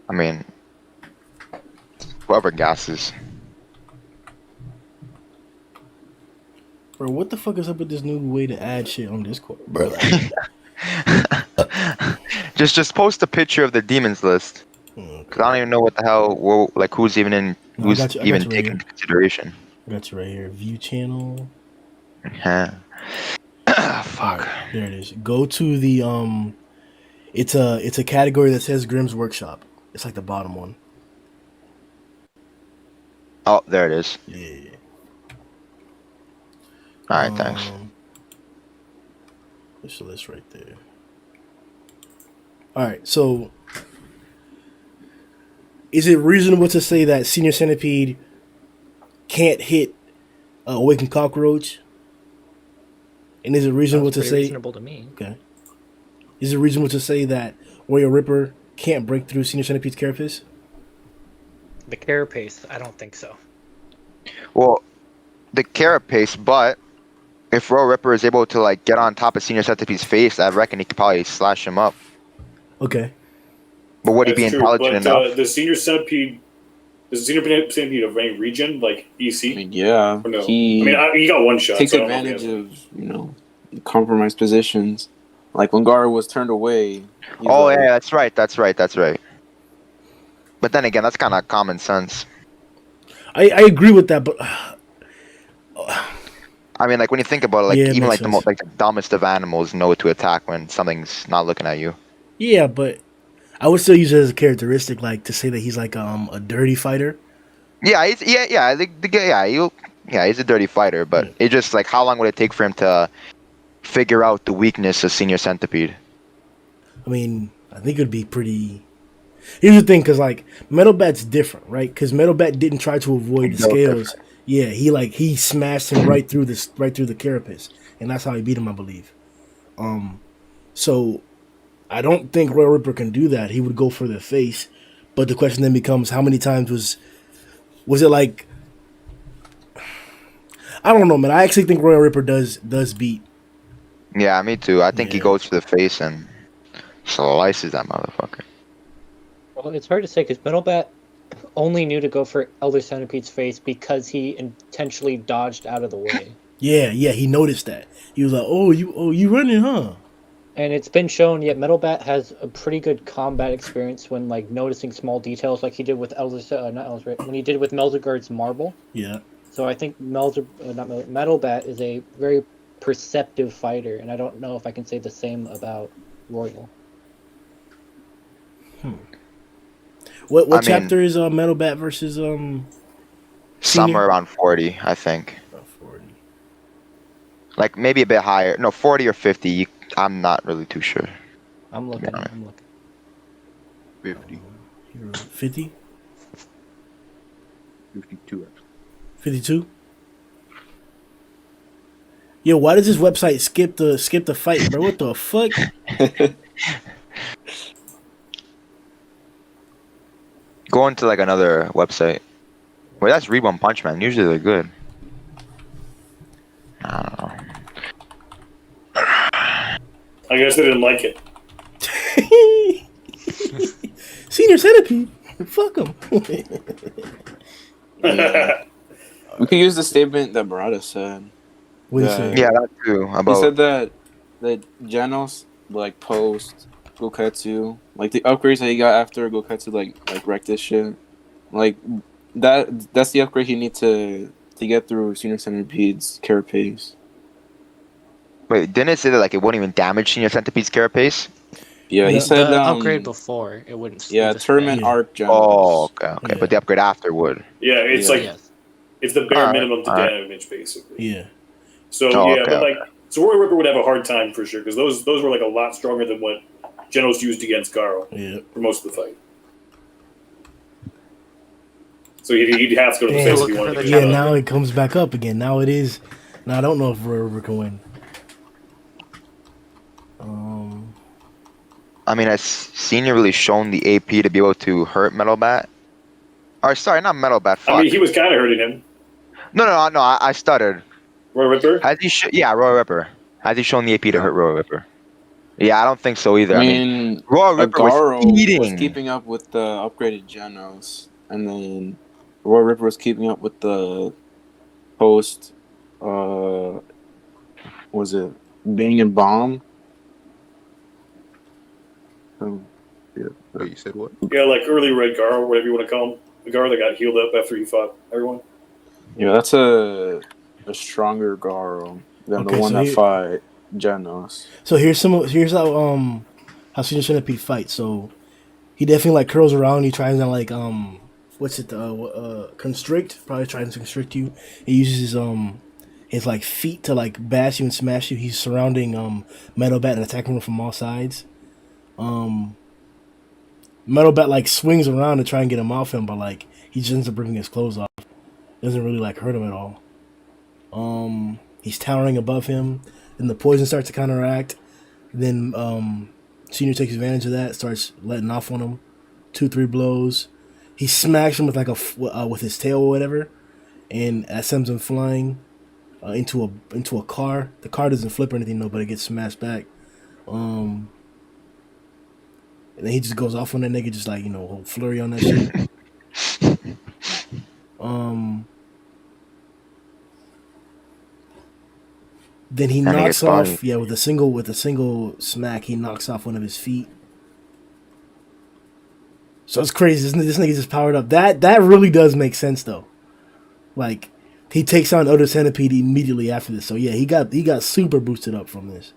[SPEAKER 7] I mean, whoever guesses.
[SPEAKER 1] bro, what the fuck is up with this new way to add shit on Discord, bro?
[SPEAKER 7] just post a picture of the demons list. Cause I don't even know what the hell, like who's even in,
[SPEAKER 1] No, I
[SPEAKER 7] who's
[SPEAKER 1] got you
[SPEAKER 7] even
[SPEAKER 1] right
[SPEAKER 7] taken
[SPEAKER 1] here.
[SPEAKER 7] into consideration.
[SPEAKER 1] I got you right here. View channel.
[SPEAKER 7] Yeah. Fuck.
[SPEAKER 1] There it is. Go to the it's a category that says Grimm's Workshop. It's like the bottom one.
[SPEAKER 7] Oh, there it is.
[SPEAKER 1] Yeah.
[SPEAKER 7] All right, thanks.
[SPEAKER 1] There's the list right there. All right, so is it reasonable to say that Senior Centipede can't hit Awakened Cockroach. And is it reasonable
[SPEAKER 8] Sounds
[SPEAKER 1] to
[SPEAKER 8] pretty
[SPEAKER 1] say?
[SPEAKER 8] reasonable to me.
[SPEAKER 1] Okay. Is it reasonable to say that Royal Ripper can't break through Senior Centipede's carapace?
[SPEAKER 8] The carapace, I don't think so.
[SPEAKER 7] Well, the carapace, but if Royal Ripper is able to like get on top of Senior Centipede's face, I reckon he could probably slash him up.
[SPEAKER 1] Okay.
[SPEAKER 7] But would he be
[SPEAKER 4] That's true,
[SPEAKER 7] intelligent
[SPEAKER 4] but
[SPEAKER 7] enough?
[SPEAKER 4] the Senior Centipede, is the Senior Centipede of any region, like EC?
[SPEAKER 3] I mean, yeah,
[SPEAKER 4] Or no?
[SPEAKER 3] he
[SPEAKER 4] he got one shot.
[SPEAKER 3] takes
[SPEAKER 4] so I don't know if he
[SPEAKER 3] advantage
[SPEAKER 4] has-
[SPEAKER 3] of compromised positions. Like when Garou was turned away. he's
[SPEAKER 7] Oh
[SPEAKER 3] like,
[SPEAKER 7] yeah, that's right. But then again, that's kind of common sense.
[SPEAKER 1] I agree with that, but
[SPEAKER 7] I mean, like when you think about it, like
[SPEAKER 1] Yeah, it
[SPEAKER 7] even
[SPEAKER 1] makes
[SPEAKER 7] like
[SPEAKER 1] sense.
[SPEAKER 7] the dumbest of animals know to attack when something's not looking at you.
[SPEAKER 1] yeah, but I would still use it as a characteristic, like to say that he's like a dirty fighter.
[SPEAKER 7] Yeah, he's a dirty fighter, but it just like how long would it take for him to figure out the weakness of Senior Centipede?
[SPEAKER 1] I mean, I think it would be pretty. Here's the thing, because like Metal Bat's different, right? Because Metal Bat didn't try to avoid the
[SPEAKER 7] No,
[SPEAKER 1] scales.
[SPEAKER 7] different.
[SPEAKER 1] Yeah, he smashed him right through the carapace, and that's how he beat him, I believe. So I don't think Royal Ripper can do that. He would go for the face, but the question then becomes, how many times was it like? I don't know, man. I actually think Royal Ripper does beat.
[SPEAKER 7] Yeah, me too. I think he
[SPEAKER 1] Yeah.
[SPEAKER 7] goes for the face and slices that motherfucker.
[SPEAKER 8] Well, it's hard to say because Metal Bat only knew to go for Elder Centipede's face because he intentionally dodged out of the way.
[SPEAKER 1] Yeah, he noticed that. He was like, "Oh, you running, huh?"
[SPEAKER 8] And it's been shown, yet Metal Bat has a pretty good combat experience when like noticing small details, like he did with when he did with Melzigard's marble.
[SPEAKER 1] Yeah.
[SPEAKER 8] So I think Metal Bat is a very perceptive fighter, and I don't know if I can say the same about Royal.
[SPEAKER 1] What
[SPEAKER 7] I mean-
[SPEAKER 1] chapter is Metal Bat versus Senior?
[SPEAKER 7] Somewhere around 40, I think.
[SPEAKER 1] About 40.
[SPEAKER 7] Like maybe a bit higher. No, 40 or 50. I'm not really too sure.
[SPEAKER 8] I'm looking.
[SPEAKER 7] Yeah.
[SPEAKER 8] I'm looking.
[SPEAKER 6] 50.
[SPEAKER 1] 50?
[SPEAKER 6] 52.
[SPEAKER 1] 52? Yo, why does this website skip the fight, bro? What the fuck?
[SPEAKER 7] Go into like another website. Wait, that's Read One Punch Man. Usually they're good. I don't know.
[SPEAKER 4] I guess they didn't like it.
[SPEAKER 1] Senior Centipede. Fuck him.
[SPEAKER 3] We could use the statement that Barada said.
[SPEAKER 1] What do you
[SPEAKER 3] Yeah.
[SPEAKER 1] say?
[SPEAKER 7] Yeah, that too.
[SPEAKER 3] He
[SPEAKER 7] About
[SPEAKER 3] said that Genos like post Goketsu, like the upgrades that he got after Goketsu like wrecked this shit. Like that's the upgrade he need to get through Senior Centipede's carapace.
[SPEAKER 7] wait, didn't it say that like it won't even damage Senior Centipede's carapace?
[SPEAKER 3] Yeah, he
[SPEAKER 1] Yeah.
[SPEAKER 3] said
[SPEAKER 8] The upgrade before it wouldn't.
[SPEAKER 3] yeah,
[SPEAKER 8] destroy
[SPEAKER 3] tournament
[SPEAKER 1] Yeah.
[SPEAKER 3] arc Genos.
[SPEAKER 7] Oh, okay.
[SPEAKER 1] Yeah.
[SPEAKER 7] But the upgrade after would.
[SPEAKER 4] Yeah, it's
[SPEAKER 3] Yeah.
[SPEAKER 4] like
[SPEAKER 8] Yes.
[SPEAKER 4] it's the bare
[SPEAKER 7] Alright,
[SPEAKER 4] minimum to
[SPEAKER 7] alright.
[SPEAKER 4] damage, basically.
[SPEAKER 1] Yeah.
[SPEAKER 4] So
[SPEAKER 7] Oh,
[SPEAKER 4] yeah,
[SPEAKER 7] okay,
[SPEAKER 4] but like, so Royal Ripper would have a hard time for sure because those were like a lot stronger than what Genos used against Garou
[SPEAKER 1] Yeah.
[SPEAKER 4] for most of the fight. So he'd have to go to the
[SPEAKER 1] Damn.
[SPEAKER 4] face if he
[SPEAKER 8] Looking
[SPEAKER 4] wanted
[SPEAKER 8] for
[SPEAKER 4] to
[SPEAKER 8] the
[SPEAKER 4] get
[SPEAKER 1] Yeah,
[SPEAKER 4] it.
[SPEAKER 1] now it comes back up again. Now it is. Now I don't know if Royal Ripper can win.
[SPEAKER 7] I mean, has Senior really shown the AP to be able to hurt Metal Bat? Or sorry, not Metal Bat. Fuck.
[SPEAKER 4] I mean, he was kind of hurting him.
[SPEAKER 7] No. I stuttered.
[SPEAKER 4] Royal Ripper.
[SPEAKER 7] Has he? Yeah, Royal Ripper. Has he shown the AP to hurt Royal Ripper? Yeah, I don't think so either.
[SPEAKER 3] I
[SPEAKER 7] I mean,
[SPEAKER 3] mean,
[SPEAKER 7] Royal Ripper
[SPEAKER 3] Garou
[SPEAKER 7] was eating.
[SPEAKER 3] was keeping up with the upgraded Genos, and then Royal Ripper was keeping up with the post. Was it Bang and Bomb?
[SPEAKER 6] Wait, you said what?
[SPEAKER 4] Yeah, like early Red Garou, whatever you want to call him. The Garou that got healed up after he fought everyone.
[SPEAKER 3] Yeah, that's a stronger Garou than
[SPEAKER 1] Okay,
[SPEAKER 3] the one
[SPEAKER 1] so
[SPEAKER 3] that
[SPEAKER 1] he-
[SPEAKER 3] fought Genos.
[SPEAKER 1] So here's how Senior Centipede fights. So he definitely like curls around. He tries to like constrict. Probably trying to constrict you. He uses his like feet to like bash you and smash you. He's surrounding Metal Bat and attacking him from all sides. Metal Bat like swings around to try and get him off him, but like he just ends up ripping his clothes off. Doesn't really like hurt him at all. He's towering above him. Then the poison starts to counteract. Then Senior takes advantage of that, starts letting off on him. 2-3 blows. He smacks him with like with his tail or whatever, and that sends him flying into a car. The car doesn't flip or anything though, but it gets smashed back. And then he just goes off on that nigga, just like, whole flurry on that shit. Then he knocks off with a single smack. He knocks off one of his feet. So it's crazy. This nigga just powered up. That really does make sense though. Like, he takes on Elder Centipede immediately after this. So yeah, he got super boosted up from this.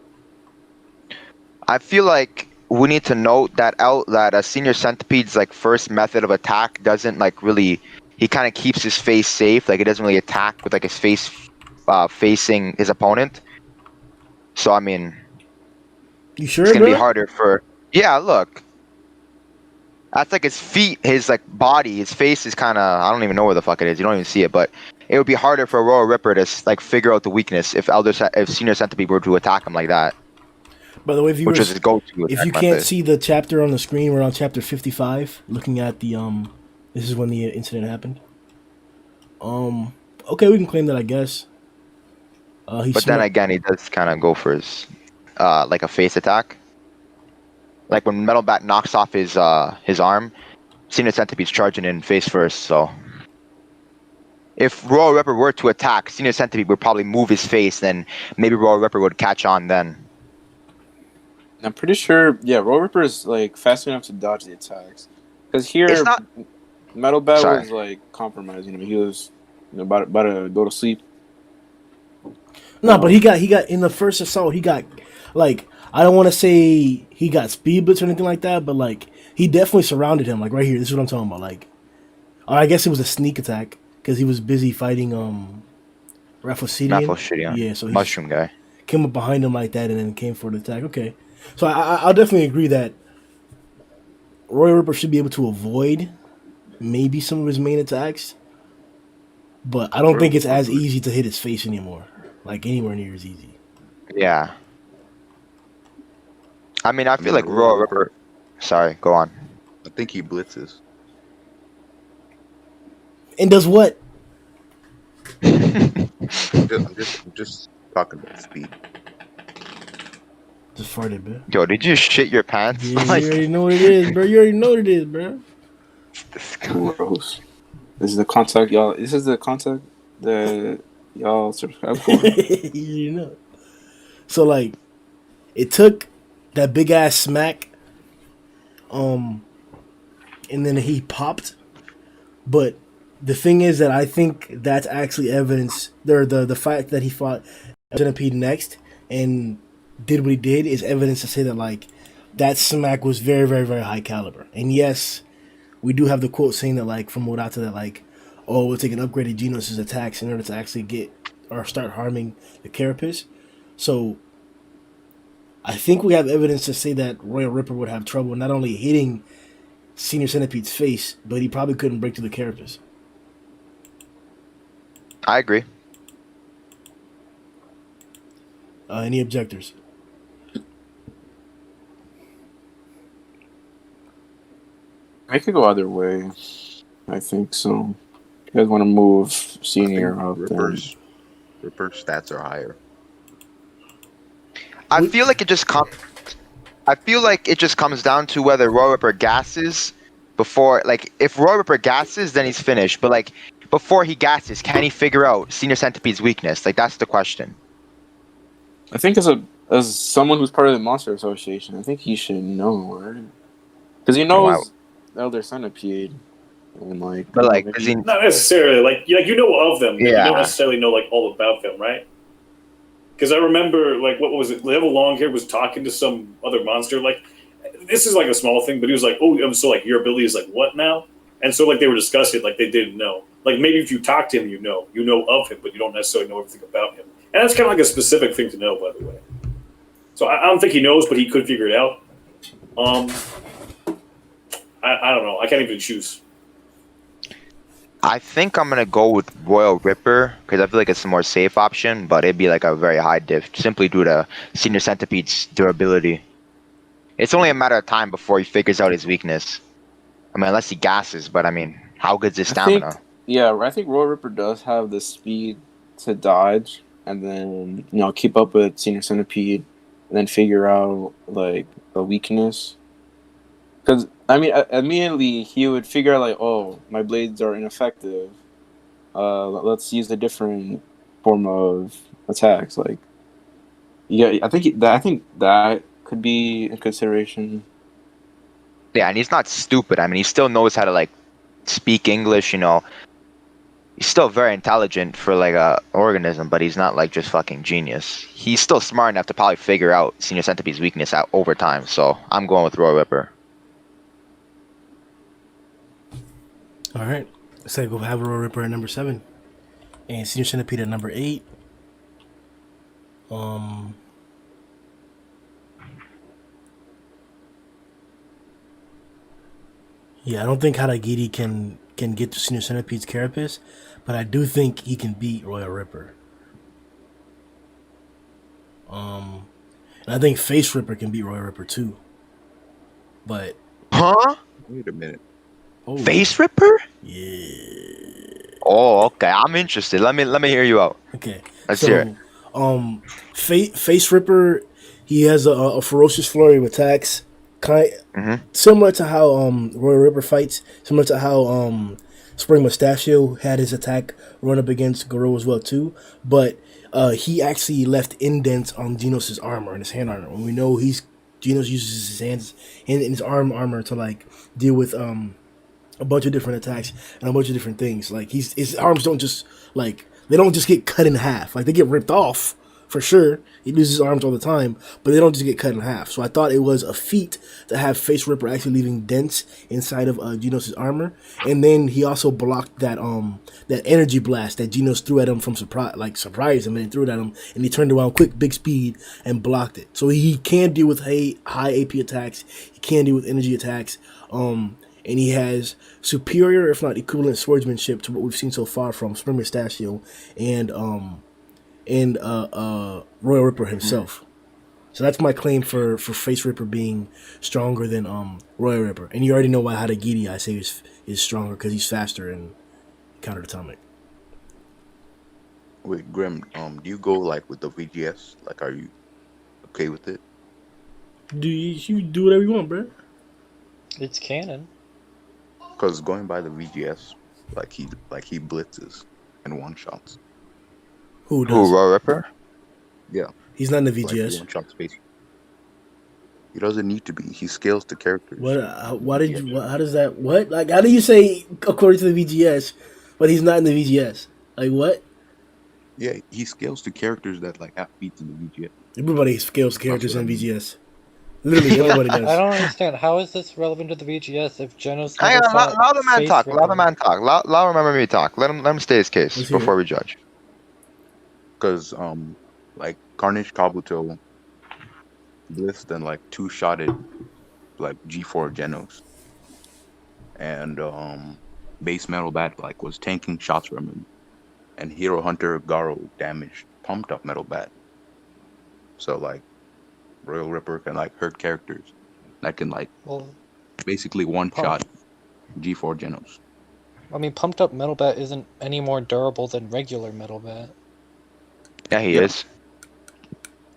[SPEAKER 7] I feel like we need to note that a Senior Centipede's like first method of attack doesn't like really. He kind of keeps his face safe. Like, it doesn't really attack with like his face facing his opponent. So I mean,
[SPEAKER 1] you sure?
[SPEAKER 7] It's gonna be harder for. Yeah, look. That's like his feet, his like body, his face is kind of. I don't even know where the fuck it is. You don't even see it, but it would be harder for Royal Ripper to like figure out the weakness if Senior Centipede were to attack him like that.
[SPEAKER 1] By the way,
[SPEAKER 7] which is his go-to.
[SPEAKER 1] If you can't see the chapter on the screen, we're on chapter 55, looking at the This is when the incident happened. Okay, we can claim that, I guess.
[SPEAKER 7] But then again, he does kind of go for his like a face attack. Like when Metal Bat knocks off his arm, Senior Centipede's charging in face first. So if Royal Ripper were to attack, Senior Centipede would probably move his face, then maybe Royal Ripper would catch on then.
[SPEAKER 3] I'm pretty sure, yeah, Royal Ripper is like fast enough to dodge the attacks. Because here, Metal Bat was like compromising him. He was about to go to sleep.
[SPEAKER 1] No, but he got in the first assault. He got like, I don't want to say he got speed blitz or anything like that, but like he definitely surrounded him. Like right here, this is what I'm talking about. Like, I guess it was a sneak attack because he was busy fighting Raphosidian. Yeah, so he
[SPEAKER 7] Mushroom guy
[SPEAKER 1] came up behind him like that and then came for the attack. Okay, so I'll definitely agree that Royal Ripper should be able to avoid maybe some of his main attacks, but I don't think it's as easy to hit his face anymore. Like anywhere near as easy.
[SPEAKER 7] Yeah. I mean, I feel like Royal Ripper. Sorry, go on.
[SPEAKER 6] I think he blitzes.
[SPEAKER 1] And does what?
[SPEAKER 6] I'm just talking about speed.
[SPEAKER 1] Just farted, bro.
[SPEAKER 7] Yo, did you shit your pants?
[SPEAKER 1] Yeah, you already know what it is, bro. You already know what it is, bro.
[SPEAKER 3] Gross. This is the contact, y'all. This is the contact that y'all subscribe for.
[SPEAKER 1] You know. So like, it took that big ass smack, and then he popped. But the thing is that I think that's actually evidence. The fact that he fought Centipede next and did what he did is evidence to say that like that smack was very, very, very high caliber. And yes, we do have the quote saying that like from Modata that like, oh, we'll take an upgraded Genos' attacks in order to actually get or start harming the carapace. So I think we have evidence to say that Royal Ripper would have trouble not only hitting Senior Centipede's face, but he probably couldn't break through the carapace.
[SPEAKER 7] I agree.
[SPEAKER 1] Any objectors?
[SPEAKER 3] I could go either way. I think so. You guys want to move Senior up there?
[SPEAKER 6] Ripper's stats are higher.
[SPEAKER 7] I feel like it just comes down to whether Royal Ripper gasses before. Like, if Royal Ripper gasses, then he's finished. But like, before he gasses, can he figure out Senior Centipede's weakness? Like, that's the question.
[SPEAKER 3] I think as someone who's part of the Monster Association, I think he should know, right? Because he knows Elder Centipede. And like,
[SPEAKER 7] but like, does he...
[SPEAKER 4] not necessarily. Like you know of them.
[SPEAKER 7] Yeah.
[SPEAKER 4] You don't necessarily know like all about them, right? Because I remember, like, what was it? Level Longhair was talking to some other monster. Like, this is like a small thing, but he was like, "Oh, so like your ability is like what now?" And so like they were discussing it, like they didn't know. Like maybe if you talk to him, you know of him, but you don't necessarily know everything about him. And that's kind of like a specific thing to know, by the way. So I don't think he knows, but he could figure it out. I don't know. I can't even choose.
[SPEAKER 7] I think I'm gonna go with Royal Ripper because I feel like it's a more safe option, but it'd be like a very high diff simply due to Senior Centipede's durability. It's only a matter of time before he figures out his weakness. I mean, unless he gasses, but I mean, how good's his stamina?
[SPEAKER 3] I think Royal Ripper does have the speed to dodge and then keep up with Senior Centipede and then figure out like a weakness. Because I mean, immediately he would figure out like, oh, my blades are ineffective. Let's use a different form of attacks. Like, yeah, I think that could be a consideration.
[SPEAKER 7] Yeah, and he's not stupid. I mean, he still knows how to like speak English. He's still very intelligent for like a organism, but he's not like just fucking genius. He's still smart enough to probably figure out Senior Centipede's weakness out over time. So I'm going with Royal Ripper.
[SPEAKER 1] All right. So go have Royal Ripper at number 7, and Senior Centipede at number 8. Yeah, I don't think Haragiri can get to Senior Centipede's carapace, but I do think he can beat Royal Ripper. And I think Face Ripper can beat Royal Ripper too. But
[SPEAKER 6] Wait a minute.
[SPEAKER 7] Face Ripper?
[SPEAKER 1] Yeah.
[SPEAKER 7] Oh, okay. I'm interested. Let me hear you out.
[SPEAKER 1] Okay.
[SPEAKER 7] Let's hear it.
[SPEAKER 1] Face Ripper, he has a ferocious flurry of attacks, similar to how Royal Ripper fights, similar to how Spring Mustachio had his attack run up against Garou as well too. But he actually left indents on Genos' armor and his hand armor. When we know Genos uses his hands and his armor to like deal with a bunch of different attacks and a bunch of different things. Like his arms don't just get cut in half. Like they get ripped off for sure. He loses his arms all the time, but they don't just get cut in half. So I thought it was a feat to have Face Ripper actually leaving dents inside of Genos' armor, and then he also blocked that energy blast that Genos threw at him from surprised him, and he threw it at him, and he turned around quick, big speed, and blocked it. So he can deal with high AP attacks. He can deal with energy attacks. And he has superior, if not equivalent, swordsmanship to what we've seen so far from Spring Mustachio and Royal Ripper himself. So that's my claim for Face Ripper being stronger than Royal Ripper. And you already know why Haragiri I say is stronger because he's faster and counter-atomic.
[SPEAKER 6] Wait, Grim, do you go like with the VGS? Like, are you okay with it?
[SPEAKER 1] You do whatever you want, bro.
[SPEAKER 8] It's canon.
[SPEAKER 6] Because going by the VGS, he blitzes and one shots.
[SPEAKER 1] Who does?
[SPEAKER 7] Who, Royal Ripper?
[SPEAKER 6] Yeah.
[SPEAKER 1] He's not in the
[SPEAKER 6] Like, he
[SPEAKER 1] VGS.
[SPEAKER 6] one shot space. He doesn't need to be. He scales to characters.
[SPEAKER 1] What? Why did you? How does that? What? Like, how do you say according to the VGS, but he's not in the VGS? Like what?
[SPEAKER 6] Yeah, he scales to characters that like have feats in the VGS.
[SPEAKER 1] Everybody scales characters in VGS. Literally, everybody does.
[SPEAKER 8] I don't understand. How is this relevant to the VGS if Genos?
[SPEAKER 7] Hang on, allow the man talk. Allow the man talk. Allow remember me talk. Let him state his case before we judge.
[SPEAKER 6] Because like Carnage Kabuto blitzed and like two-shotted like G4 Genos, and Base Metal Bat like was tanking shots from him, and Hero Hunter Garou damaged Pumped Up Metal Bat. So like Royal Ripper can like hurt characters that can like basically one-shot G4 Genos.
[SPEAKER 8] I mean, Pumped Up Metal Bat isn't any more durable than regular Metal Bat.
[SPEAKER 7] Yeah, he is.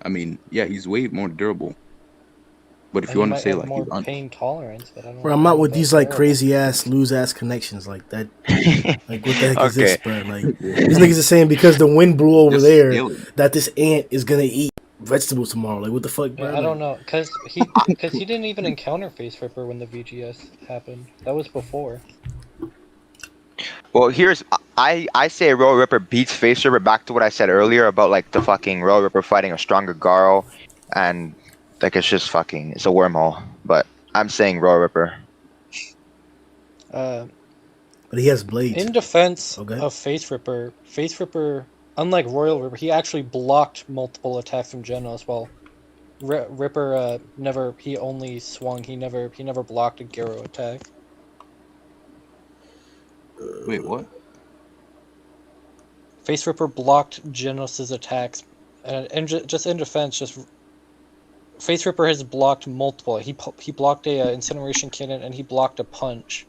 [SPEAKER 6] I mean, yeah, he's way more durable. But if you want to say like
[SPEAKER 8] more pain tolerance, but I don't.
[SPEAKER 1] Bro, I'm not with these like crazy ass loose ass connections like that. Like what the heck is this, bro? Like these niggas are saying because the wind blew over there that this ant is gonna eat vegetables tomorrow. Like what the fuck, bro?
[SPEAKER 8] I don't know, cause he didn't even encounter Face Ripper when the VGS happened. That was before.
[SPEAKER 7] Well, I say Royal Ripper beats Face Ripper. Back to what I said earlier about like the fucking Royal Ripper fighting a stronger Garou, and like it's just fucking it's a wormhole. But I'm saying Royal Ripper.
[SPEAKER 1] But he has blades.
[SPEAKER 8] In defense of Face Ripper, unlike Royal Ripper, he actually blocked multiple attacks from Genos. While Ripper never. He only swung. He never blocked a Garou attack.
[SPEAKER 6] Wait, what?
[SPEAKER 8] Face Ripper blocked Genos' attacks, and just in defense, Face Ripper has blocked multiple. He blocked a incineration cannon, and he blocked a punch,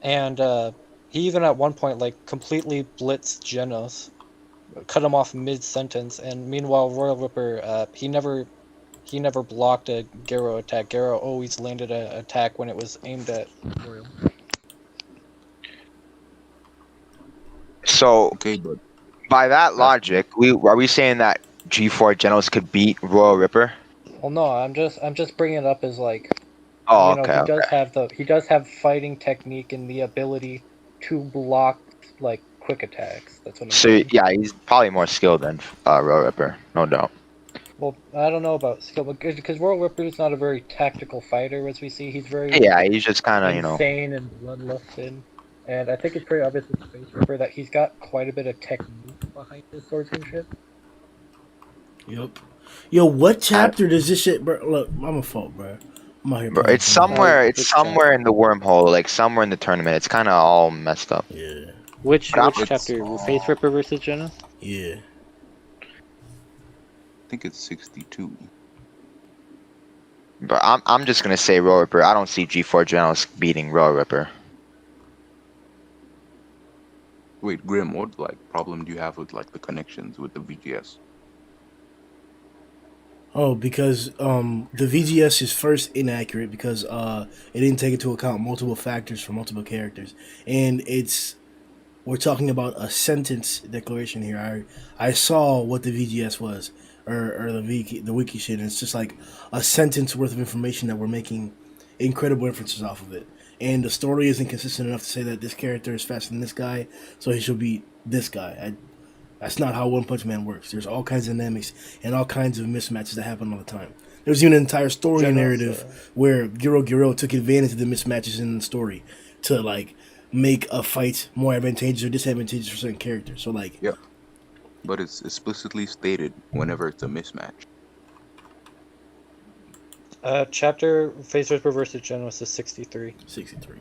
[SPEAKER 8] and he even at one point like completely blitzed Genos, cut him off mid sentence. And meanwhile, Royal Ripper he never blocked a Garou attack. Garou always landed an attack when it was aimed at Royal.
[SPEAKER 7] So
[SPEAKER 6] Okay, but
[SPEAKER 7] by that logic, are we saying that G4 Genos could beat Royal Ripper?
[SPEAKER 8] Well, no, I'm just bringing it up as like,
[SPEAKER 7] Oh,
[SPEAKER 8] you know,
[SPEAKER 7] okay.
[SPEAKER 8] he does have fighting technique and the ability to block like quick attacks. That's what I'm
[SPEAKER 7] So
[SPEAKER 8] saying.
[SPEAKER 7] yeah, he's probably more skilled than Royal Ripper, no doubt.
[SPEAKER 8] Well, I don't know about skill, because Royal Ripper is not a very tactical fighter, as we see. He's very
[SPEAKER 7] Yeah, he's just kind of, you know.
[SPEAKER 8] insane and bloodlusted. And I think it's pretty obvious with Face Ripper that he's got quite a bit of technique behind his swordsmanship.
[SPEAKER 1] Yep. Yo, what chapter does this shit, bro? Look, I'm a fault, bro. I'm out here.
[SPEAKER 7] Bro, it's somewhere in the wormhole, like somewhere in the tournament. It's kind of all messed up.
[SPEAKER 1] Yeah.
[SPEAKER 8] Which
[SPEAKER 7] It's-
[SPEAKER 8] chapter? Face Ripper versus Genos?
[SPEAKER 1] Yeah.
[SPEAKER 6] I think it's 62.
[SPEAKER 7] But I'm just gonna say Royal Ripper. I don't see G4 Genos beating Royal Ripper.
[SPEAKER 6] Wait, Grim, what like problem do you have with like the connections with the VGS?
[SPEAKER 1] Oh, because the VGS is first inaccurate because it didn't take into account multiple factors for multiple characters, and we're talking about a sentence declaration here. I saw what the VGS was, or the wiki shit, and it's just like a sentence worth of information that we're making incredible inferences off of it. And the story isn't consistent enough to say that this character is faster than this guy, so he should beat this guy. That's not how One Punch Man works. There's all kinds of dynamics and all kinds of mismatches that happen all the time. There's even an entire story narrative where Garou took advantage of the mismatches in the story to like make a fight more advantageous or disadvantageous for certain characters. So like,
[SPEAKER 6] Yeah, but it's explicitly stated whenever it's a mismatch.
[SPEAKER 8] Chapter Face Ripper versus Genos is 63.
[SPEAKER 1] 63.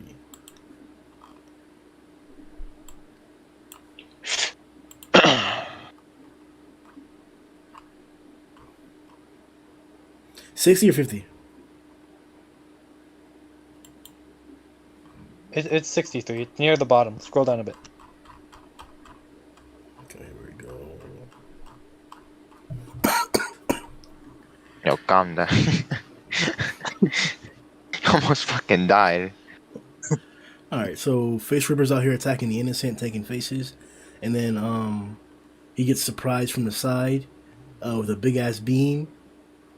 [SPEAKER 1] $60 or $50?
[SPEAKER 8] It's 63. It's near the bottom. Scroll down a bit.
[SPEAKER 1] Okay, here we go.
[SPEAKER 7] Yo, calm down. Almost fucking died.
[SPEAKER 1] Alright, so Face Ripper's out here attacking the innocent, taking faces, and then he gets surprised from the side with a big ass beam,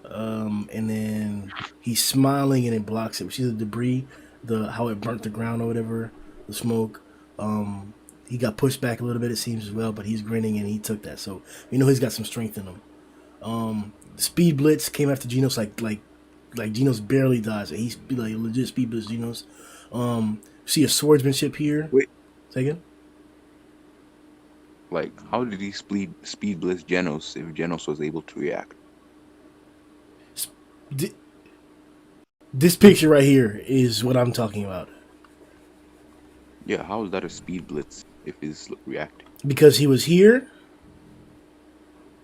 [SPEAKER 1] and then he's smiling and it blocks it. We see the debris, how it burnt the ground or whatever, the smoke. He got pushed back a little bit, it seems, as well, but he's grinning and he took that, so we know he's got some strength in him. Speed Blitz came after Genos like Genos barely dies. He's like legit Speed Blitz Genos. See a swordsmanship here.
[SPEAKER 6] Wait.
[SPEAKER 1] Second.
[SPEAKER 6] Like, how did he speed blitz Genos if Genos was able to react?
[SPEAKER 1] This picture right here is what I'm talking about.
[SPEAKER 6] Yeah, how is that a speed blitz if he's reacting?
[SPEAKER 1] Because he was here,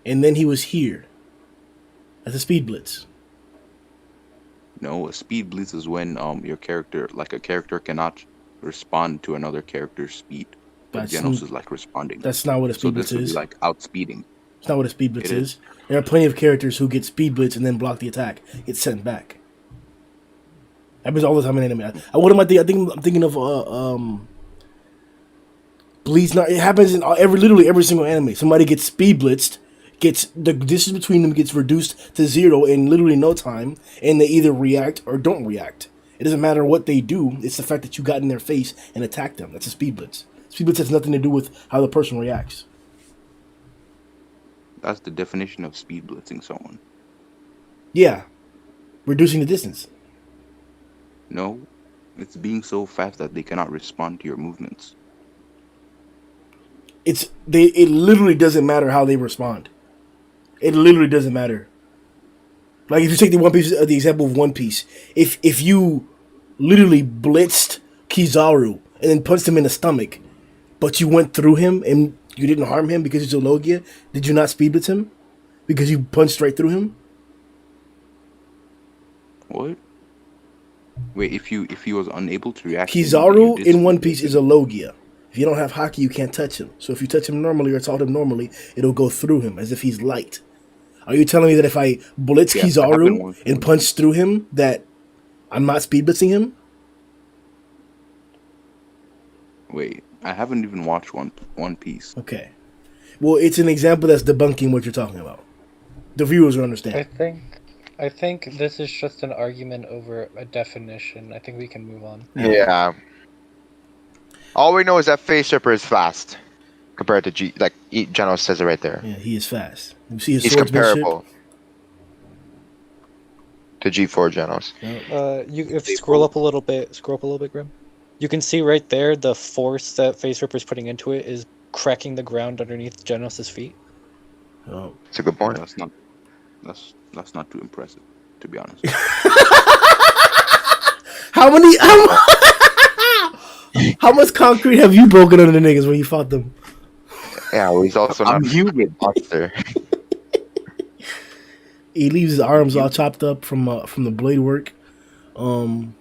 [SPEAKER 1] and then he was here. That's a speed blitz.
[SPEAKER 6] No, a speed blitz is when your character, like a character, cannot respond to another character's speed. But Genos is like responding.
[SPEAKER 1] That's not what a speed blitz
[SPEAKER 6] So this would
[SPEAKER 1] is.
[SPEAKER 6] be like outspeeding.
[SPEAKER 1] It's not what a speed blitz is. There are plenty of characters who get speed blitz and then block the attack. It's sent back. Happens all the time in anime. What am I thinking? I'm thinking of Bleach. Not it happens in literally every single anime. Somebody gets speed blitzed, gets the distance between them gets reduced to 0 in literally no time, and they either react or don't react. It doesn't matter what they do. It's the fact that you got in their face and attacked them. That's a speed blitz. Speed blitz has nothing to do with how the person reacts.
[SPEAKER 6] That's the definition of speed blitzing someone.
[SPEAKER 1] Yeah, reducing the distance.
[SPEAKER 6] No, it's being so fast that they cannot respond to your movements.
[SPEAKER 1] It literally doesn't matter how they respond. It literally doesn't matter. Like if you take the example of One Piece, if you literally blitzed Kizaru and then punched him in the stomach, but you went through him and You didn't harm him because he's a Logia? Did you not speed blitz him? Because you punched right through him?
[SPEAKER 6] What? Wait, if he was unable to react,
[SPEAKER 1] Kizaru in One Piece is a Logia. If you don't have Haki, you can't touch him. So if you touch him normally or assault him normally, it'll go through him as if he's light. Are you telling me that if I blitz Kizaru and punch through him, that I'm not speed blitzing him?
[SPEAKER 6] Wait, I haven't even watched One Piece.
[SPEAKER 1] Okay. Well, it's an example that's debunking what you're talking about. The viewers will understand.
[SPEAKER 8] I think this is just an argument over a definition. I think we can move on.
[SPEAKER 7] Yeah. All we know is that Face Ripper is fast compared to G. Like General says it right there.
[SPEAKER 1] Yeah, he is fast. You see his
[SPEAKER 7] He's comparable to G4 Genos.
[SPEAKER 8] If you scroll up a little bit, Grim. You can see right there the force that Face Ripper's putting into it is cracking the ground underneath Genos' feet.
[SPEAKER 1] Oh,
[SPEAKER 7] it's a good point.
[SPEAKER 6] That's not too impressive, to be honest.
[SPEAKER 1] How much concrete have you broken under the niggas when you fought them?
[SPEAKER 7] Yeah, well, he's also not human monster.
[SPEAKER 1] He leaves his arms all chopped up from the blade work. Damn,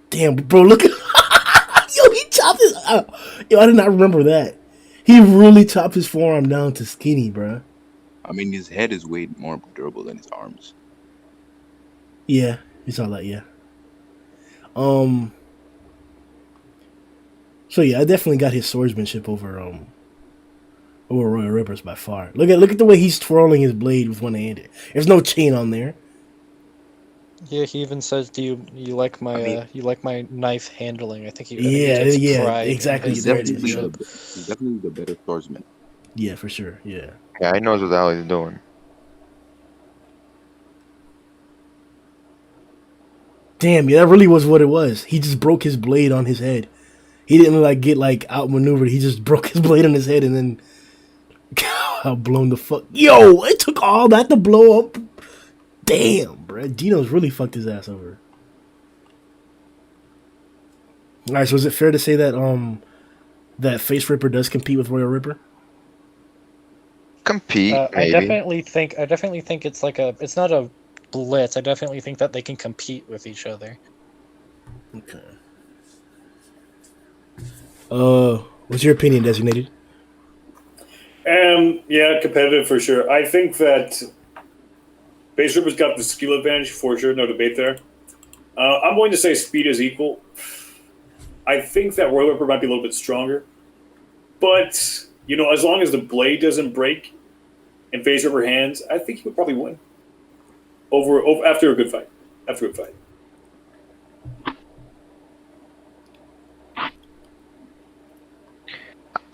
[SPEAKER 1] bro, look at yo, he chopped his. Yo, I did not remember that. He really chopped his forearm down to skinny, bro.
[SPEAKER 6] I mean, his head is way more durable than his arms.
[SPEAKER 1] Yeah, you saw that, yeah. So yeah, I definitely got his swordsmanship over Royal Rippers by far. Look at the way he's twirling his blade with one hand. There's no chain on there.
[SPEAKER 8] Yeah, he even says, "Do you like my you like my knife handling?" I think he
[SPEAKER 1] exactly.
[SPEAKER 6] He's definitely the better swordsman.
[SPEAKER 1] Yeah, for sure. Yeah.
[SPEAKER 7] Yeah, he knows what the hell he's doing.
[SPEAKER 1] Damn, yeah, that really was what it was. He just broke his blade on his head. He didn't get outmaneuvered. He just broke his blade on his head and then how blown the fuck. Yo, it took all that to blow up. Damn, bro. Geno's really fucked his ass over. Alright, so is it fair to say that that Face Ripper does compete with Royal Ripper?
[SPEAKER 7] Compete,
[SPEAKER 8] I
[SPEAKER 7] maybe.
[SPEAKER 8] definitely think it's it's not a blitz. I definitely think that they can compete with each other.
[SPEAKER 1] Okay. What's your opinion, Designated?
[SPEAKER 4] Yeah, competitive for sure. I think that Face Ripper's got the skill advantage for sure, no debate there. I'm going to say speed is equal. I think that Royal Ripper might be a little bit stronger, but as long as the blade doesn't break in Face Ripper hands, I think he would probably win over after a good fight.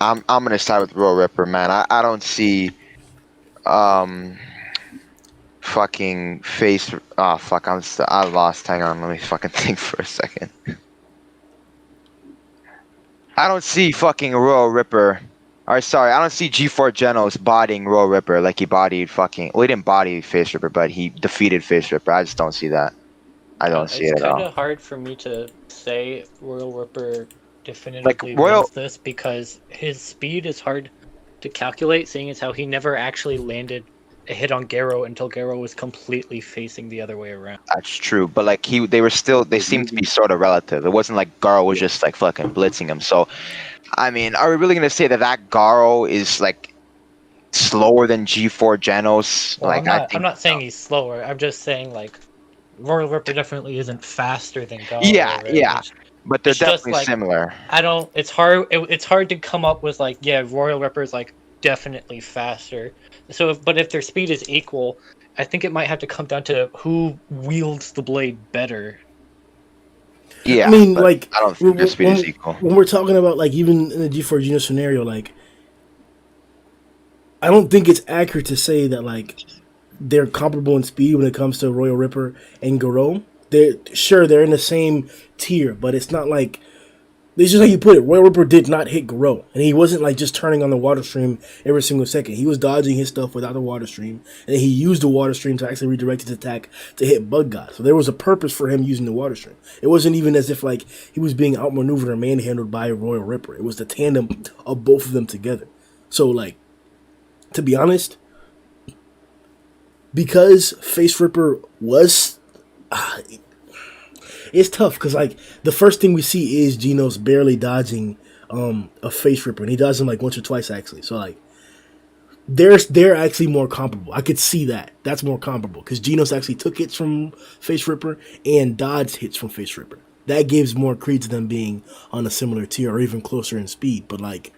[SPEAKER 7] I'm gonna side with Royal Ripper, man. I don't see fucking Face. Oh fuck, I lost. Hang on, let me fucking think for a second. I don't see fucking Royal Ripper. Or sorry, I don't see G4 Genos bodying Royal Ripper like he bodied fucking. Well, he didn't body Face Ripper, but he defeated Face Ripper. I just don't see that. I don't see it at all.
[SPEAKER 8] It's kind of hard for me to say Royal Ripper definitively wins this because his speed is hard to calculate, seeing as how he never actually landed a hit on Garou until Garou was completely facing the other way around.
[SPEAKER 7] That's true, but they seemed to be sort of relative. It wasn't like Garou was just like fucking blitzing him. So, I mean, are we really gonna say that Garou is like slower than G4 Genos?
[SPEAKER 8] Well, I'm not saying he's slower. I'm just saying Royal Ripper definitely isn't faster than Garou.
[SPEAKER 7] Yeah,
[SPEAKER 8] right?
[SPEAKER 7] yeah. But they're definitely similar.
[SPEAKER 8] It's hard to come up with Royal Ripper is definitely faster. So if their speed is equal, I think it might have to come down to who wields the blade better.
[SPEAKER 7] Yeah,
[SPEAKER 1] I mean,
[SPEAKER 7] I don't think their speed is equal.
[SPEAKER 1] When we're talking about even in the G4 Geno scenario, I don't think it's accurate to say that they're comparable in speed when it comes to Royal Ripper and Garou. They're in the same tier, but it's not it's just like you put it. Royal Ripper did not hit Garou, and he wasn't just turning on the water stream every single second. He was dodging his stuff without the water stream, and he used the water stream to actually redirect his attack to hit Bug God. So there was a purpose for him using the water stream. It wasn't even as if he was being outmaneuvered or manhandled by Royal Ripper. It was the tandem of both of them together. So like, to be honest, because Face Ripper was, it's tough because like the first thing we see is Genos barely dodging a Face Ripper, and he dodges him like once or twice actually. So like they're actually more comparable. I could see that. That's more comparable because Genos actually took hits from Face Ripper and dodged hits from Face Ripper. That gives more credence to them being on a similar tier or even closer in speed. But like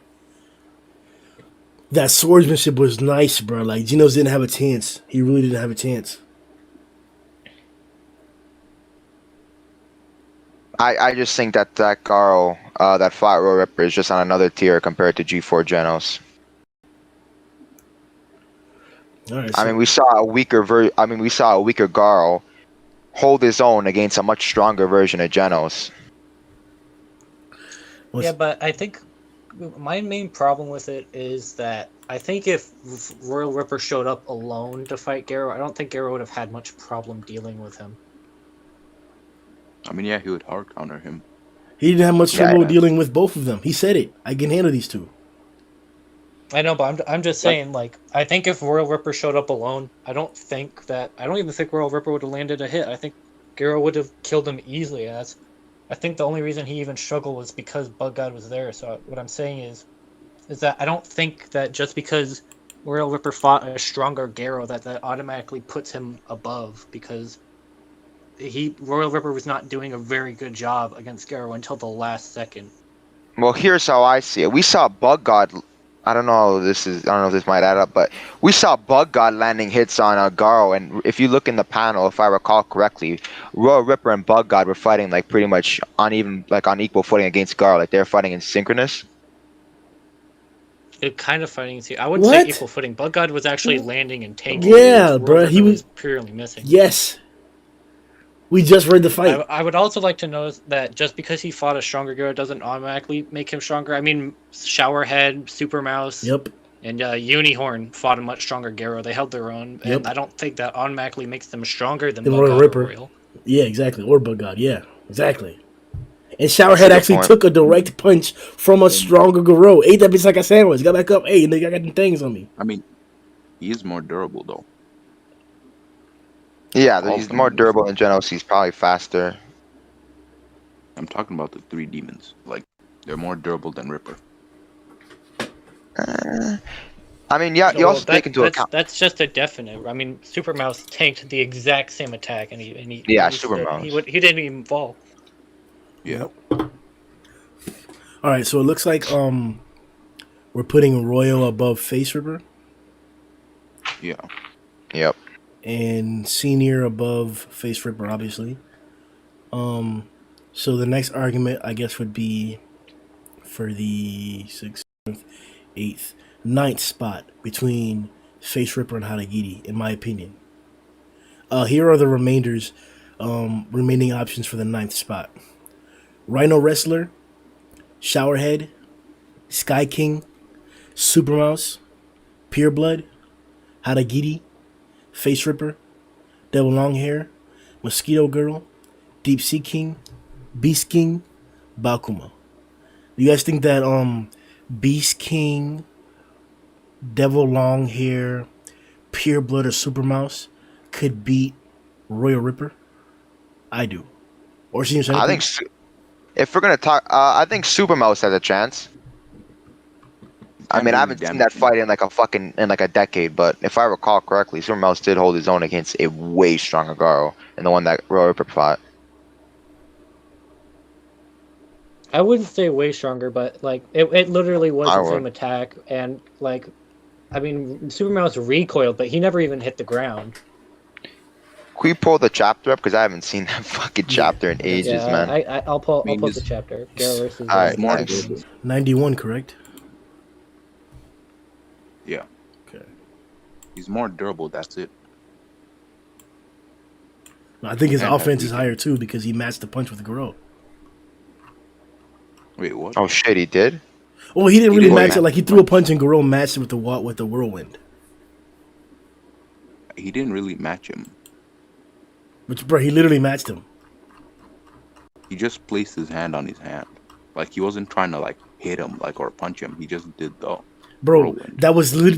[SPEAKER 1] that swordsmanship was nice, bro. Like Genos didn't have a chance. He really didn't have a chance.
[SPEAKER 7] I just think that Garou, that fought Royal Ripper is just on another tier compared to G4 Genos.
[SPEAKER 1] All right,
[SPEAKER 7] I mean, we saw a weaker Garou hold his own against a much stronger version of Genos.
[SPEAKER 8] Yeah, but I think my main problem with it is that I think if Royal Ripper showed up alone to fight Garou, I don't think Garou would have had much problem dealing with him.
[SPEAKER 6] I mean, yeah, he would hard counter him.
[SPEAKER 1] he didn't have much trouble dealing with both of them. He said it. I can handle these two.
[SPEAKER 8] I know, but I'm just saying, like, I think if Royal Ripper showed up alone, I don't even think Royal Ripper would have landed a hit. I think Garou would have killed him easily. I think the only reason he even struggled was because Bug God was there. So what I'm saying is that I don't think that just because Royal Ripper fought a stronger Garou that automatically puts him above, because Royal Ripper was not doing a very good job against Garou until the last second.
[SPEAKER 7] Well, here's how I see it. We saw Bug God. I don't know if this might add up, but we saw Bug God landing hits on Garou, and if you look in the panel, if I recall correctly, Royal Ripper and Bug God were fighting like pretty much on equal footing against Garou, like they're fighting in synchronous.
[SPEAKER 8] It kind of fighting. I wouldn't say equal footing. Bug God was actually landing and tanking.
[SPEAKER 1] Yeah, bro, he was
[SPEAKER 8] purely missing.
[SPEAKER 1] Yes. We just read the fight.
[SPEAKER 8] I would also like to know that just because he fought a stronger Garou doesn't automatically make him stronger. I mean, Showerhead, Super Mouse, and Unihorn fought a much stronger Garou. They held their own, and I don't think that automatically makes them stronger than Bug
[SPEAKER 1] Royal
[SPEAKER 8] God
[SPEAKER 1] Ripper.
[SPEAKER 8] or Royal.
[SPEAKER 1] Yeah, exactly. Or Bug God. Yeah, exactly. And Showerhead actually took a direct punch from a stronger Garou. Ate that bitch like a sandwich. Got back up. Hey, nigga, I got them things on me.
[SPEAKER 6] I mean, he is more durable though.
[SPEAKER 7] Yeah, he's more durable than Genos. He's probably faster.
[SPEAKER 6] I'm talking about the three demons. Like, they're more durable than Ripper.
[SPEAKER 7] I mean, yeah, you also take into account.
[SPEAKER 8] That's just a definite. I mean, Super Mouse tanked the exact same attack, and he
[SPEAKER 7] Super Mouse.
[SPEAKER 8] He didn't even fall.
[SPEAKER 6] Yeah.
[SPEAKER 1] All right, so it looks like we're putting Royal above Face Ripper.
[SPEAKER 6] Yeah.
[SPEAKER 7] Yep.
[SPEAKER 1] And Senior above Face Ripper, obviously. So the next argument, I guess, would be for the 6th, 7th, 8th, 9th spot between Face Ripper and Haragiri, in my opinion. Here are the remaining options for the 9th spot. Rhino Wrestler, Showerhead, Sky King, Super Mouse, Pure Blood, Haragiri, Face Ripper, Devil Longhair, Mosquito Girl, Deep Sea King, Beast King, Bakuma. Do you guys think that Beast King, Devil Longhair, Pure Blood, or Super Mouse could beat Royal Ripper? I do. Or Senior Senator?
[SPEAKER 7] I think if we're gonna talk, I think Super Mouse has a chance. I mean, I haven't seen that fight in like a decade, but if I recall correctly, Super Mouse did hold his own against a way stronger Garou than the one that Royal Ripper fought.
[SPEAKER 8] I wouldn't say way stronger, but like it literally was the same attack, and like, I mean, Super Mouse recoiled, but he never even hit the ground.
[SPEAKER 7] Can we pull the chapter up? Because I haven't seen that fucking chapter in ages, man.
[SPEAKER 8] I'll pull the chapter. Garou versus
[SPEAKER 7] nice.
[SPEAKER 1] 91, correct?
[SPEAKER 6] Yeah.
[SPEAKER 1] Okay.
[SPEAKER 6] He's more durable, that's it.
[SPEAKER 1] I think his offense is higher too because he matched the punch with Garou.
[SPEAKER 6] Wait, what?
[SPEAKER 7] Oh shit, he did?
[SPEAKER 1] Well, he didn't really match it. Like, he threw a punch and Garou matched it with the whirlwind.
[SPEAKER 6] He didn't really match him.
[SPEAKER 1] Which, bro, he literally matched him.
[SPEAKER 6] He just placed his hand on his hand. Like, he wasn't trying to, like, hit him, like, or punch him. He just did, though.
[SPEAKER 1] Bro,
[SPEAKER 6] Whirlwind.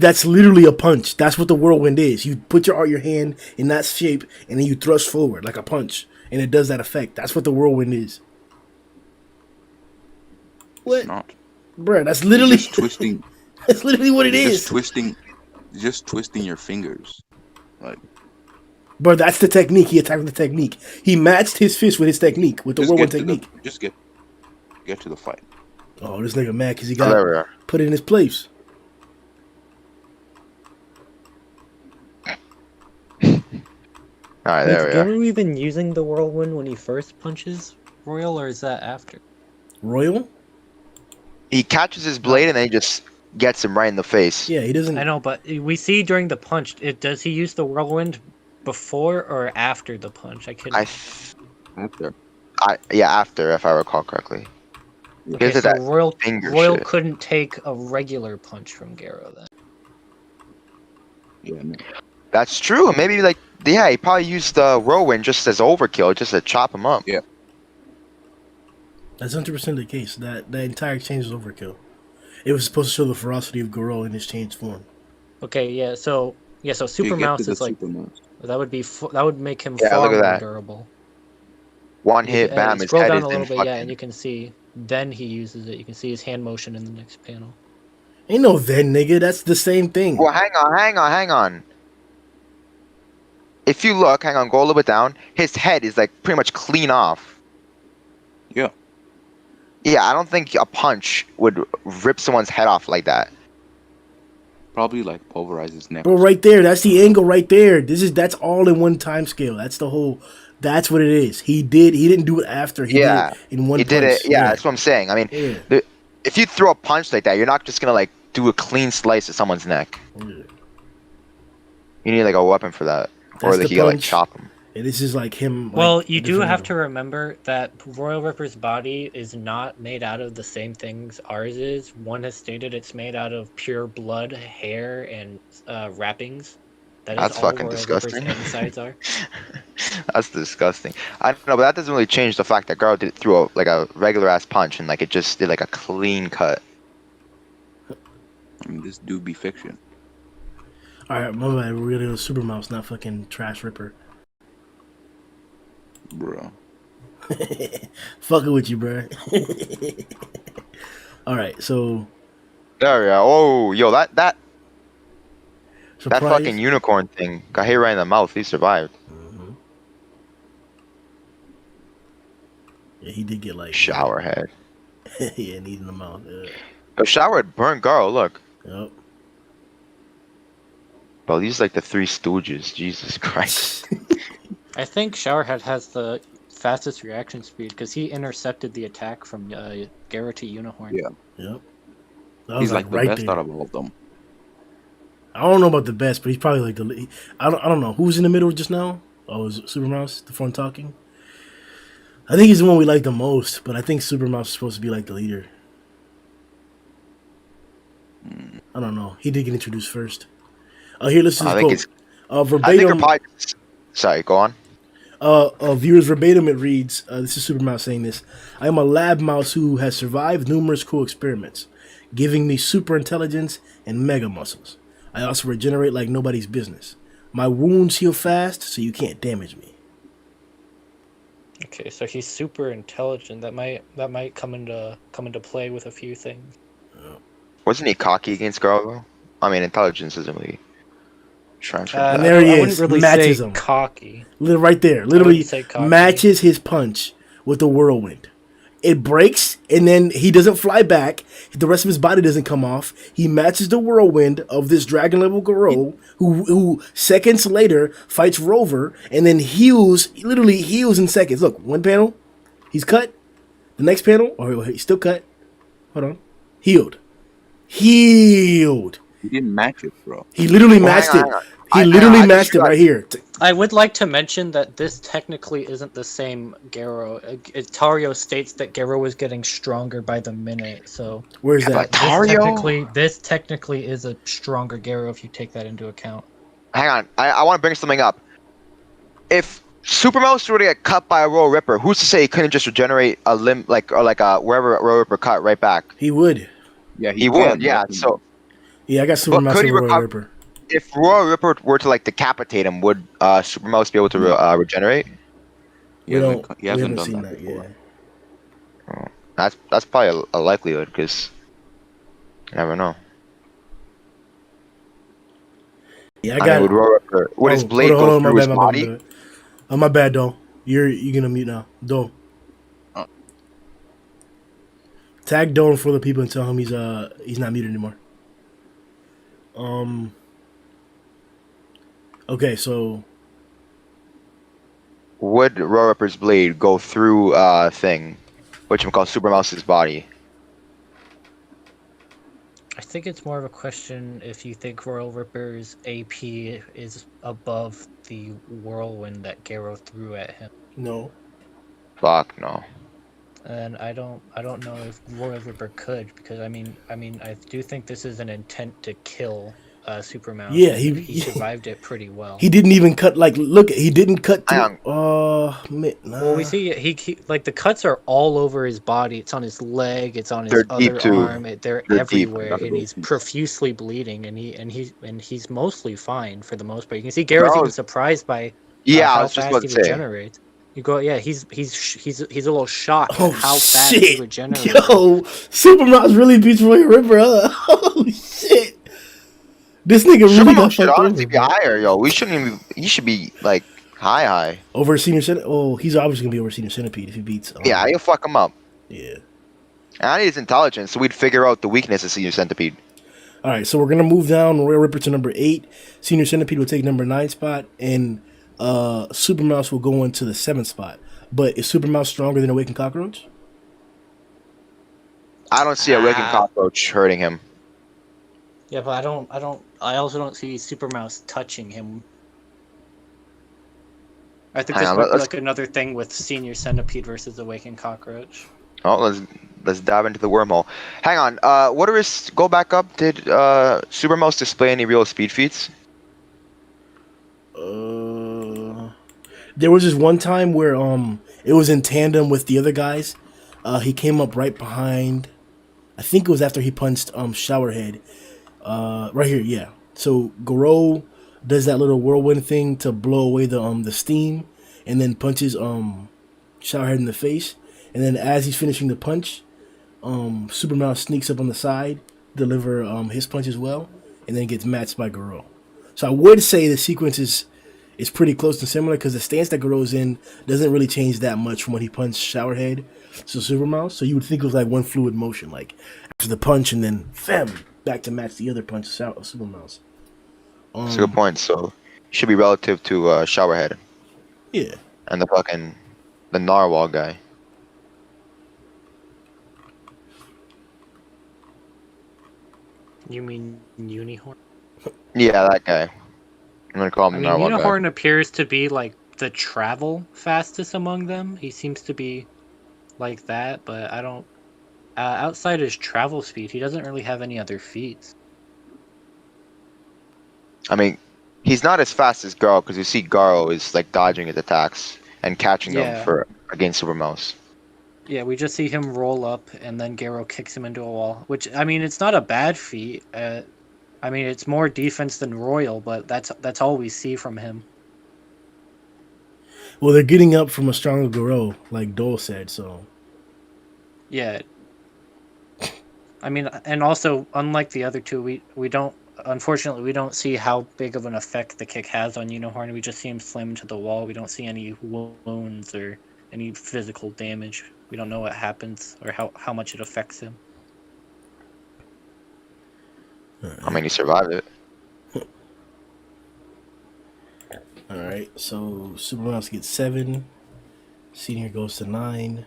[SPEAKER 1] that's literally a punch. That's what the whirlwind is. You put your hand in that shape and then you thrust forward like a punch, and it does that effect. That's what the whirlwind is. What,
[SPEAKER 6] It's not.
[SPEAKER 1] bro? That's
[SPEAKER 6] You're
[SPEAKER 1] literally
[SPEAKER 6] just twisting.
[SPEAKER 1] that's literally what it
[SPEAKER 6] You're
[SPEAKER 1] is,
[SPEAKER 6] just twisting your fingers. Like,
[SPEAKER 1] bro. That's the technique. He attacked with the technique. He matched his fist with his technique, with the whirlwind technique.
[SPEAKER 6] Just get to the fight.
[SPEAKER 1] Oh, this nigga mad because he
[SPEAKER 7] Oh, there
[SPEAKER 1] got
[SPEAKER 7] we are.
[SPEAKER 1] put in his place.
[SPEAKER 7] All right, there we
[SPEAKER 8] Is
[SPEAKER 7] are.
[SPEAKER 8] Garou even using the whirlwind when he first punches Royal, or is that after?
[SPEAKER 1] Royal?
[SPEAKER 7] He catches his blade and then he just gets him right in the face.
[SPEAKER 1] Yeah, he doesn't.
[SPEAKER 8] I know, but we see during the punch, does he use the whirlwind before or after the punch? I couldn't.
[SPEAKER 6] After.
[SPEAKER 7] Yeah, after, if I recall correctly.
[SPEAKER 8] Okay,
[SPEAKER 7] Here's
[SPEAKER 8] so
[SPEAKER 7] that
[SPEAKER 8] Royal
[SPEAKER 7] finger
[SPEAKER 8] Royal
[SPEAKER 7] shit.
[SPEAKER 8] couldn't take a regular punch from Garou then.
[SPEAKER 6] Yeah, no.
[SPEAKER 7] That's true. Maybe like, yeah, he probably used the whirlwind just as overkill, just to chop him up.
[SPEAKER 6] Yeah.
[SPEAKER 1] That's 100% the case. That entire exchange was overkill. It was supposed to show the ferocity of Garou in his changed form.
[SPEAKER 8] Okay, yeah, so Super
[SPEAKER 6] You get
[SPEAKER 8] Mouse
[SPEAKER 6] to the
[SPEAKER 8] is like
[SPEAKER 6] Super Mouse.
[SPEAKER 8] that would make him
[SPEAKER 7] Yeah,
[SPEAKER 8] far
[SPEAKER 7] look at
[SPEAKER 8] more
[SPEAKER 7] that.
[SPEAKER 8] durable.
[SPEAKER 7] One hit,
[SPEAKER 8] You
[SPEAKER 7] bam, his
[SPEAKER 8] scroll
[SPEAKER 7] head
[SPEAKER 8] down
[SPEAKER 7] is
[SPEAKER 8] a
[SPEAKER 7] in
[SPEAKER 8] little bit,
[SPEAKER 7] fucking...
[SPEAKER 8] yeah, and you can see. Then he uses it. You can see his hand motion in the next panel.
[SPEAKER 1] Ain't no then, nigga. That's the same thing.
[SPEAKER 7] Well, hang on. If you look, hang on, go a little bit down. His head is like pretty much clean off.
[SPEAKER 6] Yeah.
[SPEAKER 7] Yeah, I don't think a punch would rip someone's head off like that.
[SPEAKER 6] Probably like pulverize his neck.
[SPEAKER 1] Bro, right there. That's the angle right there. That's all in one time scale. That's the whole. That's what it is. He didn't do it after. He
[SPEAKER 7] Yeah,
[SPEAKER 1] did it in one
[SPEAKER 7] He
[SPEAKER 1] punch.
[SPEAKER 7] did it. Yeah, that's what I'm saying. I mean,
[SPEAKER 1] Yeah.
[SPEAKER 7] if you throw a punch like that, you're not just gonna like do a clean slice of someone's neck.
[SPEAKER 1] Yeah.
[SPEAKER 7] You need like a weapon for that, or
[SPEAKER 1] That's
[SPEAKER 7] like
[SPEAKER 1] the
[SPEAKER 7] you gotta like
[SPEAKER 1] punch.
[SPEAKER 7] chop him.
[SPEAKER 1] And this is like him. Like,
[SPEAKER 8] Well, you
[SPEAKER 1] a
[SPEAKER 8] do
[SPEAKER 1] different
[SPEAKER 8] have
[SPEAKER 1] angle.
[SPEAKER 8] to remember that Royal Ripper's body is not made out of the same things ours is. One has stated it's made out of pure blood, hair, and wrappings. That is
[SPEAKER 7] That's
[SPEAKER 8] all
[SPEAKER 7] fucking
[SPEAKER 8] Royal
[SPEAKER 7] disgusting.
[SPEAKER 8] Ripper's insides are.
[SPEAKER 7] That's disgusting. I don't know, but that doesn't really change the fact that Garou did it through a regular ass punch and like it just did like a clean cut.
[SPEAKER 6] I mean, this do be fiction.
[SPEAKER 1] All right, my bad. We're gonna go Super Mouse, not fucking Trash Ripper.
[SPEAKER 6] Bro.
[SPEAKER 1] Fucking with you, bro. All right, so
[SPEAKER 7] There we go. Oh, yo, that
[SPEAKER 1] surprise.
[SPEAKER 7] fucking unicorn thing got hit right in the mouth. He survived.
[SPEAKER 1] Mhm. Yeah, he did get like
[SPEAKER 7] Shower head.
[SPEAKER 1] yeah, knees in the mouth. Yeah.
[SPEAKER 7] The shower had burnt Garou. Look,
[SPEAKER 1] Yep.
[SPEAKER 7] bro, these like the Three Stooges. Jesus Christ.
[SPEAKER 8] I think Showerhead has the fastest reaction speed because he intercepted the attack from Garou to Unicorn.
[SPEAKER 6] Yeah.
[SPEAKER 1] Yep. That was
[SPEAKER 6] He's like the
[SPEAKER 1] right
[SPEAKER 6] best
[SPEAKER 1] there.
[SPEAKER 6] out of all of them.
[SPEAKER 1] I don't know about the best, but he's probably like the. I don't know who's in the middle just now. Oh, is it Super Mouse the front talking? I think he's the one we like the most, but I think Super Mouse is supposed to be like the leader. I don't know. He did get introduced first. Here, listen to
[SPEAKER 7] I
[SPEAKER 1] this
[SPEAKER 7] think
[SPEAKER 1] quote.
[SPEAKER 7] it's. I think
[SPEAKER 1] Verbatim.
[SPEAKER 7] we're probably. Sorry, go on.
[SPEAKER 1] Viewers verbatim, it reads, this is Super Mouse saying this: I am a lab mouse who has survived numerous cool experiments, giving me super intelligence and mega muscles. I also regenerate like nobody's business. My wounds heal fast, so you can't damage me.
[SPEAKER 8] Okay, so he's super intelligent. That might come into play with a few things.
[SPEAKER 7] Wasn't he cocky against Garou though? I mean, intelligence isn't really transferred.
[SPEAKER 1] And there he
[SPEAKER 8] I
[SPEAKER 1] is,
[SPEAKER 8] wouldn't really
[SPEAKER 1] matches
[SPEAKER 8] say
[SPEAKER 1] him.
[SPEAKER 8] cocky.
[SPEAKER 1] Right there, literally
[SPEAKER 8] wouldn't say cocky.
[SPEAKER 1] matches his punch with the whirlwind. It breaks, and then he doesn't fly back. The rest of his body doesn't come off. He matches the whirlwind of this dragon level Garou, who seconds later fights Rover, and then literally heals in seconds. Look, one panel, he's cut. The next panel, he's still cut. Hold on, healed.
[SPEAKER 6] He didn't match it, bro.
[SPEAKER 1] He literally matched it.
[SPEAKER 7] hang on.
[SPEAKER 1] He literally
[SPEAKER 7] I
[SPEAKER 1] matched it
[SPEAKER 7] just
[SPEAKER 1] right here.
[SPEAKER 8] I would like to mention that this technically isn't the same Garou. Tario states that Garou was getting stronger by the minute, so
[SPEAKER 1] Where's
[SPEAKER 7] Yeah,
[SPEAKER 1] that?
[SPEAKER 7] but
[SPEAKER 8] this technically is a stronger Garou if you take that into account.
[SPEAKER 7] Hang on, I want to bring something up. If Super Mouse were to get cut by a Royal Ripper, who's to say he couldn't just regenerate a limb, like a wherever Royal Ripper cut right back?
[SPEAKER 1] He would.
[SPEAKER 6] Yeah,
[SPEAKER 7] He would, yeah. So
[SPEAKER 1] Yeah, I got Super
[SPEAKER 7] But
[SPEAKER 1] Mouse
[SPEAKER 7] could he
[SPEAKER 1] over Royal
[SPEAKER 7] recover?
[SPEAKER 1] Ripper.
[SPEAKER 7] If Royal Ripper were to like decapitate him, would Super Mouse be able to regenerate?
[SPEAKER 6] He
[SPEAKER 1] We
[SPEAKER 6] hasn't
[SPEAKER 1] haven't
[SPEAKER 6] done
[SPEAKER 1] seen
[SPEAKER 6] that
[SPEAKER 1] that
[SPEAKER 6] before.
[SPEAKER 1] yet.
[SPEAKER 7] Oh, that's probably a likelihood because you never know.
[SPEAKER 1] Yeah,
[SPEAKER 7] I mean, would Royal Ripper, would his blade
[SPEAKER 1] hold
[SPEAKER 7] go
[SPEAKER 1] on, my
[SPEAKER 7] through his
[SPEAKER 1] bad, my bad,
[SPEAKER 7] body?
[SPEAKER 1] my bad. My bad, though. You're gonna mute now. Do.
[SPEAKER 6] Oh.
[SPEAKER 1] Tag Doan for the people and tell him he's not muted anymore. Okay, so
[SPEAKER 7] Would Royal Ripper's blade go through thing, which we call Super Mouse's body?
[SPEAKER 8] I think it's more of a question if you think Royal Ripper's AP is above the whirlwind that Garou threw at him.
[SPEAKER 1] no.
[SPEAKER 7] Fuck no.
[SPEAKER 8] And I don't know if Royal Ripper could, because I mean I do think this is an intent to kill Super Mouse.
[SPEAKER 1] Yeah,
[SPEAKER 8] and he survived it pretty well.
[SPEAKER 1] He didn't even cut look. He didn't cut through.
[SPEAKER 8] Well, we see he like the cuts are all over his body. It's on his leg. It's on his other arm. They're everywhere, and he's profusely bleeding. And he's mostly fine for the most part. You can see Garrett's even surprised by how fast he regenerates. You go, yeah. He's a little shocked at how fast he regenerates.
[SPEAKER 1] Yo, Super Mouse really beats Royal Ripper. Oh shit! This nigga really got
[SPEAKER 7] should
[SPEAKER 1] fucked
[SPEAKER 7] honestly
[SPEAKER 1] over.
[SPEAKER 7] be higher, yo. We shouldn't even. He should be like high.
[SPEAKER 1] Over Senior Centipede. Oh, he's obviously gonna be over Senior Centipede if he beats.
[SPEAKER 7] Yeah, he'll fuck him up.
[SPEAKER 1] Yeah.
[SPEAKER 7] And I need his intelligence, so we'd figure out the weakness of Senior Centipede.
[SPEAKER 1] All right, so we're gonna move down Royal Ripper to number 8. Senior Centipede will take number 9 spot, and Super Mouse will go into the 7th spot. But is Super Mouse stronger than Awakened Cockroach?
[SPEAKER 7] I don't see Awakened Cockroach hurting him.
[SPEAKER 8] Yeah, but I also don't see Super Mouse touching him. I think this might be like another thing with Senior Centipede versus Awakened Cockroach.
[SPEAKER 7] Oh, let's dive into the wormhole. Hang on. What are his? Go back up. Did Super Mouse display any real speed feats?
[SPEAKER 1] There was this one time where it was in tandem with the other guys. He came up right behind. I think it was after he punched Showerhead. Right here, yeah. So Garou does that little whirlwind thing to blow away the steam, and then punches Showerhead in the face. And then as he's finishing the punch, Super Mouse sneaks up on the side, deliver his punch as well, and then gets matched by Garou. So I would say the sequence is pretty close and similar because the stance that Garou's in doesn't really change that much from when he punched Showerhead to Super Mouse. So you would think it was like one fluid motion, like after the punch and then back to match the other punch of Super Mouse.
[SPEAKER 7] That's a good point. So it should be relative to Showerhead.
[SPEAKER 1] Yeah.
[SPEAKER 7] And the Narwhal guy.
[SPEAKER 8] You mean Unihorn?
[SPEAKER 7] Yeah, that guy. I'm gonna call him the Narwhal guy.
[SPEAKER 8] Unihorn appears to be like the travel fastest among them. He seems to be like that, but I don't. Outside his travel speed, he doesn't really have any other feats.
[SPEAKER 7] I mean, he's not as fast as Garou because you see Garou is like dodging his attacks and catching them against Super Mouse.
[SPEAKER 8] Yeah, we just see him roll up and then Garou kicks him into a wall, which I mean, it's not a bad feat. I mean, it's more defense than Royal, but that's all we see from him.
[SPEAKER 1] Well, they're getting up from a stronger Garou, like Dole said, so.
[SPEAKER 8] Yeah. I mean, and also, unlike the other two, we don't, unfortunately, we don't see how big of an effect the kick has on Unihorn. We just see him slam into the wall. We don't see any wounds or any physical damage. We don't know what happens or how much it affects him.
[SPEAKER 7] I mean, he survived it.
[SPEAKER 1] Alright, so Super Mouse gets 7. Senior goes to 9.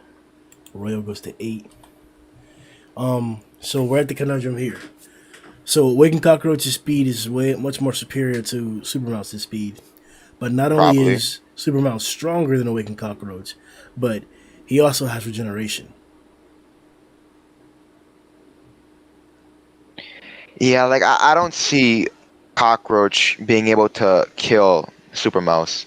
[SPEAKER 1] Royal goes to 8. So we're at the conundrum here. So Awakened Cockroach's speed is much more superior to Super Mouse's speed. But not only is Super Mouse stronger than Awakened Cockroach, but he also has regeneration.
[SPEAKER 7] Yeah, like I don't see Cockroach being able to kill Super Mouse.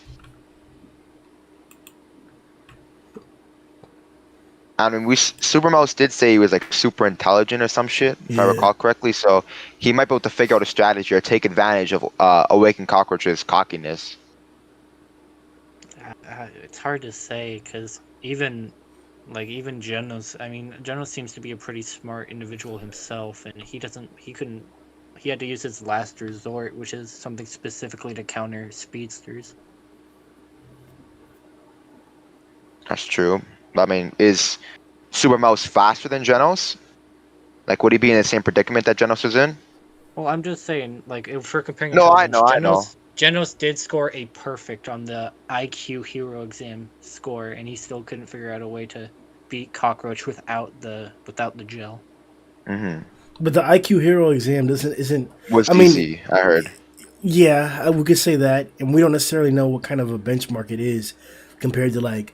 [SPEAKER 7] I mean, Super Mouse did say he was like super intelligent or some shit, if I recall correctly. So he might be able to figure out a strategy or take advantage of Awakened Cockroach's cockiness.
[SPEAKER 9] It's hard to say because even Genos, I mean, Genos seems to be a pretty smart individual himself, and he had to use his last resort, which is something specifically to counter speedsters.
[SPEAKER 7] That's true. I mean, is Super Mouse faster than Genos? Like, would he be in the same predicament that Genos is in?
[SPEAKER 9] Well, I'm just saying, like, if we're comparing
[SPEAKER 7] No, I
[SPEAKER 9] intelligence,
[SPEAKER 7] know.
[SPEAKER 9] Genos did score a perfect on the IQ hero exam score, and he still couldn't figure out a way to beat Cockroach without the gel.
[SPEAKER 7] Mm-hmm.
[SPEAKER 1] But the IQ hero exam isn't.
[SPEAKER 7] Was
[SPEAKER 1] I
[SPEAKER 7] easy,
[SPEAKER 1] mean,
[SPEAKER 7] I heard.
[SPEAKER 1] Yeah, we could say that, and we don't necessarily know what kind of a benchmark it is compared to like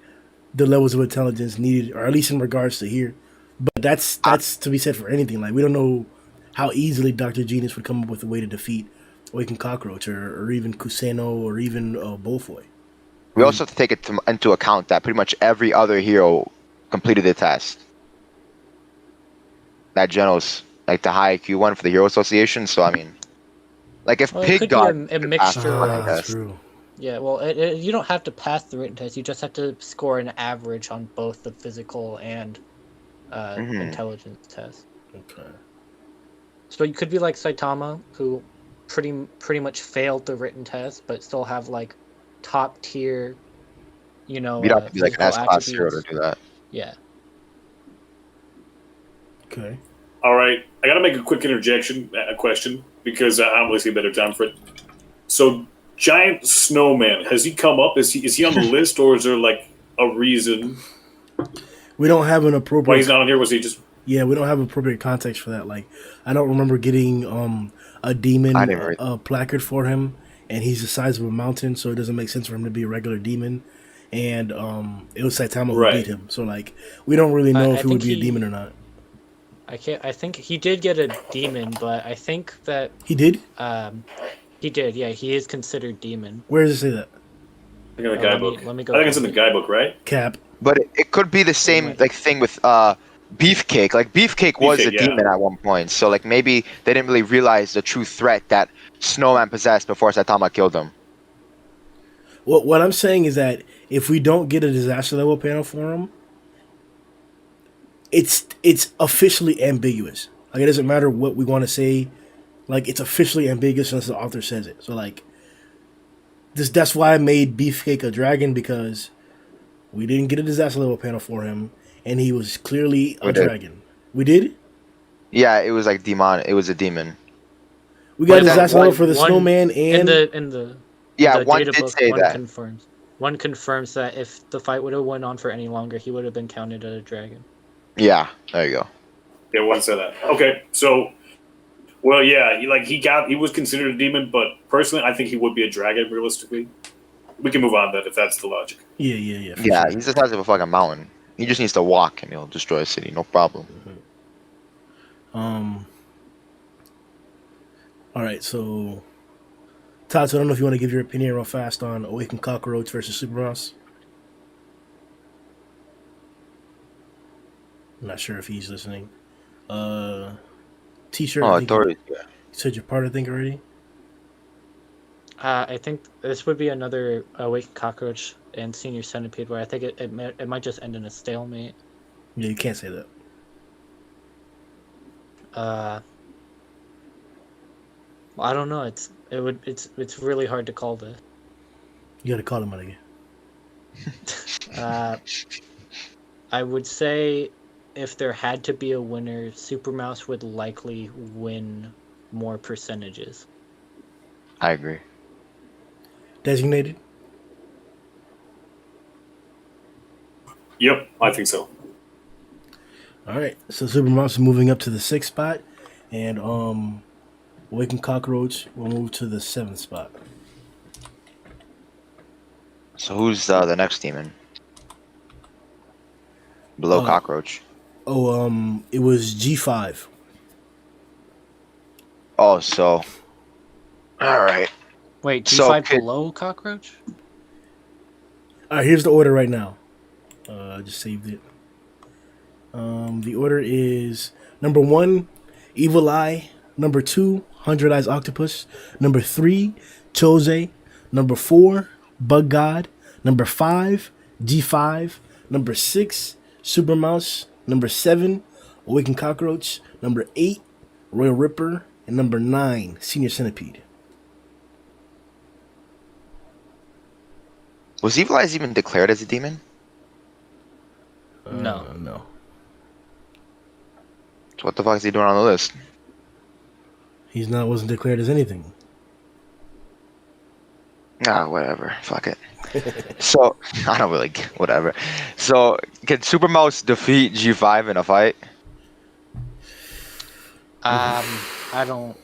[SPEAKER 1] the levels of intelligence needed, or at least in regards to here. But that's to be said for anything. Like we don't know how easily Dr. Genius would come up with a way to defeat Awakened Cockroach or even Kuseno or even Bolfoy.
[SPEAKER 7] We also have to take it into account that pretty much every other hero completed the test. That Genos, like the high IQ one for the Hero Association. So I mean, like if
[SPEAKER 9] It
[SPEAKER 7] Pig
[SPEAKER 9] could
[SPEAKER 7] got
[SPEAKER 9] be a mixture.
[SPEAKER 1] That's true.
[SPEAKER 9] Yeah, well, you don't have to pass the written test. You just have to score an average on both the physical and intelligence test.
[SPEAKER 1] Okay.
[SPEAKER 9] So you could be like Saitama, who pretty much failed the written test, but still have like top tier,
[SPEAKER 7] you'd have to be like an S-class hero to do that.
[SPEAKER 9] Yeah.
[SPEAKER 1] Okay.
[SPEAKER 4] All right, I gotta make a quick interjection, a question, because I don't really see a better time for it. So, Giant Snowman, has he come up? Is he on the list, or is there like a reason?
[SPEAKER 1] We don't have an appropriate.
[SPEAKER 4] Why he's not on here? Was he just?
[SPEAKER 1] Yeah, we don't have appropriate context for that. Like, I don't remember getting a demon placard for him, and he's the size of a mountain, so it doesn't make sense for him to be a regular demon. And it was Saitama who beat him, so like we don't really know if he would be a demon or not.
[SPEAKER 9] I think he did get a demon, but I think that
[SPEAKER 1] he did.
[SPEAKER 9] He did. Yeah, he is considered demon.
[SPEAKER 1] Where does it say that?
[SPEAKER 4] I think in the guidebook.
[SPEAKER 9] Let me go.
[SPEAKER 4] I think it's in the guidebook, right?
[SPEAKER 1] Cap.
[SPEAKER 7] But it could be the same like thing with Beefcake. Like Beefcake was a demon at one point, so like maybe they didn't really realize the true threat that Snowman possessed before Saitama killed him.
[SPEAKER 1] Well, what I'm saying is that if we don't get a disaster level panel for him, it's officially ambiguous. Like it doesn't matter what we want to say. Like it's officially ambiguous unless the author says it. So like that's why I made Beefcake a dragon, because we didn't get a disaster level panel for him, and he was clearly a dragon. We did?
[SPEAKER 7] Yeah, it was like demon. It was a demon.
[SPEAKER 1] We got a disaster level for the snowman and
[SPEAKER 9] in the
[SPEAKER 7] one
[SPEAKER 9] data
[SPEAKER 7] did
[SPEAKER 9] book,
[SPEAKER 7] say that.
[SPEAKER 9] One confirms that if the fight would have went on for any longer, he would have been counted as a dragon.
[SPEAKER 7] Yeah, there you go.
[SPEAKER 4] Yeah, one said that. Okay, so, well, yeah, he was considered a demon, but personally, I think he would be a dragon. Realistically, we can move on then if that's the logic.
[SPEAKER 1] Yeah.
[SPEAKER 7] Yeah, sure. He's the size of a fucking mountain. He just needs to walk, and he'll destroy a city, no problem.
[SPEAKER 1] All right, so Todd, so I don't know if you want to give your opinion real fast on Awakened Cockroach versus Super Mouse. I'm not sure if he's listening. T-shirt.
[SPEAKER 7] Oh, Dory.
[SPEAKER 1] You said your part, I think, already.
[SPEAKER 9] I think this would be another Awakened Cockroach and Senior Centipede, where I think it might just end in a stalemate.
[SPEAKER 1] Yeah, you can't say that.
[SPEAKER 9] I don't know. It's really hard to call this.
[SPEAKER 1] You got to call him out again.
[SPEAKER 9] I would say if there had to be a winner, Super Mouse would likely win more percentages.
[SPEAKER 7] I agree.
[SPEAKER 1] Designated?
[SPEAKER 4] Yep, I think so.
[SPEAKER 1] All right, so Super Mouse is moving up to the 6th spot, and Awakened Cockroach will move to the 7th spot.
[SPEAKER 7] So who's the next demon? Below Cockroach.
[SPEAKER 1] It was G5.
[SPEAKER 7] Oh, so... Alright.
[SPEAKER 9] Wait, G5 below Cockroach?
[SPEAKER 1] All right, here's the order right now. I just saved it. The order is number 1, Evil Eye. Number 2, 100 Eyes Octopus. Number 3, Chose. Number 4, Bug God. Number 5, G5. Number 6, Super Mouse. Number 7, Awakened Cockroach. Number 8, Royal Ripper. And number 9, Senior Centipede.
[SPEAKER 7] Was Evil Eyes even declared as a demon?
[SPEAKER 9] No.
[SPEAKER 1] No.
[SPEAKER 7] So what the fuck is he doing on the list?
[SPEAKER 1] Wasn't declared as anything.
[SPEAKER 7] Ah, whatever. Fuck it. So, I don't really... Whatever. So, can Super Mouse defeat G5 in a fight?
[SPEAKER 9] I don't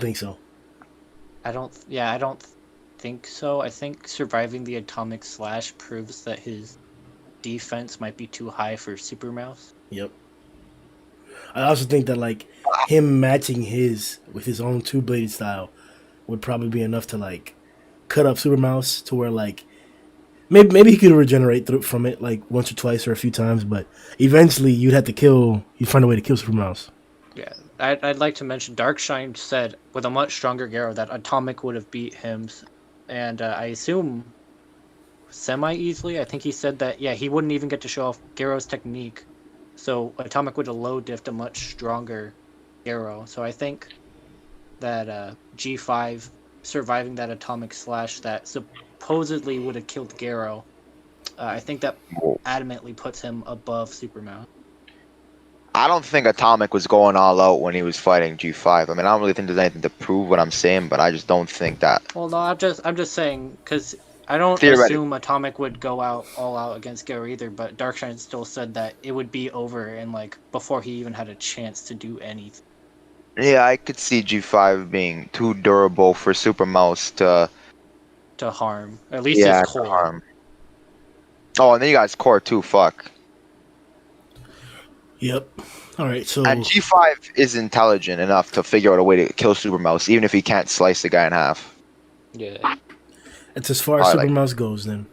[SPEAKER 1] think so.
[SPEAKER 9] I don't think so. I think surviving the atomic slash proves that his defense might be too high for Super Mouse.
[SPEAKER 1] Yep. I also think that like him matching with his own two-bladed style would probably be enough to like cut up Super Mouse to where like maybe he could regenerate from it like once or twice or a few times, but eventually you'd find a way to kill Super Mouse.
[SPEAKER 9] Yeah, I'd like to mention Darkshine said with a much stronger Garou that Atomic would have beat him, and I assume semi-easily. I think he said that, yeah, he wouldn't even get to show off Garou's technique, so Atomic would have low-diffed a much stronger Garou. So I think that G5 surviving that Atomic Slash that supposedly would have killed Garou, I think that adamantly puts him above Super Mouse.
[SPEAKER 7] I don't think Atomic was going all out when he was fighting G5. I mean, I don't really think there's anything to prove what I'm saying, but I just don't think that.
[SPEAKER 9] Well, no, I'm just saying, because I don't assume Atomic would go all out against Garou either, but Darkshine still said that it would be over and like before he even had a chance to do anything.
[SPEAKER 7] Yeah, I could see G5 being too durable for Super Mouse to
[SPEAKER 9] harm. At least his core.
[SPEAKER 7] To harm. Oh, and then you got his core too, fuck.
[SPEAKER 1] Yep. Alright, so...
[SPEAKER 7] And G5 is intelligent enough to figure out a way to kill Super Mouse, even if he can't slice the guy in half.
[SPEAKER 9] Yeah.
[SPEAKER 1] It's as far as Super Mouse goes, then.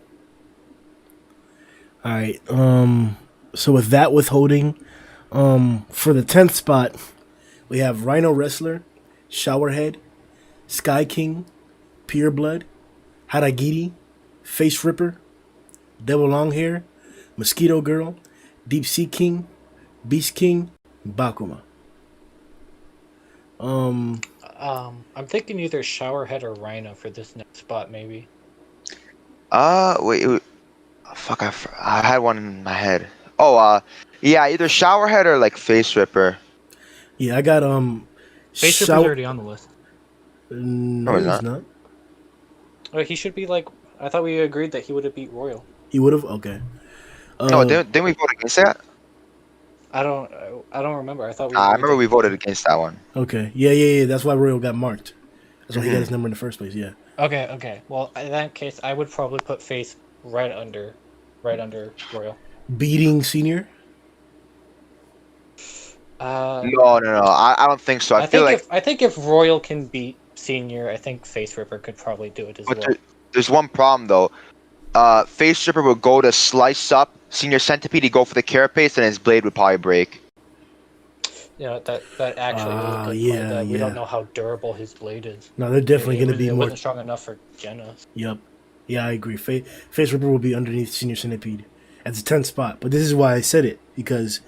[SPEAKER 1] Alright, so with that withholding, for the 10th spot, we have Rhino Wrestler, Showerhead, Sky King, Pure Blood, Haragiri, Face Ripper, Devil Longhair, Mosquito Girl, Deep Sea King, Beast King, Bakuma.
[SPEAKER 9] I'm thinking either Showerhead or Rhino for this next spot, maybe.
[SPEAKER 7] Wait, fuck, I had one in my head. Oh, yeah, either Showerhead or like Face Ripper.
[SPEAKER 1] Yeah, I got
[SPEAKER 9] Face Ripper's already on the list.
[SPEAKER 1] No, he's not.
[SPEAKER 9] Oh, he should be like. I thought we agreed that he would have beat Royal.
[SPEAKER 1] He would have. Okay.
[SPEAKER 7] No, didn't we vote against that?
[SPEAKER 9] I don't remember. I thought we.
[SPEAKER 7] I remember we voted against that one.
[SPEAKER 1] Okay. Yeah. That's why Royal got marked. That's why he got his number in the first place. Yeah.
[SPEAKER 9] Okay. Well, in that case, I would probably put Face right under Royal.
[SPEAKER 1] Beating Senior.
[SPEAKER 7] No. I don't think so. I
[SPEAKER 9] think if Royal can beat Senior, I think Face Ripper could probably do it as well.
[SPEAKER 7] There's one problem though. Face Ripper would go to slice up Senior Centipede. He'd go for the carapace, and his blade would probably break.
[SPEAKER 9] Yeah, that actually. We don't know how durable his blade is.
[SPEAKER 1] No, they're definitely going to be
[SPEAKER 9] more. It wasn't
[SPEAKER 1] more
[SPEAKER 9] strong enough for Genos.
[SPEAKER 1] Yep. Yeah, I agree. Face Ripper will be underneath Senior Centipede at the 10th spot. But this is why I said it, because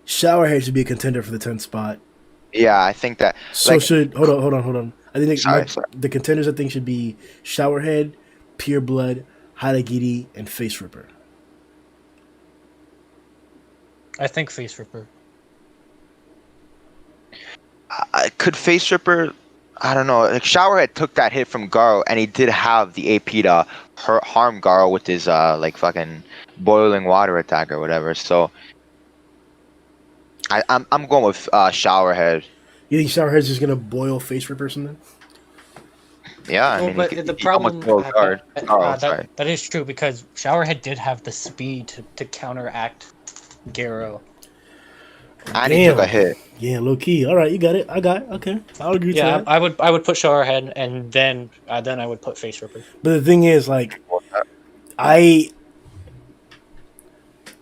[SPEAKER 1] Showerhead should be a contender for the 10th spot.
[SPEAKER 7] Yeah, I think that.
[SPEAKER 1] So hold on. I think the contenders I think should be Showerhead, Pure Blood, Haragiri, and Face Ripper.
[SPEAKER 9] I think Face Ripper.
[SPEAKER 7] Could Face Ripper? I don't know. Like Showerhead took that hit from Garou, and he did have the AP to harm Garou with his like fucking boiling water attack or whatever. So I'm going with Showerhead.
[SPEAKER 1] You think Showerhead's just gonna boil Face Ripper or something?
[SPEAKER 7] Yeah, I mean,
[SPEAKER 9] the problem that is true because Showerhead did have the speed to counteract Garou.
[SPEAKER 7] And he took a hit.
[SPEAKER 1] Yeah, low key. All right, you got it. I got it. Okay, I'll agree to that.
[SPEAKER 9] I would put Showerhead and then I would put Face Ripper.
[SPEAKER 1] But the thing is, like, I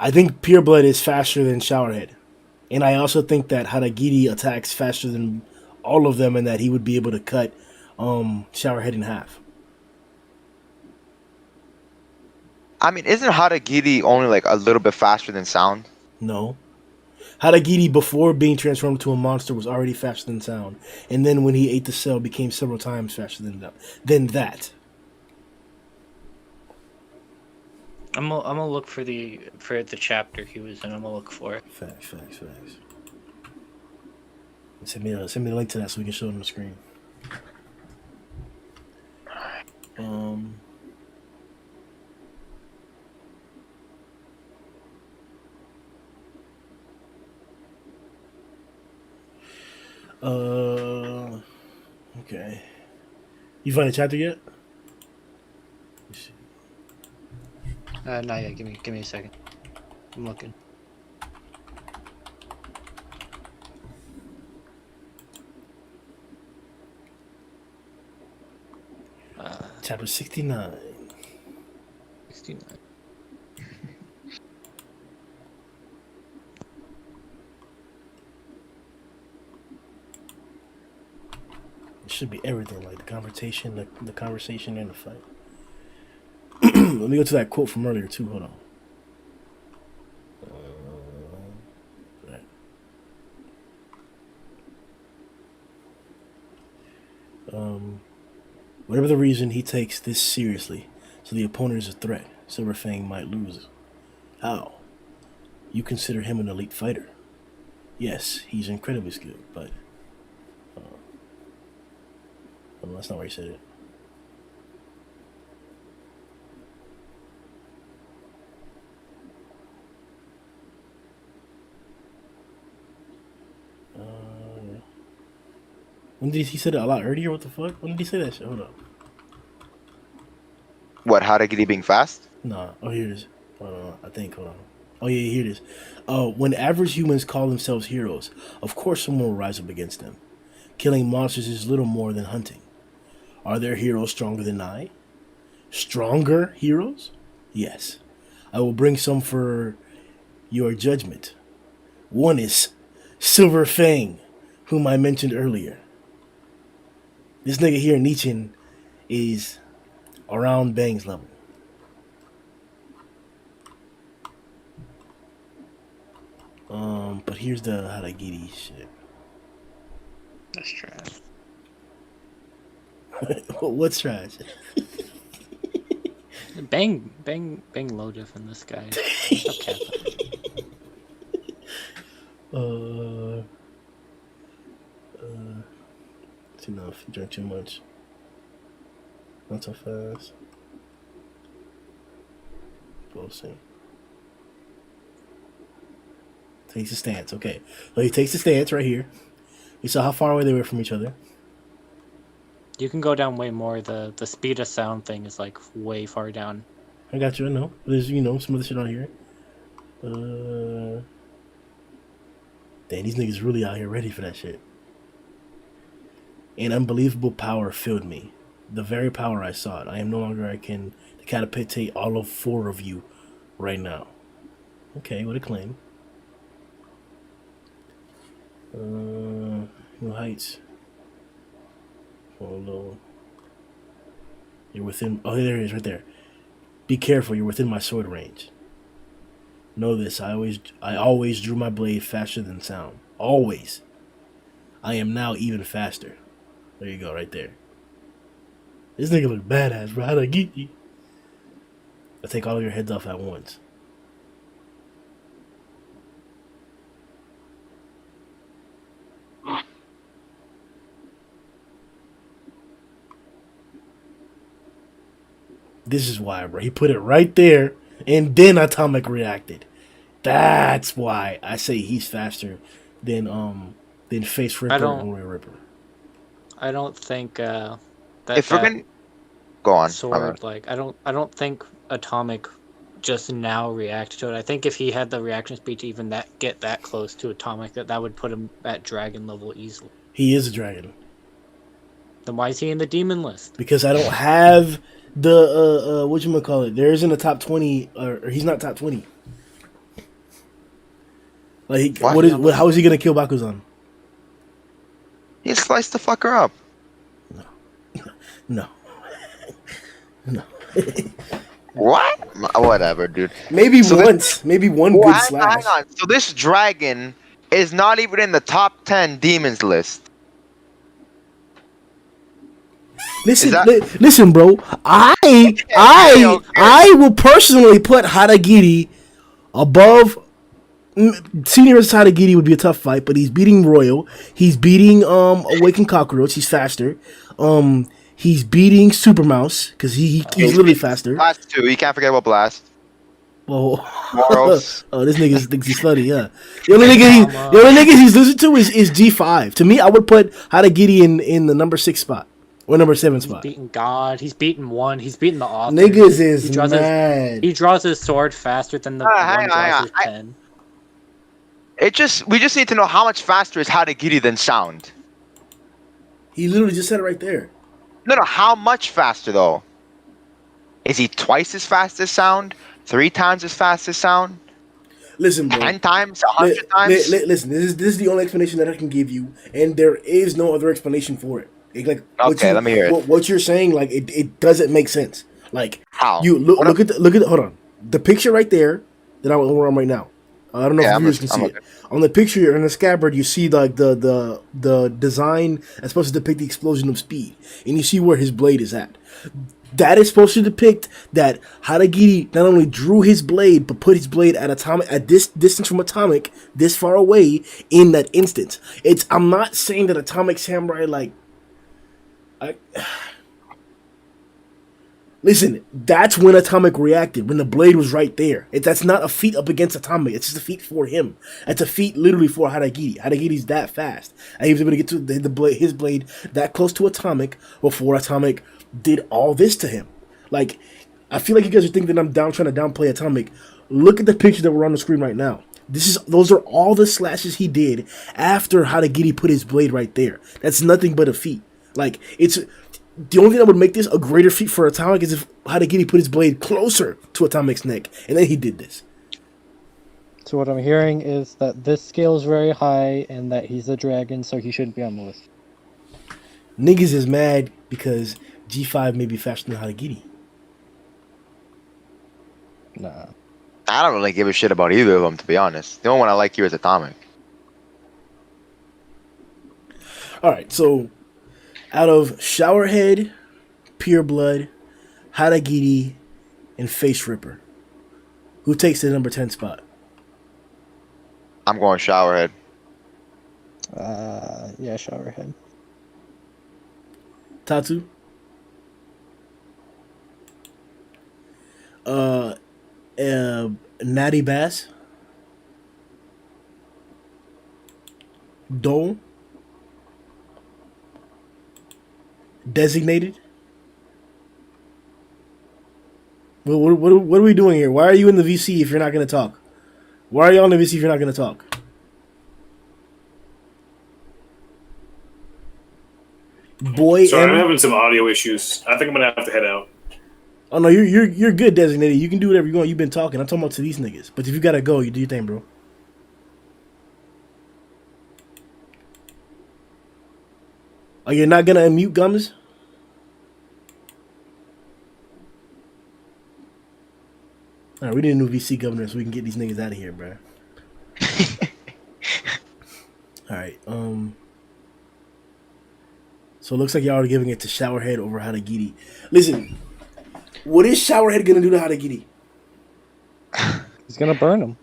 [SPEAKER 1] I think Pure Blood is faster than Showerhead. And I also think that Haragiri attacks faster than all of them and that he would be able to cut Showerhead in half.
[SPEAKER 7] I mean, isn't Haragiri only like a little bit faster than Sound?
[SPEAKER 1] No. Haragiri, before being transformed into a monster, was already faster than Sound. And then when he ate the cell, became several times faster than that.
[SPEAKER 9] I'm gonna look for the chapter he was in. I'm gonna look for it.
[SPEAKER 1] Facts. Send me a link to that so we can show it on the screen. Okay. You find a chapter yet?
[SPEAKER 9] Not yet. Give me a second. I'm looking.
[SPEAKER 1] Chapter 69.
[SPEAKER 9] 69.
[SPEAKER 1] It should be everything, like the conversation and the fight. Let me go to that quote from earlier too. Hold on. Whatever the reason, he takes this seriously, so the opponent is a threat. Silverfang might lose. How? You consider him an elite fighter. Yes, he's incredibly skilled, but... well, that's not where he said it. When did he say that a lot earlier? What the fuck? When did he say that shit? Hold up.
[SPEAKER 7] What, Haragiri being fast?
[SPEAKER 1] Nah. Oh, here it is. Hold on. I think. Hold on. Oh, yeah, here it is. When average humans call themselves heroes, of course someone will rise up against them. Killing monsters is little more than hunting. Are there heroes stronger than I? Stronger heroes? Yes. I will bring some for your judgment. One is Silverfang, whom I mentioned earlier. This nigga here, Nietzsche, is around Bang's level. But here's the Haragiri shit.
[SPEAKER 9] That's trash.
[SPEAKER 1] What's trash?
[SPEAKER 9] Bang low diff in this guy. Okay.
[SPEAKER 1] It's enough. You drank too much. Not so fast. We'll see. Takes a stance. Okay. So he takes the stance right here. We saw how far away they were from each other.
[SPEAKER 9] You can go down way more. The speed of sound thing is like way far down.
[SPEAKER 1] I got you. I know. There's some other shit on here. Damn, these niggas really out here ready for that shit. An unbelievable power filled me. The very power I sought. I am no longer I can decapitate all of 4 of you right now. Okay, what a claim. No heights. Low. You're within. Oh, there it is, right there. Be careful. You're within my sword range. Know this. I always drew my blade faster than sound. Always. I am now even faster. There you go, right there. This nigga look badass, bro. How'd I get you? I take all of your heads off at once. This is why, bro. He put it right there, and then Atomic reacted. That's why I say he's faster than Face Ripper or Roy Ripper.
[SPEAKER 9] I don't think that.
[SPEAKER 7] If we're gonna go on,
[SPEAKER 9] sword, like I don't think Atomic just now reacted to it. I think if he had the reaction speed to even get that close to Atomic, that would put him at dragon level easily.
[SPEAKER 1] He is a dragon.
[SPEAKER 9] Then why is he in the demon list?
[SPEAKER 1] Because I don't have the whatchamacallit. There isn't a top 20, or he's not top 20. Like,
[SPEAKER 7] What?
[SPEAKER 1] how is he gonna kill Bakuzan?
[SPEAKER 7] He sliced the fucker up.
[SPEAKER 1] No. No.
[SPEAKER 7] What? Whatever, dude.
[SPEAKER 1] Maybe
[SPEAKER 7] So
[SPEAKER 1] once. Maybe one
[SPEAKER 7] Well,
[SPEAKER 1] good
[SPEAKER 7] hang
[SPEAKER 1] slash.
[SPEAKER 7] on. So this dragon is not even in the top 10 demons list.
[SPEAKER 1] Listen,
[SPEAKER 7] that-
[SPEAKER 1] listen, bro. I will personally put Haragiri above. Senior versus Haragiri would be a tough fight, but he's beating Royal. He's beating Awakened Cockroach. He's faster. He's beating Super Mouse because he's literally faster.
[SPEAKER 7] Blast 2. You can't forget about Blast.
[SPEAKER 1] Oh,
[SPEAKER 7] Moros.
[SPEAKER 1] oh, this nigga thinks he's funny, yeah. The only nigga he's losing to is G5. To me, I would put Haragiri in the number 6 spot. Or number 7 spot.
[SPEAKER 9] He's beaten God. He's beaten one. He's beaten the author.
[SPEAKER 1] Niggas is mad.
[SPEAKER 9] He draws his sword faster than the one draws his pen.
[SPEAKER 7] We just need to know how much faster is Haragiri than sound.
[SPEAKER 1] He literally just said it right there.
[SPEAKER 7] No, how much faster though? Is he twice as fast as sound? 3 times as fast as sound?
[SPEAKER 1] Listen, bro.
[SPEAKER 7] 10 times? 100 times?
[SPEAKER 1] Listen, this is the only explanation that I can give you, and there is no other explanation for it.
[SPEAKER 7] Let me hear it.
[SPEAKER 1] What you're saying, like it doesn't make sense. Like
[SPEAKER 7] how?
[SPEAKER 1] You look at hold on, the picture right there that we're on right now. I don't know if viewers can see it. On the picture in the scabbard, you see like the design that's supposed to depict the explosion of speed, and you see where his blade is at. That is supposed to depict that Haragiri not only drew his blade, but put his blade at this distance from Atomic, this far away in that instance. I'm not saying that Atomic Samurai listen, that's when Atomic reacted, when the blade was right there. That's not a feat up against Atomic. It's just a feat for him. It's a feat literally for Haragiri. Haragiri's that fast. And he was able to get to his blade that close to Atomic before Atomic did all this to him. Like, I feel like you guys are thinking that I'm trying to downplay Atomic. Look at the picture that we're on the screen right now. Those are all the slashes he did after Haragiri put his blade right there. That's nothing but a feat. Like, it's the only thing that would make this a greater feat for Atomic is if Haragiri put his blade closer to Atomic's neck, and then he did this.
[SPEAKER 8] So what I'm hearing is that this scale is very high, and that he's a dragon, so he shouldn't be on the list.
[SPEAKER 1] Niggas is mad because G5 may be faster than Haragiri.
[SPEAKER 8] Nah.
[SPEAKER 7] I don't really give a shit about either of them, to be honest. The only one I like here is Atomic.
[SPEAKER 1] Alright, so out of Showerhead, Pure Blood, Haragiri, and Face Ripper, who takes the number 10 spot?
[SPEAKER 7] I'm going Showerhead.
[SPEAKER 8] Yeah, Showerhead.
[SPEAKER 1] Tatu? Natty Bass? Dole? Designated? What are we doing here? Why are you in the VC if you're not going to talk? Why are you on the VC if you're not going to talk? Boy,
[SPEAKER 4] sorry, I'm having some audio issues. I think I'm gonna have to head out.
[SPEAKER 1] Oh no, you're good, Designated. You can do whatever you want. You've been talking. I'm talking about to these niggas. But if you gotta go, you do your thing, bro. Oh, you're not gonna unmute Gums? Alright, we need a new VC governor so we can get these niggas out of here, bro. Alright, so it looks like y'all are giving it to Showerhead over Haragiri. Listen, what is Showerhead gonna do to Haragiri?
[SPEAKER 8] He's gonna burn him.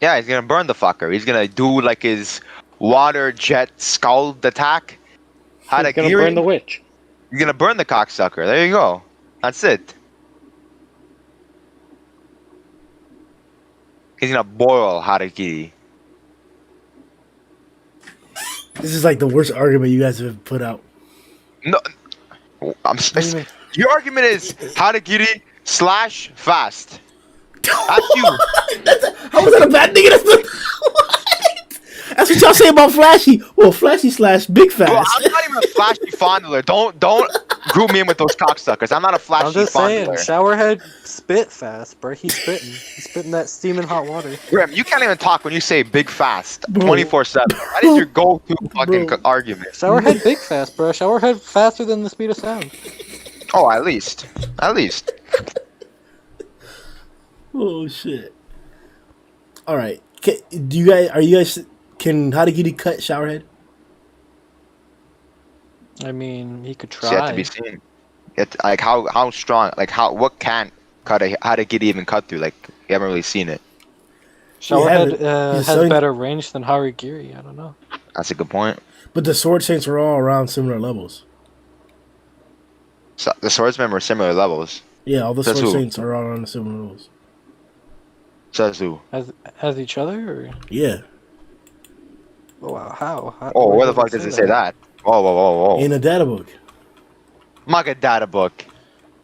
[SPEAKER 7] Yeah, he's gonna burn the fucker. He's gonna do like his water jet scald attack.
[SPEAKER 8] He's gonna burn the witch.
[SPEAKER 7] He's gonna burn the cocksucker. There you go. That's it. He's gonna boil Haragiri.
[SPEAKER 1] This is like the worst argument you guys have put out.
[SPEAKER 7] No, your argument is Haragiri / fast. That's you.
[SPEAKER 1] How was that a bad nigga? What? That's what y'all say about Flashy. Well, Flashy / Big Fast.
[SPEAKER 7] Bro, I'm not even a Flashy fondler. Don't group me in with those cocksuckers. I'm not a flashy
[SPEAKER 8] I'm just saying,
[SPEAKER 7] fondler.
[SPEAKER 8] Showerhead spit fast, bro. He's spitting. He's spitting that steaming hot water.
[SPEAKER 7] Grim, you can't even talk when you say big fast,
[SPEAKER 1] Bro.
[SPEAKER 7] 24/7. That is your go-to fucking
[SPEAKER 1] Bro.
[SPEAKER 7] argument.
[SPEAKER 8] Showerhead big fast, bro. Showerhead faster than the speed of sound.
[SPEAKER 7] Oh, at least.
[SPEAKER 1] Oh shit! All right, do you guys? Are you guys? Can How to Kitty cut Showerhead?
[SPEAKER 8] I mean, he could
[SPEAKER 7] It's yet to
[SPEAKER 8] try.
[SPEAKER 7] be seen. Like how strong? Like what can't cut how to get even cut through? Like you haven't really seen it.
[SPEAKER 8] Showerhead
[SPEAKER 1] He's
[SPEAKER 8] has
[SPEAKER 1] selling-
[SPEAKER 8] better range than Harigiri. I don't know.
[SPEAKER 7] That's a good point.
[SPEAKER 1] But the Sword Saints are all around similar levels.
[SPEAKER 7] So the swordsmen were similar levels.
[SPEAKER 1] Yeah, all the
[SPEAKER 7] Says
[SPEAKER 1] Sword
[SPEAKER 7] who?
[SPEAKER 1] Saints are all around similar levels.
[SPEAKER 7] Says who?
[SPEAKER 8] As each other? Or?
[SPEAKER 1] Yeah.
[SPEAKER 8] Oh, wow, how?
[SPEAKER 7] Oh, where the fuck does it say that? Whoa.
[SPEAKER 1] In a data book.
[SPEAKER 7] Maga data book.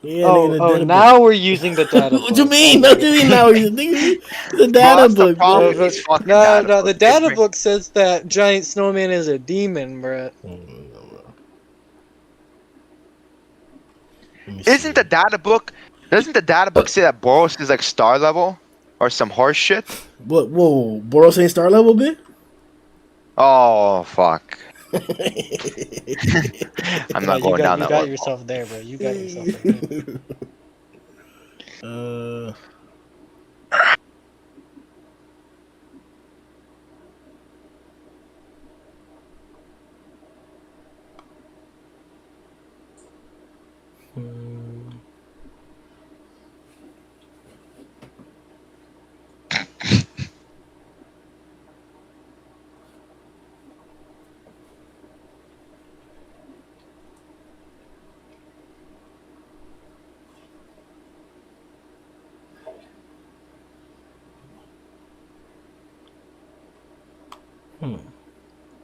[SPEAKER 1] Yeah, in a data
[SPEAKER 8] now
[SPEAKER 1] book.
[SPEAKER 8] we're using the data book.
[SPEAKER 1] What you mean? What do you mean now? The data book.
[SPEAKER 7] problem
[SPEAKER 1] bro.
[SPEAKER 7] with this fucking
[SPEAKER 8] No,
[SPEAKER 7] data
[SPEAKER 8] the
[SPEAKER 7] book.
[SPEAKER 8] data book says that giant snowman is a demon, bruh.
[SPEAKER 7] Doesn't the data book say that Boros is like star level? Or some horse shit?
[SPEAKER 1] What? Whoa, Boros ain't star level, bit?
[SPEAKER 7] Oh, fuck. I'm not going down that
[SPEAKER 8] You got
[SPEAKER 7] one.
[SPEAKER 8] yourself there, bro. You got yourself there.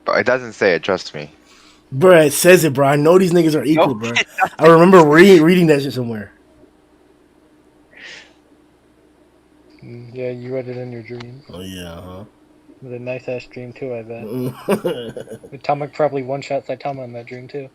[SPEAKER 7] But it doesn't say it, trust me.
[SPEAKER 1] Bruh, it says it, bro. I know these niggas are equal,
[SPEAKER 7] No,
[SPEAKER 1] bruh. I remember reading that shit somewhere.
[SPEAKER 8] Yeah, you read it in your dream.
[SPEAKER 1] Oh, yeah, huh?
[SPEAKER 8] It was a nice ass dream, too, I bet. Atomic probably one-shot Saitama in that dream, too.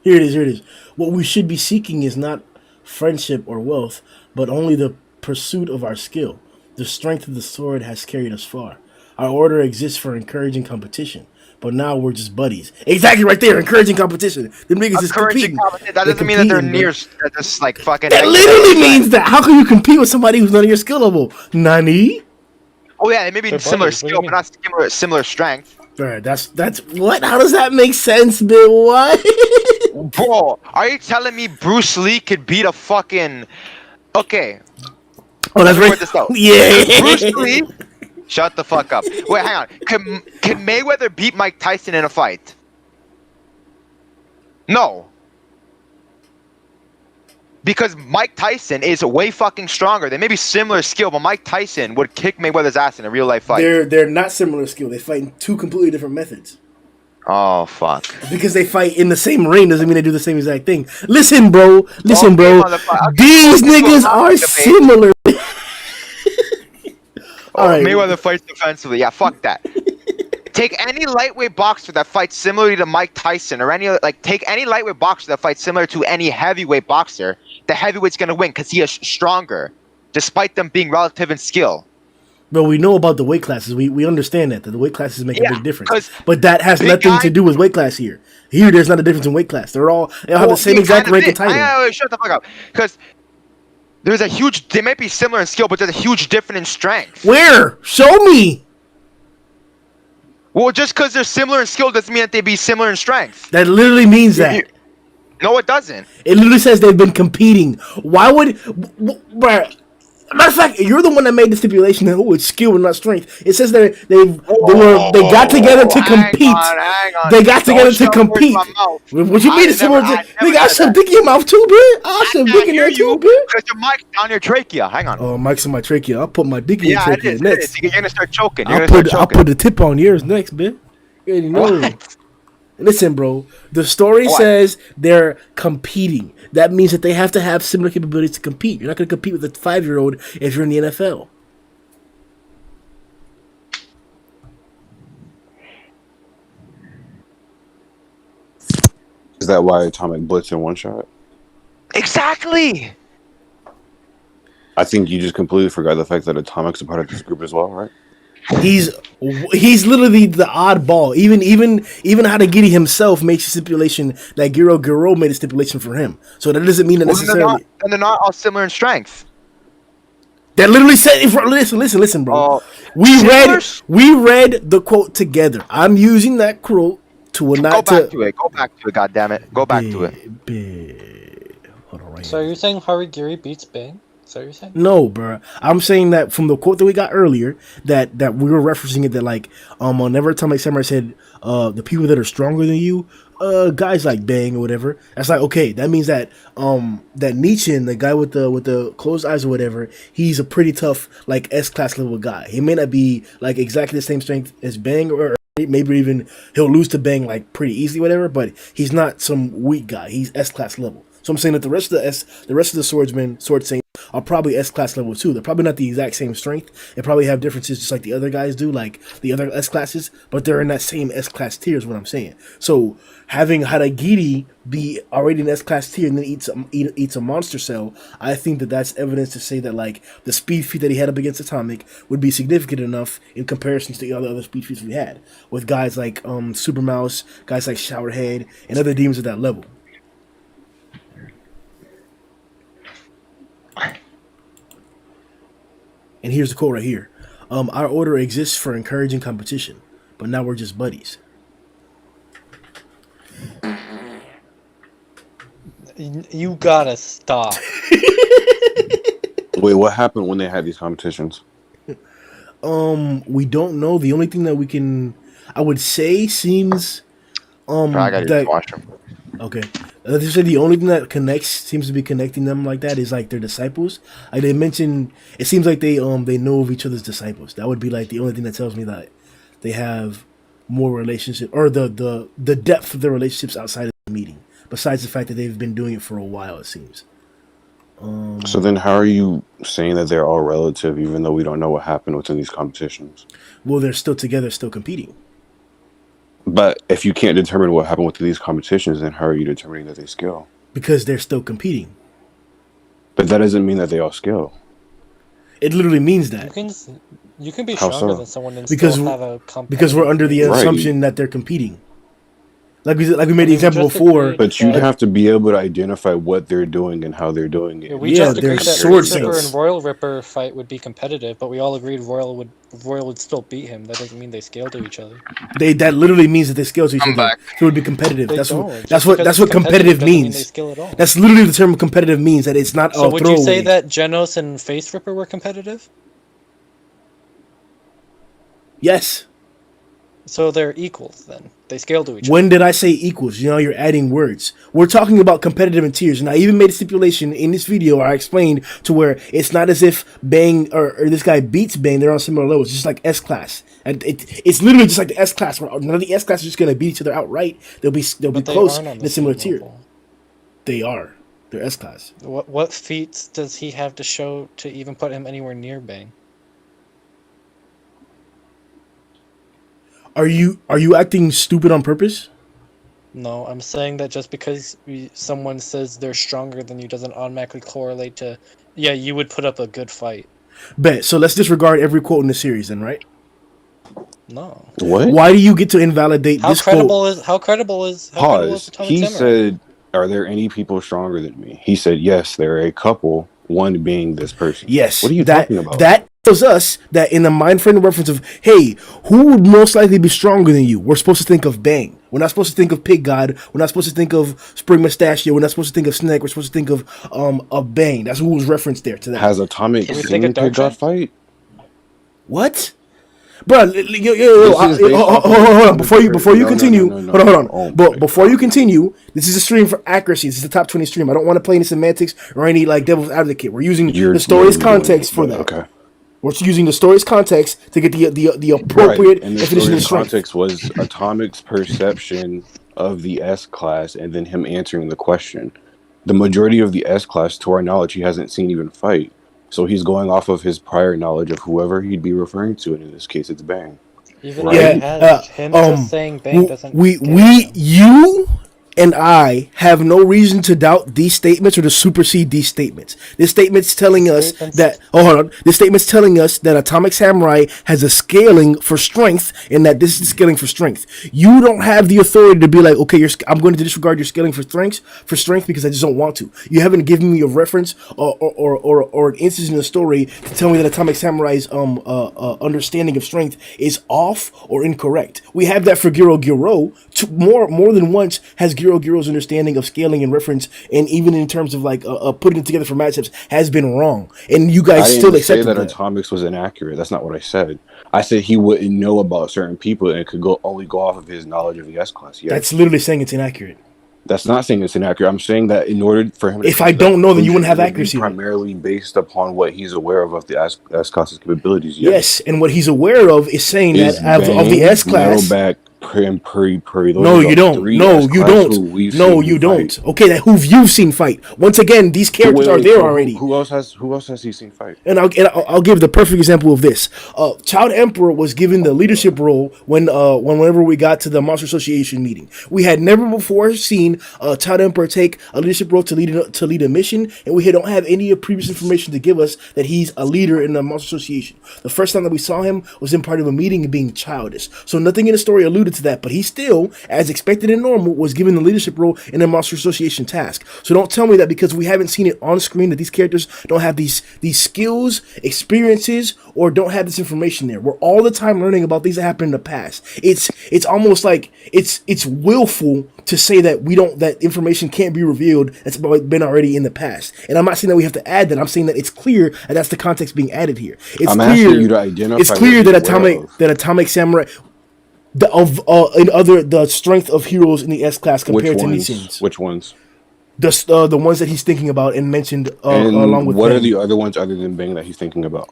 [SPEAKER 1] Here it is. What we should be seeking is not friendship or wealth, but only the pursuit of our skill. The strength of the sword has carried us far. Our order exists for encouraging competition, but now we're just buddies. Exactly right there, encouraging competition. Them niggas is
[SPEAKER 7] Encouraging
[SPEAKER 1] competing.
[SPEAKER 7] competition. That
[SPEAKER 1] They're
[SPEAKER 7] doesn't mean that they're
[SPEAKER 1] competing,
[SPEAKER 7] near.
[SPEAKER 1] bro.
[SPEAKER 7] They're just like fucking.
[SPEAKER 1] That literally means that. How can you compete with somebody who's not of your skill level? Nani?
[SPEAKER 7] Oh yeah, they may be
[SPEAKER 8] They're
[SPEAKER 7] similar
[SPEAKER 8] buddies, what do
[SPEAKER 7] skill,
[SPEAKER 8] you
[SPEAKER 7] but not similar strength.
[SPEAKER 1] Bruh, that's what? How does that make sense, Bill? What?
[SPEAKER 7] Bro, are you telling me Bruce Lee could beat a fucking? Okay.
[SPEAKER 1] Oh, that's
[SPEAKER 7] Let me
[SPEAKER 1] right.
[SPEAKER 7] word this out.
[SPEAKER 1] Yeah.
[SPEAKER 7] Bruce Lee. Shut the fuck up. Wait, hang on. Can Mayweather beat Mike Tyson in a fight? No. Because Mike Tyson is way fucking stronger. They may be similar skill, but Mike Tyson would kick Mayweather's ass in a real life fight.
[SPEAKER 1] They're not similar skill. They fight in two completely different methods.
[SPEAKER 7] Oh fuck.
[SPEAKER 1] Because they fight in the same ring doesn't mean they do the same exact thing. Listen, bro.
[SPEAKER 7] Okay,
[SPEAKER 1] Bro.
[SPEAKER 7] motherfucker.
[SPEAKER 1] These
[SPEAKER 7] Okay,
[SPEAKER 1] niggas
[SPEAKER 7] so
[SPEAKER 1] are
[SPEAKER 7] debate.
[SPEAKER 1] similar.
[SPEAKER 7] Oh,
[SPEAKER 1] Alright.
[SPEAKER 7] Mayweather fights defensively. Yeah, fuck that. Take any lightweight boxer that fights similarly to Mike Tyson, or take any lightweight boxer that fights similar to any heavyweight boxer. The heavyweight's gonna win because he is stronger, despite them being relative in skill.
[SPEAKER 1] Bro, we know about the weight classes. We understand that the weight classes make a big difference.
[SPEAKER 7] 'cause
[SPEAKER 1] But that has
[SPEAKER 7] big
[SPEAKER 1] nothing
[SPEAKER 7] guy-
[SPEAKER 1] to do with weight class here. Here, there's not a difference in weight class. They all have the same exact rank and title.
[SPEAKER 7] Shut the fuck up. Because there's a huge. They might be similar in skill, but there's a huge difference in strength.
[SPEAKER 1] Where? Show me.
[SPEAKER 7] Well, just because they're similar in skill doesn't mean that they be similar in strength.
[SPEAKER 1] That literally means that.
[SPEAKER 7] No, it doesn't.
[SPEAKER 1] It literally says they've been competing. Why would, bruh? Matter of fact, you're the one that made the stipulation that it's skill and not strength. It says that they got together to compete.
[SPEAKER 7] Hang on.
[SPEAKER 1] They got together
[SPEAKER 7] Don't
[SPEAKER 1] to
[SPEAKER 7] shove words in
[SPEAKER 1] compete.
[SPEAKER 7] my mouth.
[SPEAKER 1] What you mean it's similar?
[SPEAKER 7] I
[SPEAKER 1] They
[SPEAKER 7] never
[SPEAKER 1] got
[SPEAKER 7] said
[SPEAKER 1] some
[SPEAKER 7] that.
[SPEAKER 1] dick in your mouth too, bitch. I some dick in there too, bitch.
[SPEAKER 7] Because your mic's down your trachea. Hang on.
[SPEAKER 1] Oh, Mike's in my trachea. I'll put my dick in your
[SPEAKER 7] Yeah, it
[SPEAKER 1] trachea
[SPEAKER 7] is. It
[SPEAKER 1] next.
[SPEAKER 7] is. You're gonna start choking. You're
[SPEAKER 1] I'll
[SPEAKER 7] gonna
[SPEAKER 1] put
[SPEAKER 7] start choking.
[SPEAKER 1] the tip on yours next, bitch. You already know.
[SPEAKER 7] What?
[SPEAKER 1] Listen, bro. The story
[SPEAKER 7] What?
[SPEAKER 1] says they're competing. That means that they have to have similar capabilities to compete. You're not going to compete with a 5-year-old if you're in the NFL.
[SPEAKER 10] Is that why Atomic Blitz in one shot?
[SPEAKER 7] Exactly.
[SPEAKER 10] I think you just completely forgot the fact that Atomic's a part of this group as well, right?
[SPEAKER 1] He's literally the oddball. Even Hadagiri himself makes a stipulation that Garou made a stipulation for him. So that doesn't mean that necessarily.
[SPEAKER 7] And they're not all similar in strength.
[SPEAKER 1] That literally said, listen, bro. We read the quote together. I'm using that quote to not
[SPEAKER 7] Go back to it. Go back to it. God damn it. Go back to it.
[SPEAKER 1] Hold on, right.
[SPEAKER 8] So you're saying Harigiri beats Bang? Is that what you're saying?
[SPEAKER 1] No, bro. I'm saying that from the quote that we got earlier, that we were referencing it, that like whenever Atomic Samurai said the people that are stronger than you, guys like Bang or whatever. That's like, okay, that means that that Nietzsche, the guy with the closed eyes or whatever, he's a pretty tough like S-class level guy. He may not be like exactly the same strength as Bang, or maybe even he'll lose to Bang like pretty easily, whatever. But he's not some weak guy. He's S-class level. So I'm saying that the rest of the swordsmen, sword saints, are probably S-class level too. They're probably not the exact same strength. They probably have differences just like the other guys do, like the other S-classes, but they're in that same S-class tier is what I'm saying. So having Haragiri be already an S-class tier and then eats a monster cell, I think that that's evidence to say that like the speed feat that he had up against Atomic would be significant enough in comparison to the other speed feats we had with guys like Super Mouse, guys like Showerhead, and other demons at that level. And here's the quote right here. Our order exists for encouraging competition, but now we're just buddies.
[SPEAKER 8] You gotta stop.
[SPEAKER 10] Wait, what happened when they had these competitions?
[SPEAKER 1] We don't know. The only thing that I would say seems
[SPEAKER 7] I gotta watch them.
[SPEAKER 1] Okay. Let's just say the only thing that seems to be connecting them like that is like their disciples. Like they mentioned, it seems like they know of each other's disciples. That would be like the only thing that tells me that they have more relationship, or the depth of their relationships outside of the meeting. Besides the fact that they've been doing it for a while, it seems.
[SPEAKER 10] So then how are you saying that they're all relative even though we don't know what happened within these competitions?
[SPEAKER 1] Well, they're still together, still competing.
[SPEAKER 10] But if you can't determine what happened with these competitions, then how are you determining that they skill?
[SPEAKER 1] Because they're still competing.
[SPEAKER 10] But that doesn't mean that they all skill.
[SPEAKER 1] It literally means that.
[SPEAKER 8] You can be
[SPEAKER 10] How
[SPEAKER 8] stronger
[SPEAKER 10] so?
[SPEAKER 8] than someone and
[SPEAKER 1] Because
[SPEAKER 8] still have a competitive.
[SPEAKER 1] Because we're under the assumption that they're competing. Like we made the example before.
[SPEAKER 10] But you'd have to be able to identify what they're doing and how they're doing it.
[SPEAKER 8] We just agreed that Face Ripper and Royal Ripper fight would be competitive, but we all agreed Royal would still beat him. That doesn't mean they scale to each other.
[SPEAKER 1] That literally means that they scale to each other. So it would be competitive.
[SPEAKER 8] They
[SPEAKER 1] That's
[SPEAKER 8] don't.
[SPEAKER 1] what competitive means.
[SPEAKER 8] They skill at all.
[SPEAKER 1] That's literally the term competitive means, that it's not.
[SPEAKER 8] So would you say that Genos and Face Ripper were competitive?
[SPEAKER 1] Yes.
[SPEAKER 8] So they're equals then. They scale to each other.
[SPEAKER 1] When did I say equals? You know, you're adding words. We're talking about competitive in tiers. And I even made a stipulation in this video where I explained to where it's not as if Bang or this guy beats Bang. They're on similar levels. It's just like S-class. And it's literally just like the S-class. Where none of the S-class are just going to beat each other outright. They'll be close in a similar tier. They are. They're S-class.
[SPEAKER 8] What feats does he have to show to even put him anywhere near Bang?
[SPEAKER 1] Are you acting stupid on purpose?
[SPEAKER 8] No, I'm saying that just because someone says they're stronger than you doesn't automatically correlate to, yeah, you would put up a good fight.
[SPEAKER 1] Bet. So let's disregard every quote in the series then, right?
[SPEAKER 8] No.
[SPEAKER 10] What?
[SPEAKER 1] Why do you get to invalidate this quote?
[SPEAKER 8] How credible is
[SPEAKER 10] Pause.
[SPEAKER 8] Atomic
[SPEAKER 10] He
[SPEAKER 8] Samurai?
[SPEAKER 10] said, are there any people stronger than me? He said, yes, there are a couple, one being this person.
[SPEAKER 1] Yes.
[SPEAKER 10] What are you talking about?
[SPEAKER 1] That tells us that in the mind frame reference of, hey, who would most likely be stronger than you? We're supposed to think of Bang. We're not supposed to think of Pig God. We're not supposed to think of Spring Mustachio. We're not supposed to think of Snake. We're supposed to think of Bang. That's who was referenced there to that.
[SPEAKER 10] Has Atomic seen Pig God fight?
[SPEAKER 1] What? Bro, hold on. Before you continue, hold on. But before you continue, this is a stream for accuracy. This is a top 20 stream. I don't want to play any semantics or any like devil's advocate. We're using the story's context for that.
[SPEAKER 10] Okay.
[SPEAKER 1] We're using the story's context to get the appropriate
[SPEAKER 10] and the
[SPEAKER 1] definition of
[SPEAKER 10] story's
[SPEAKER 1] strength.
[SPEAKER 10] context was Atomic's perception of the S-class and then him answering the question. The majority of the S-class, to our knowledge, he hasn't seen even fight. So he's going off of his prior knowledge of whoever he'd be referring to, and in this case, it's Bang.
[SPEAKER 8] Even him just saying Bang doesn't.
[SPEAKER 1] and I have no reason to doubt these statements or to supersede these statements. This statement's telling us that. Oh, hold on. This statement's telling us that Atomic Samurai has a scaling for strength, and that this is scaling for strength. You don't have the authority to be like, okay, I'm going to disregard your scaling for strength because I just don't want to. You haven't given me a reference or an instance in the story to tell me that Atomic Samurai's understanding of strength is off or incorrect. We have that for Garou. More than once has Garou's understanding of scaling and reference, and even in terms of like putting it together for matchups, has been wrong. And you guys still accepted
[SPEAKER 10] that. Atomics was inaccurate. That's not what I said. I said he wouldn't know about certain people and could only go off of his knowledge of the S class. Yes.
[SPEAKER 1] That's literally saying it's inaccurate.
[SPEAKER 10] That's not saying it's inaccurate. I'm saying that in order for him,
[SPEAKER 1] if I don't know, then you wouldn't have accuracy.
[SPEAKER 10] Primarily based upon what he's aware of the S class's capabilities.
[SPEAKER 1] Yes, and what he's aware of is saying that of the S class.
[SPEAKER 10] Metalback,
[SPEAKER 1] No, you don't. No, you don't. No, you don't. Okay, that who you've seen fight. Once again, these characters are there already.
[SPEAKER 10] Who else has he seen fight?
[SPEAKER 1] And I'll give the perfect example of this. Child Emperor was given the leadership role whenever we got to the Monster Association meeting. We had never before seen Child Emperor take a leadership role to lead a mission, and we don't have any previous information to give us that he's a leader in the Monster Association. The first time that we saw him was in part of a meeting and being childish. So nothing in the story alluded to that, but he still, as expected and normal, was given the leadership role in the Monster Association task. So don't tell me that because we haven't seen it on screen that these characters don't have these skills, experiences, or don't have this information there. We're all the time learning about things that happened in the past. It's almost like it's willful to say that that information can't be revealed that's been already in the past. And I'm not saying that we have to add that. I'm saying that it's clear that that's the context being added here.
[SPEAKER 10] I'm asking you to identify.
[SPEAKER 1] It's clear that Atomic Samurai. The strength of heroes in the S class compared to Nissin's.
[SPEAKER 10] Which ones?
[SPEAKER 1] The ones that he's thinking about and mentioned along with.
[SPEAKER 10] What
[SPEAKER 1] Bang.
[SPEAKER 10] are the other ones other than Bang that he's thinking about?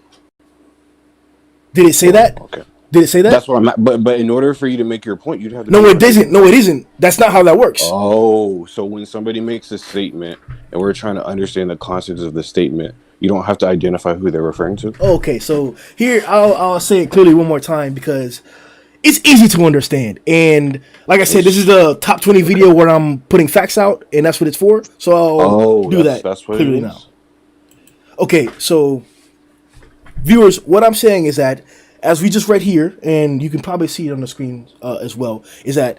[SPEAKER 1] Did it say that?
[SPEAKER 10] Okay.
[SPEAKER 1] Did it say that?
[SPEAKER 10] That's what I'm at. But in order for you to make your point, you'd have to.
[SPEAKER 1] No, it isn't. No, it isn't. That's not how that works.
[SPEAKER 10] Oh, so when somebody makes a statement and we're trying to understand the concepts of the statement, you don't have to identify who they're referring to.
[SPEAKER 1] Okay, so here I'll say it clearly one more time because it's easy to understand. And like I said, this is the top 20 video where I'm putting facts out, and that's what it's for. So I'll do that
[SPEAKER 10] that's what
[SPEAKER 1] clearly now. Okay, so viewers, what I'm saying is that, as we just read here, and you can probably see it on the screen as well, is that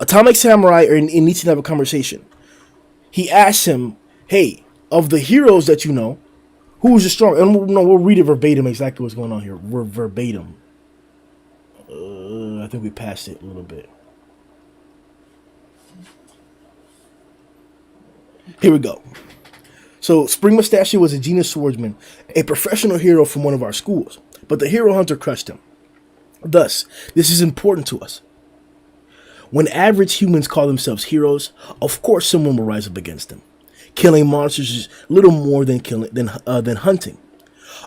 [SPEAKER 1] Atomic Samurai and Nietzsche have a conversation. He asks him, hey, of the heroes that you know, who is the strong? And we'll read it verbatim exactly what's going on here. We're verbatim. I think we passed it a little bit. Here we go. So, Spring Mustachio was a genius swordsman, a professional hero from one of our schools, but the hero hunter crushed him. Thus, this is important to us. When average humans call themselves heroes, of course someone will rise up against them. Killing monsters is little more than hunting.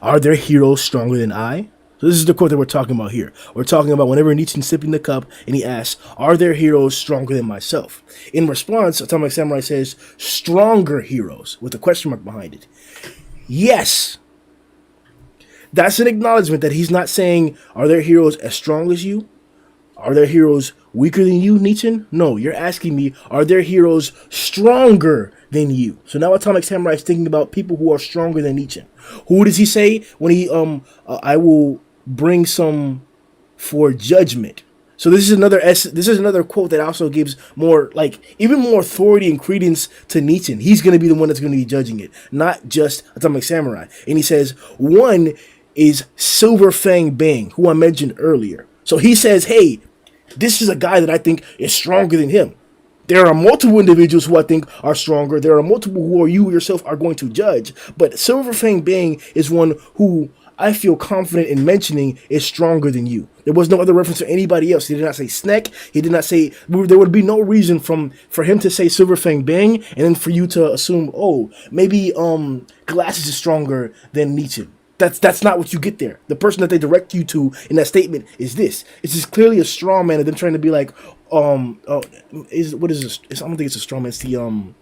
[SPEAKER 1] Are there heroes stronger than I? So this is the quote that we're talking about here. We're talking about whenever Nietzsche's sipping the cup and he asks, are there heroes stronger than myself? In response, Atomic Samurai says, stronger heroes, with a question mark behind it. Yes. That's an acknowledgement that he's not saying, are there heroes as strong as you? Are there heroes weaker than you, Nietzsche? No, you're asking me, are there heroes stronger than you? So now Atomic Samurai is thinking about people who are stronger than Nietzsche. Who does he say when he, I will bring some for judgment? So this is another quote that also gives more, like, even more authority and credence to Nietzsche. He's going to be the one that's going to be judging it, not just Atomic Samurai. And he says, one is Silver Fang Bang, who I mentioned earlier. So he says, hey, this is a guy that I think is stronger than him. There are multiple individuals who I think are stronger. There are multiple who you yourself are going to judge. But Silver Fang Bang is one who I feel confident in mentioning is stronger than you. There was no other reference to anybody else. He did not say Sneck. He did not say, there would be no reason for him to say Silver Fang Bang and then for you to assume, oh, maybe Glasses is stronger than Nietzsche. That's not what you get there. The person that they direct you to in that statement is this. It's just clearly a straw man of them trying to be like, what is this? I don't think it's a straw man. It's the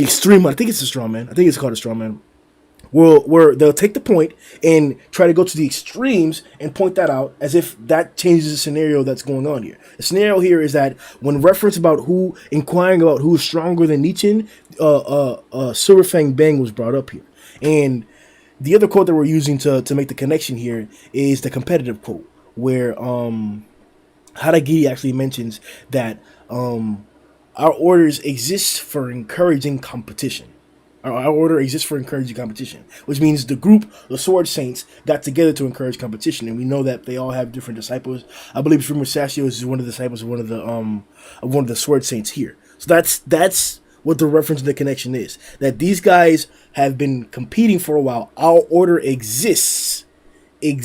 [SPEAKER 1] extreme one. I think it's a straw man. I think it's called a straw man. where they'll take the point and try to go to the extremes and point that out as if that changes the scenario that's going on here. The scenario here is that when reference about inquiring about who is stronger than Nichin, Silver Fang Bang was brought up here. And the other quote that we're using to make the connection here is the competitive quote, where Haragiri actually mentions that our orders exist for encouraging competition. Our order exists for encouraging competition, which means the group, the Sword Saints, got together to encourage competition, and we know that they all have different disciples. I believe Musashio is one of the disciples of one of the Sword Saints here. So that's what the reference to the connection is. That these guys have been competing for a while. Our order exists. I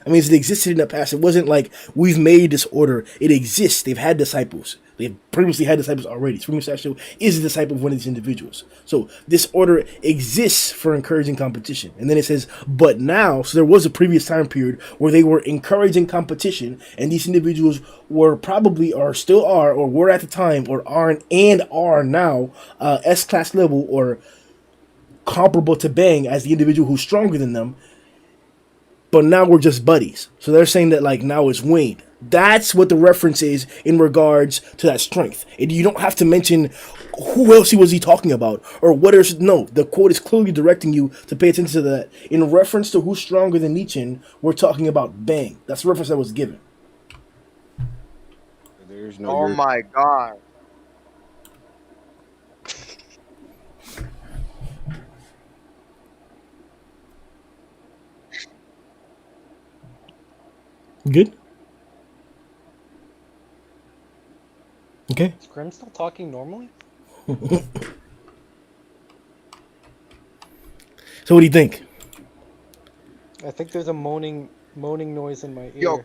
[SPEAKER 1] mean, it existed in the past. It wasn't like we've made this order. It exists. They've had disciples. They've previously had disciples already. Supreme Sasho is a disciple of one of these individuals. So this order exists for encouraging competition. And then it says, but now, so there was a previous time period where they were encouraging competition, and these individuals were probably, or still are, or were at the time, or are now S-class level or comparable to Bang as the individual who's stronger than them. But now we're just buddies. So they're saying that like now it's waned. That's what the reference is in regards to that strength. And you don't have to mention who else was he talking about or what is no. The quote is clearly directing you to pay attention to that. In reference to who's stronger than Nichin, we're talking about Bang. That's the reference that was given.
[SPEAKER 10] There's no.
[SPEAKER 7] Oh my god.
[SPEAKER 1] Good. Okay.
[SPEAKER 8] Is Grim still talking normally?
[SPEAKER 1] So what do you think?
[SPEAKER 8] I think there's a moaning noise in my ear.
[SPEAKER 7] Yo.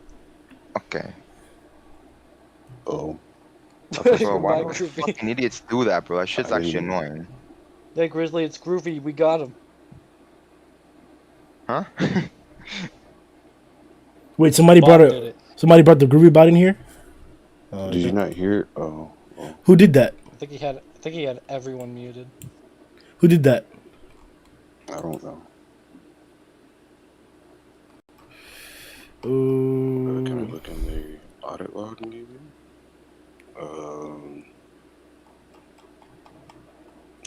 [SPEAKER 7] Okay.
[SPEAKER 10] Oh.
[SPEAKER 7] Bro, why do fucking idiots do that, bro? That shit's actually annoying.
[SPEAKER 8] Hey, Grizzly, it's Groovy. We got him.
[SPEAKER 7] Huh?
[SPEAKER 1] Wait, somebody brought the Groovy bot in here?
[SPEAKER 10] Did you not hear? Oh.
[SPEAKER 1] Who did that?
[SPEAKER 8] I think he had everyone muted.
[SPEAKER 1] Who did that?
[SPEAKER 10] I don't know. Can I look in the audit log maybe?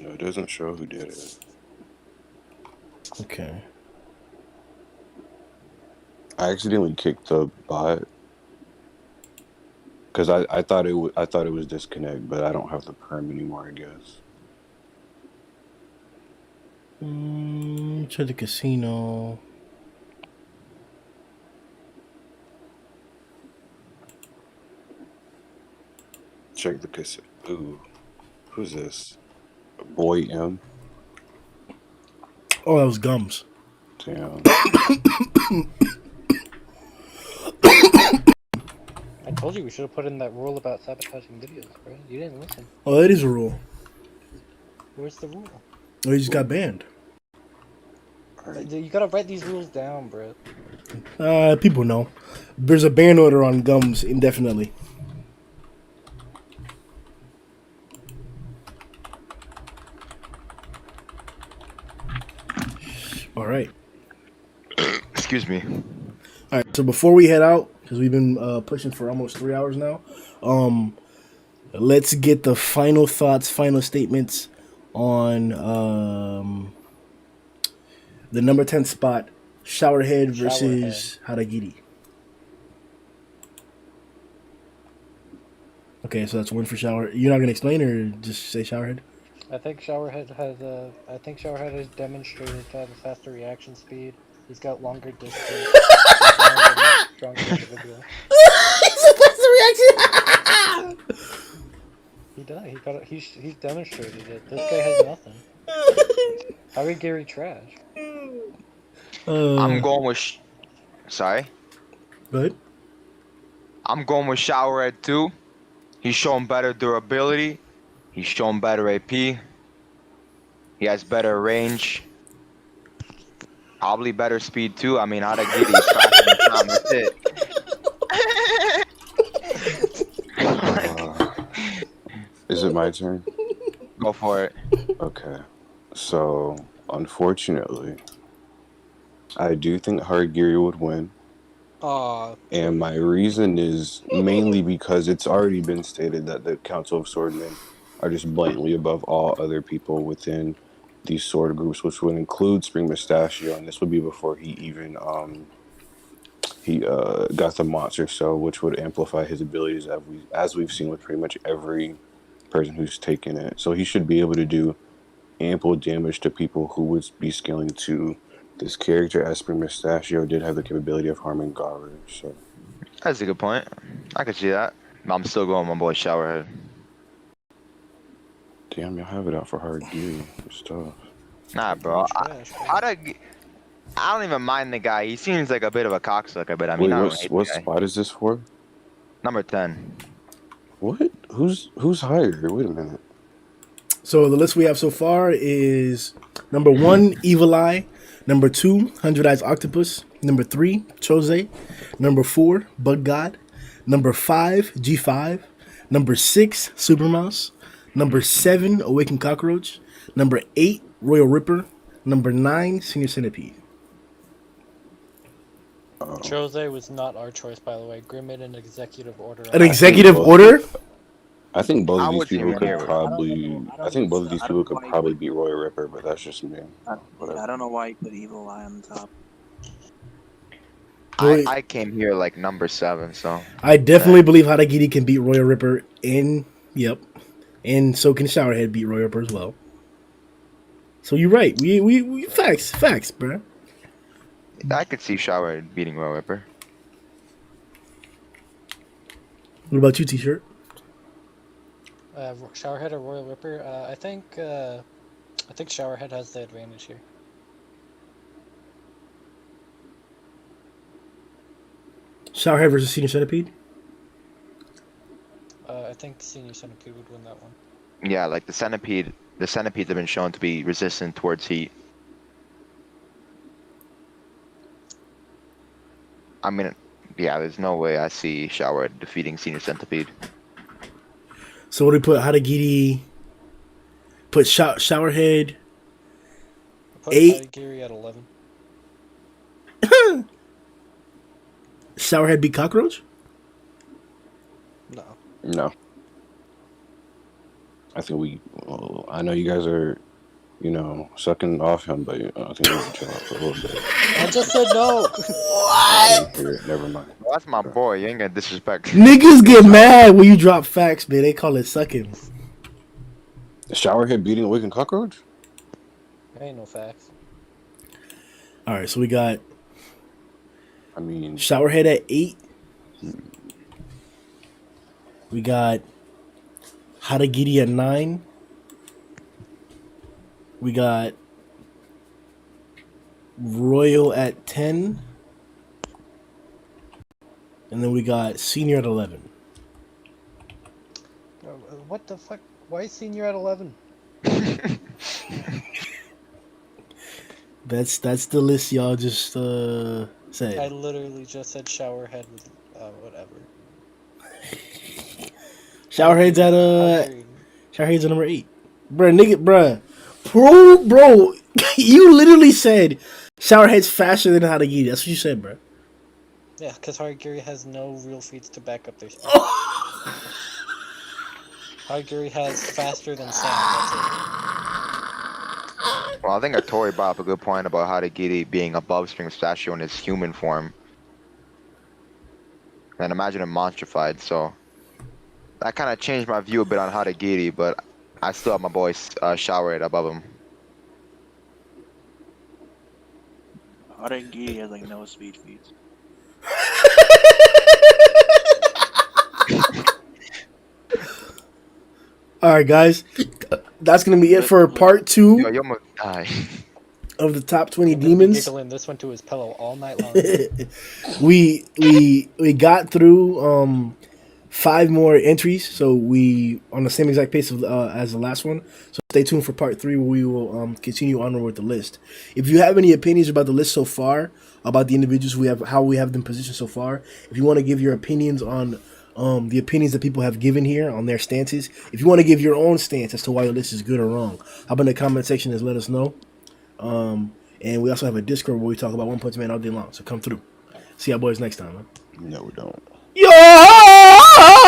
[SPEAKER 10] No, it doesn't show who did it.
[SPEAKER 1] Okay.
[SPEAKER 10] I accidentally kicked the bot because I thought it was disconnect, but I don't have the perm anymore, I guess.
[SPEAKER 1] Try the casino.
[SPEAKER 10] Check the casino. Ooh, who's this? Boy M.
[SPEAKER 1] Oh, that was Gums.
[SPEAKER 10] Damn.
[SPEAKER 8] I told you we should have put in that rule about sabotaging videos, bro. You didn't listen.
[SPEAKER 1] Oh, that is a rule.
[SPEAKER 8] Where's the rule?
[SPEAKER 1] Oh, he just got banned.
[SPEAKER 8] You gotta write these rules down, bro.
[SPEAKER 1] People know. There's a ban order on Gums indefinitely. All right.
[SPEAKER 7] Excuse me.
[SPEAKER 1] All right. So before we head out, because we've been pushing for almost 3 hours now, let's get the final thoughts, final statements on the number 10 spot, Showerhead versus Haragiri. Okay, so that's one for Shower. You're not gonna explain, or just say Showerhead?
[SPEAKER 8] I think Showerhead has demonstrated to have a faster reaction speed. He's got longer distance. Stronger individual.
[SPEAKER 1] He's a faster reaction.
[SPEAKER 8] He does. He's demonstrated it. This guy has nothing. How are Gary trash?
[SPEAKER 7] I'm going with. Sorry.
[SPEAKER 1] Good.
[SPEAKER 7] I'm going with Showerhead too. He's shown better durability. He's shown better AP. He has better range. Probably better speed too. I mean, how to get these faster than Tom. That's it.
[SPEAKER 10] Is it my turn?
[SPEAKER 7] Go for it.
[SPEAKER 10] Okay. So Unfortunately, I do think Harigiri would win. And my reason is mainly because it's already been stated that the Council of Swordmen are just blatantly above all other people within these sword groups, which would include Spring Mustachio, and this would be before he even got the monster cell, which would amplify his abilities as we've seen with pretty much every person who's taken it. So he should be able to do ample damage to people who would be scaling to this character, as Spring Mustachio did have the capability of harming Garou. So
[SPEAKER 7] that's a good point. I could see that. I'm still going my boy Showerhead.
[SPEAKER 10] damn, y'all have it out for Harigiri. It's tough.
[SPEAKER 7] Nah, bro. I don't even mind the guy. He seems like a bit of a cocksucker, but I mean,
[SPEAKER 10] wait, what spot is this for?
[SPEAKER 7] Number 10.
[SPEAKER 10] What? Who's higher? Wait a minute.
[SPEAKER 1] So the list we have so far is number 1, Evil Eye. Number 2, 100 Eyes Octopus. Number 3, Chose. Number 4, Bug God. Number 5, G5. Number 6, Super Mouse. Number 7, Awakened Cockroach. Number 8, Royal Ripper. Number 9, Senior Centipede.
[SPEAKER 8] Chose was not our choice, by the way. Grim in an executive order.
[SPEAKER 1] An executive order?
[SPEAKER 10] I think both of these people could probably. I think both of these people could probably beat Royal Ripper, but that's just me.
[SPEAKER 11] I don't know why you put Evil Eye on the top.
[SPEAKER 7] I came here like number 7, so
[SPEAKER 1] I definitely believe Harigiri can beat Royal Ripper and so can Showerhead beat Royal Ripper as well. So you're right. We facts, bro.
[SPEAKER 7] I could see Showerhead beating Royal Ripper.
[SPEAKER 1] What about you, T-shirt?
[SPEAKER 8] Showerhead or Royal Ripper? I think Showerhead has the advantage here.
[SPEAKER 1] Showerhead versus Senior Centipede?
[SPEAKER 8] I think Senior Centipede would win that one.
[SPEAKER 7] Yeah, like the centipedes have been shown to be resistant towards heat. I mean, yeah, there's no way I see Showerhead defeating Senior Centipede.
[SPEAKER 1] So what do we put? Harigiri? Put Showerhead.
[SPEAKER 8] Put
[SPEAKER 1] 8.
[SPEAKER 8] Harigiri at 11.
[SPEAKER 1] Showerhead beat Cockroach?
[SPEAKER 10] No. I think I know you guys are, sucking off him, but I think we can chill out for a little bit.
[SPEAKER 8] I just said no.
[SPEAKER 1] What?
[SPEAKER 10] Never mind.
[SPEAKER 7] Well, that's my boy. You ain't gonna disrespect.
[SPEAKER 1] Niggas get mad when you drop facts, man. They call it sucking.
[SPEAKER 10] Showerhead beating Awakened Cockroach?
[SPEAKER 8] There ain't no facts.
[SPEAKER 1] All right, so we got.
[SPEAKER 10] I mean,
[SPEAKER 1] Showerhead at 8. We got Harigiri at 9. We got Royal at 10. And then we got Senior at 11.
[SPEAKER 8] What the fuck? Why is Senior at 11?
[SPEAKER 1] That's the list y'all just said.
[SPEAKER 8] I literally just said Showerhead with whatever.
[SPEAKER 1] Showerhead's at number 8. Bruh. Bro, you literally said Showerhead's faster than Harigiri. That's what you said, bro.
[SPEAKER 8] Yeah, because Harigiri has no real feats to back up their speed. Harigiri has faster than Sam, that's it.
[SPEAKER 7] Well, I think Tori brought up a good point about Harigiri being above Spring Mustachio in his human form. And imagine him monstrified, so that kind of changed my view a bit on Harigiri, but I still have my boy Showerhead above him.
[SPEAKER 11] Harigiri has like no speed feats.
[SPEAKER 1] All right, guys. That's going to be it for part 2
[SPEAKER 7] Yo, must die.
[SPEAKER 1] of the top 20
[SPEAKER 8] I'm gonna be
[SPEAKER 1] demons.
[SPEAKER 8] giggling this one to his pillow all night long.
[SPEAKER 1] we got through 5 more entries, so we on the same exact pace as the last one. So stay tuned for part 3, where we will continue onward with the list. If you have any opinions about the list so far, about the individuals how we have them positioned so far, if you want to give your opinions on the opinions that people have given here on their stances, if you want to give your own stance as to why your list is good or wrong, hop in the comment section and let us know. And we also have a Discord where we talk about One Punch Man all day long. So come through. See y'all boys next time, man.
[SPEAKER 10] No, we don't.
[SPEAKER 1] Yo!